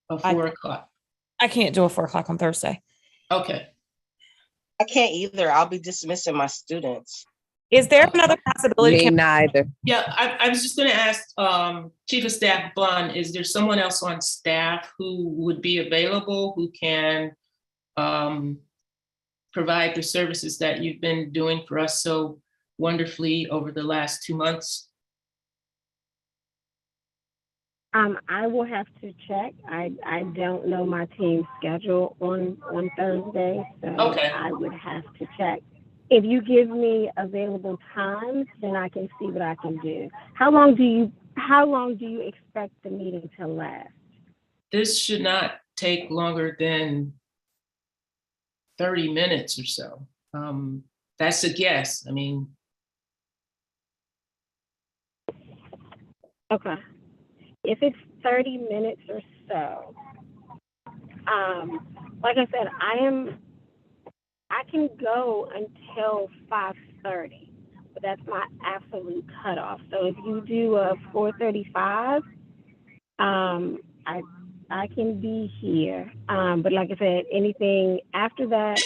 a 4 o'clock? I can't do a 4 o'clock on Thursday. Okay. I can't either. I'll be dismissing my students. Is there another possibility? Me neither. Yeah, I was just going to ask Chief of Staff Blunt, is there someone else on staff who would be available, who can provide the services that you've been doing for us so wonderfully over the last 2 months? I will have to check. I don't know my team's schedule on Thursday, so Okay. I would have to check. If you give me available times, then I can see what I can do. How long do you expect the meeting to last? This should not take longer than 30 minutes or so. That's a guess. I mean. Okay. If it's 30 minutes or so, like I said, I can go until 5:30, but that's my absolute cutoff. So if you do a 4:35, I can be here. But like I said, anything after that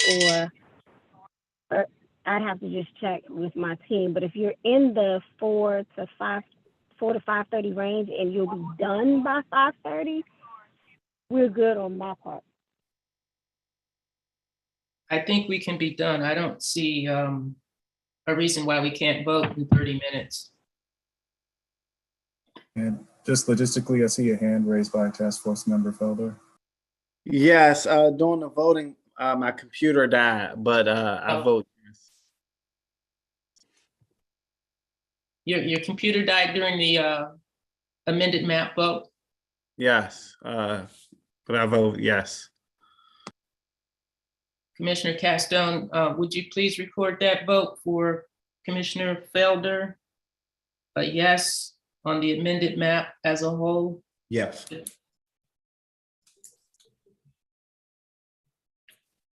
or I'd have to just check with my team. But if you're in the 4 to 5:30 range and you'll be done by 5:30, we're good on my part. I think we can be done. I don't see a reason why we can't vote in 30 minutes. And just logistically, I see a hand raised by Task Force Member Felder. Yes, during the voting, my computer died, but I vote yes. Your computer died during the amended map vote? Yes, but I vote yes. Commissioner Castone, would you please record that vote for Commissioner Felder? A yes on the amended map as a whole? Yes.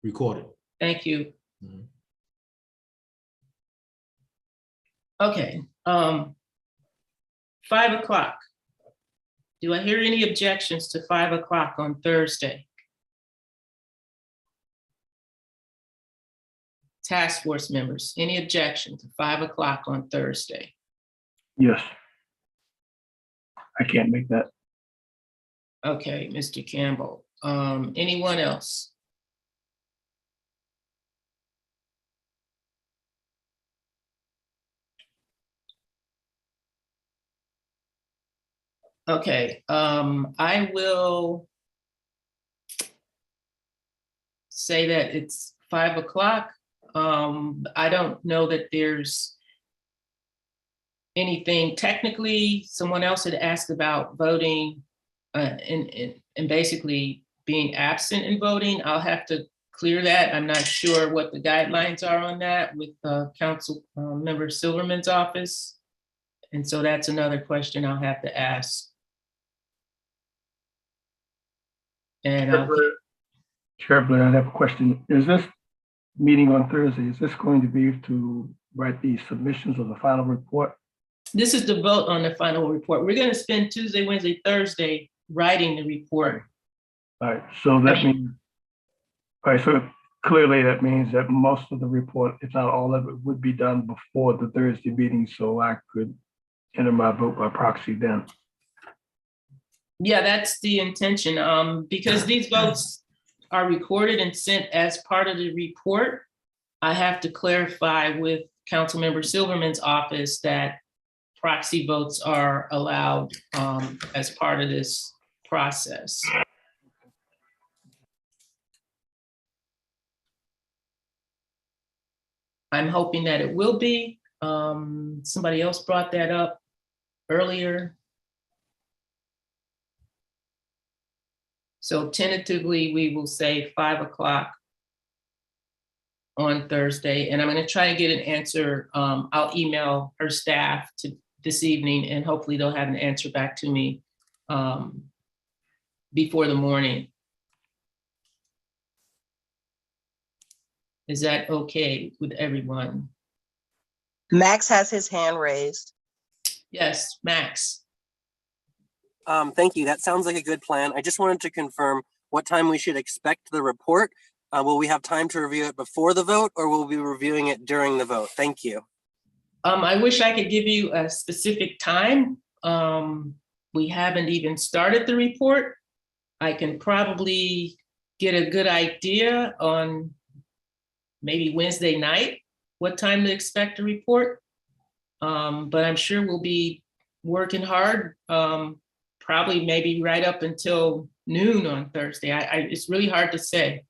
Recorded. Thank you. Mhm. Okay, 5 o'clock. Do I hear any objections to 5 o'clock on Thursday? Task force members, any objection to 5 o'clock on Thursday? Yes. I can't make that. Okay, Mr. Campbell. Anyone else? Okay, I will say that it's 5 o'clock. I don't know that there's anything technically. Someone else had asked about voting and basically being absent in voting. I'll have to clear that. I'm not sure what the guidelines are on that with Council Member Silverman's office. And so that's another question I'll have to ask. And Chair Blair, I have a question. Is this meeting on Thursday, is this going to be to write the submissions of the final report? This is the vote on the final report. We're going to spend Tuesday, Wednesday, Thursday writing the report. All right, so that means, all right, so clearly that means that most of the report, if not all of it, would be done before the Thursday meeting, so I could enter my vote by proxy then. Yeah, that's the intention. Because these votes are recorded and sent as part of the report, I have to clarify with Councilmember Silverman's office that proxy votes are allowed as part of this process. I'm hoping that it will be. Somebody else brought that up earlier. So tentatively, we will say 5 o'clock on Thursday, and I'm going to try to get an answer. I'll email her staff this evening, and hopefully they'll have an answer back to me before the morning. Is that okay with everyone? Max has his hand raised. Yes, Max. Thank you. That sounds like a good plan. I just wanted to confirm what time we should expect the report. Will we have time to review it before the vote, or will we be reviewing it during the vote? Thank you. I wish I could give you a specific time. We haven't even started the report. I can probably get a good idea on maybe Wednesday night, what time to expect a report. But I'm sure we'll be working hard, probably maybe right up until noon on Thursday. It's really hard to say.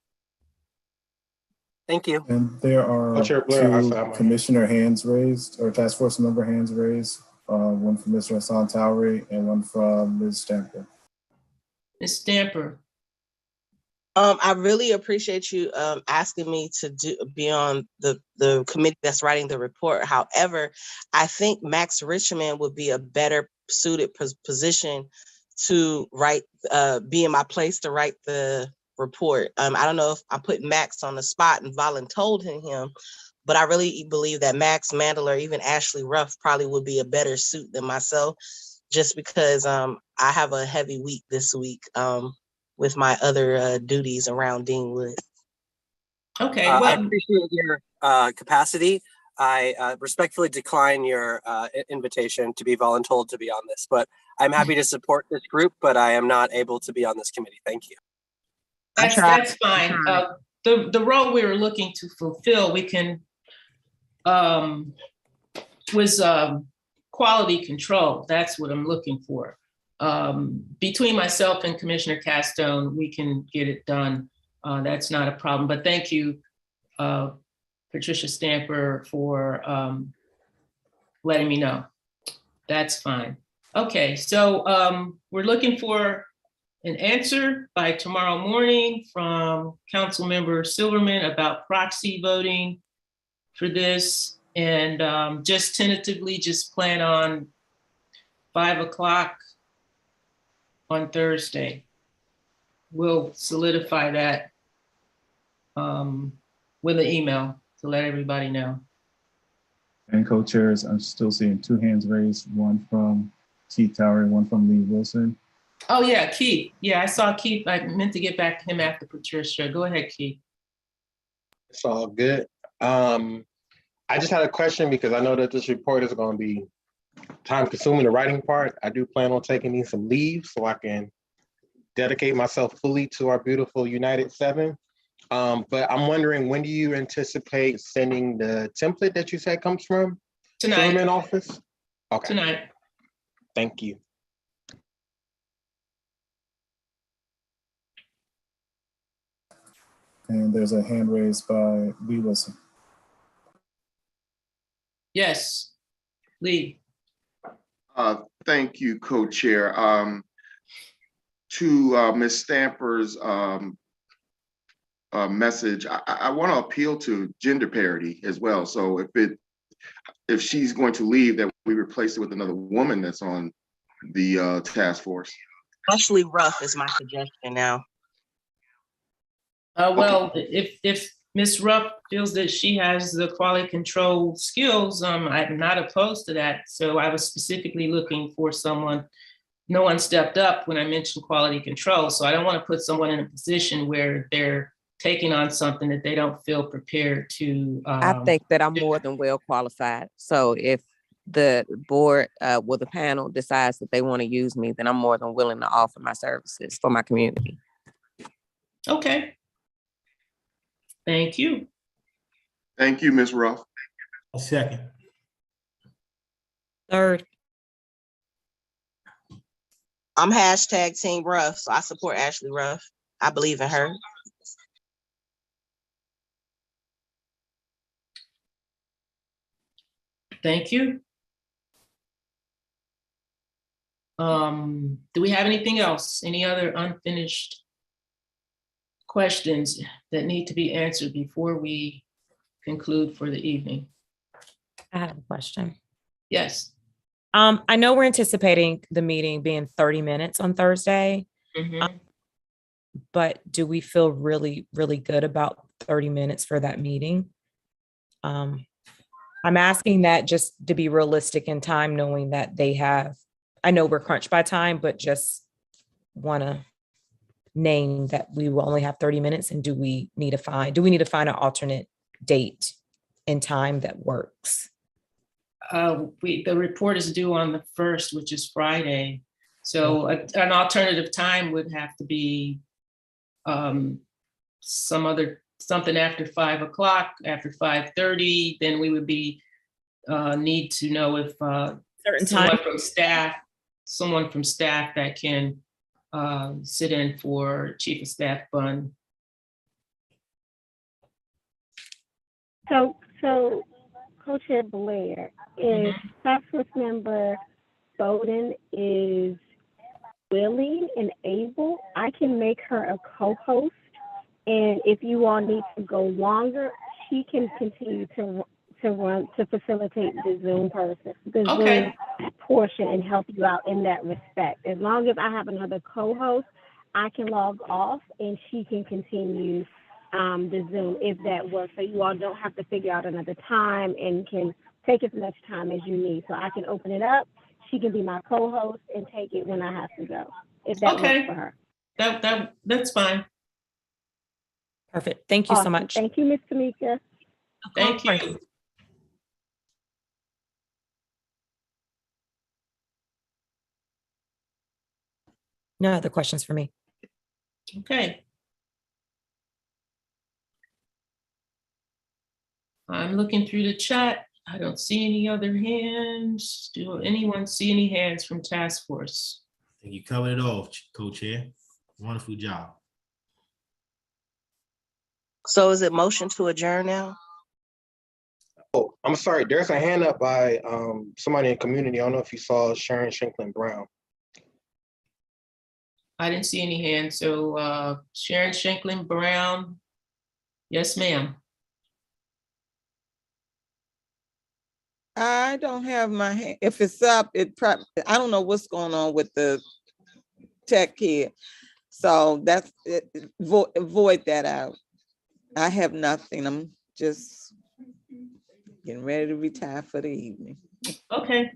Thank you. And there are Chair Blair, I two saw my hand. commissioner hands raised, or task force member hands raised. One from Mr. Hassan Towery and one from Ms. Stamper. Ms. Stamper. I really appreciate you asking me to be on the committee that's writing the report. However, I think Max Richmond would be a better suited position to be in my place to write the report. I don't know if I put Max on the spot and voluntold him, but I really believe that Max Mandler, even Ashley Ruff, probably would be a better suit than myself, just because I have a heavy week this week with my other duties around Deanwood. Okay, I well, appreciate your capacity. I respectfully decline your invitation to be voluntold to be on this, but I'm happy to support this group, but I am not able to be on this committee. Thank you. that's fine. The role we were looking to fulfill, we can, was quality control. That's what I'm looking for. Between myself and Commissioner Castone, we can get it done. That's not a problem, but thank you, Patricia Stamper, for letting me know. That's fine. Okay, so we're looking for an answer by tomorrow morning from Councilmember Silverman about proxy voting for this, and just tentatively just plan on 5 o'clock on Thursday. We'll solidify that with an email to let everybody know. And co-chairs, I'm still seeing two hands raised, one from Keith Towery, one from Lee Wilson. Oh yeah, Keith. Yeah, I saw Keith. I meant to get back to him after Patricia. Go ahead, Keith. It's all good. I just had a question because I know that this report is going to be time consuming, the writing part. I do plan on taking some leave so I can dedicate myself fully to our beautiful United 7. But I'm wondering, when do you anticipate sending the template that you said comes from? Tonight. Silverman office? Okay. Tonight. Thank you. And there's a hand raised by Lee Wilson. Yes, Lee. Thank you, Co-Chair. To Ms. Stamper's message, I want to appeal to gender parity as well. So if she's going to leave, that we replace it with another woman that's on the task force. Ashley Ruff is my suggestion now. Well, if Ms. Rupp feels that she has the quality control skills, I'm not opposed to that. So I was specifically looking for someone. No one stepped up when I mentioned quality control. So I don't want to put someone in a position where they're taking on something that they don't feel prepared to. I think that I'm more than well qualified. So if the board or the panel decides that they want to use me, then I'm more than willing to offer my services for my community. Okay. Thank you. Thank you, Ms. Ruff. A second. Third. I'm hashtag Team Ruff, so I support Ashley Ruff. I believe in her. Thank you. Do we have anything else? Any other unfinished questions that need to be answered before we conclude for the evening? I have a question. Yes. I know we're anticipating the meeting being 30 minutes on Thursday, but do we feel really, really good about 30 minutes for that meeting? I'm asking that just to be realistic in time, knowing that they have, I know we're crunched by time, but just want to name that we will only have 30 minutes. And do we need to find an alternate date and time that works? The report is due on the 1st, which is Friday. So an alternative time would have to be something after 5 o'clock, after 5:30. Then we would need to know if someone from staff that can sit in for Chief of Staff Bunn. So Co-Chair Blair, if Task Force Member Bowden is willing and able, I can make her a co-host. And if you all need to go longer, she can continue to facilitate the Zoom Zoom portion and help you out in that respect. As long as I have another co-host, I can log off and she can continue the Zoom if that works. So you all don't have to figure out another time and can take as much time as you need. So I can open it up. She can be my co-host and take it when I have to go, if that works for her. That's fine. Perfect. Thank you so much. Thank you, Ms. Tamika. Thank you. No other questions for me. Okay. I'm looking through the chat. I don't see any other hands. Do anyone see any hands from task force? I think you covered it all, Co-Chair. Wonderful job. So is it motion to adjourn now? Oh, I'm sorry. There's a hand up by somebody in community. I don't know if you saw Sharon Shanklin Brown. I didn't see any hands. So Sharon Shanklin Brown. Yes, ma'am. I don't have my hand. If it's up, it probably, I don't know what's going on with the tech here. So that's it. Void that out. I have nothing. I'm just getting ready to retire for the evening. Okay.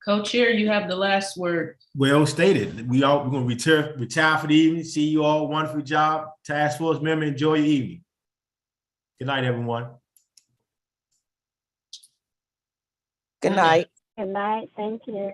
Co-Chair, you have the last word. Well stated. We're going to retire for the evening. See you all. Wonderful job. Task Force member, enjoy your evening. Good night, everyone. Good night. Good night. Thank you.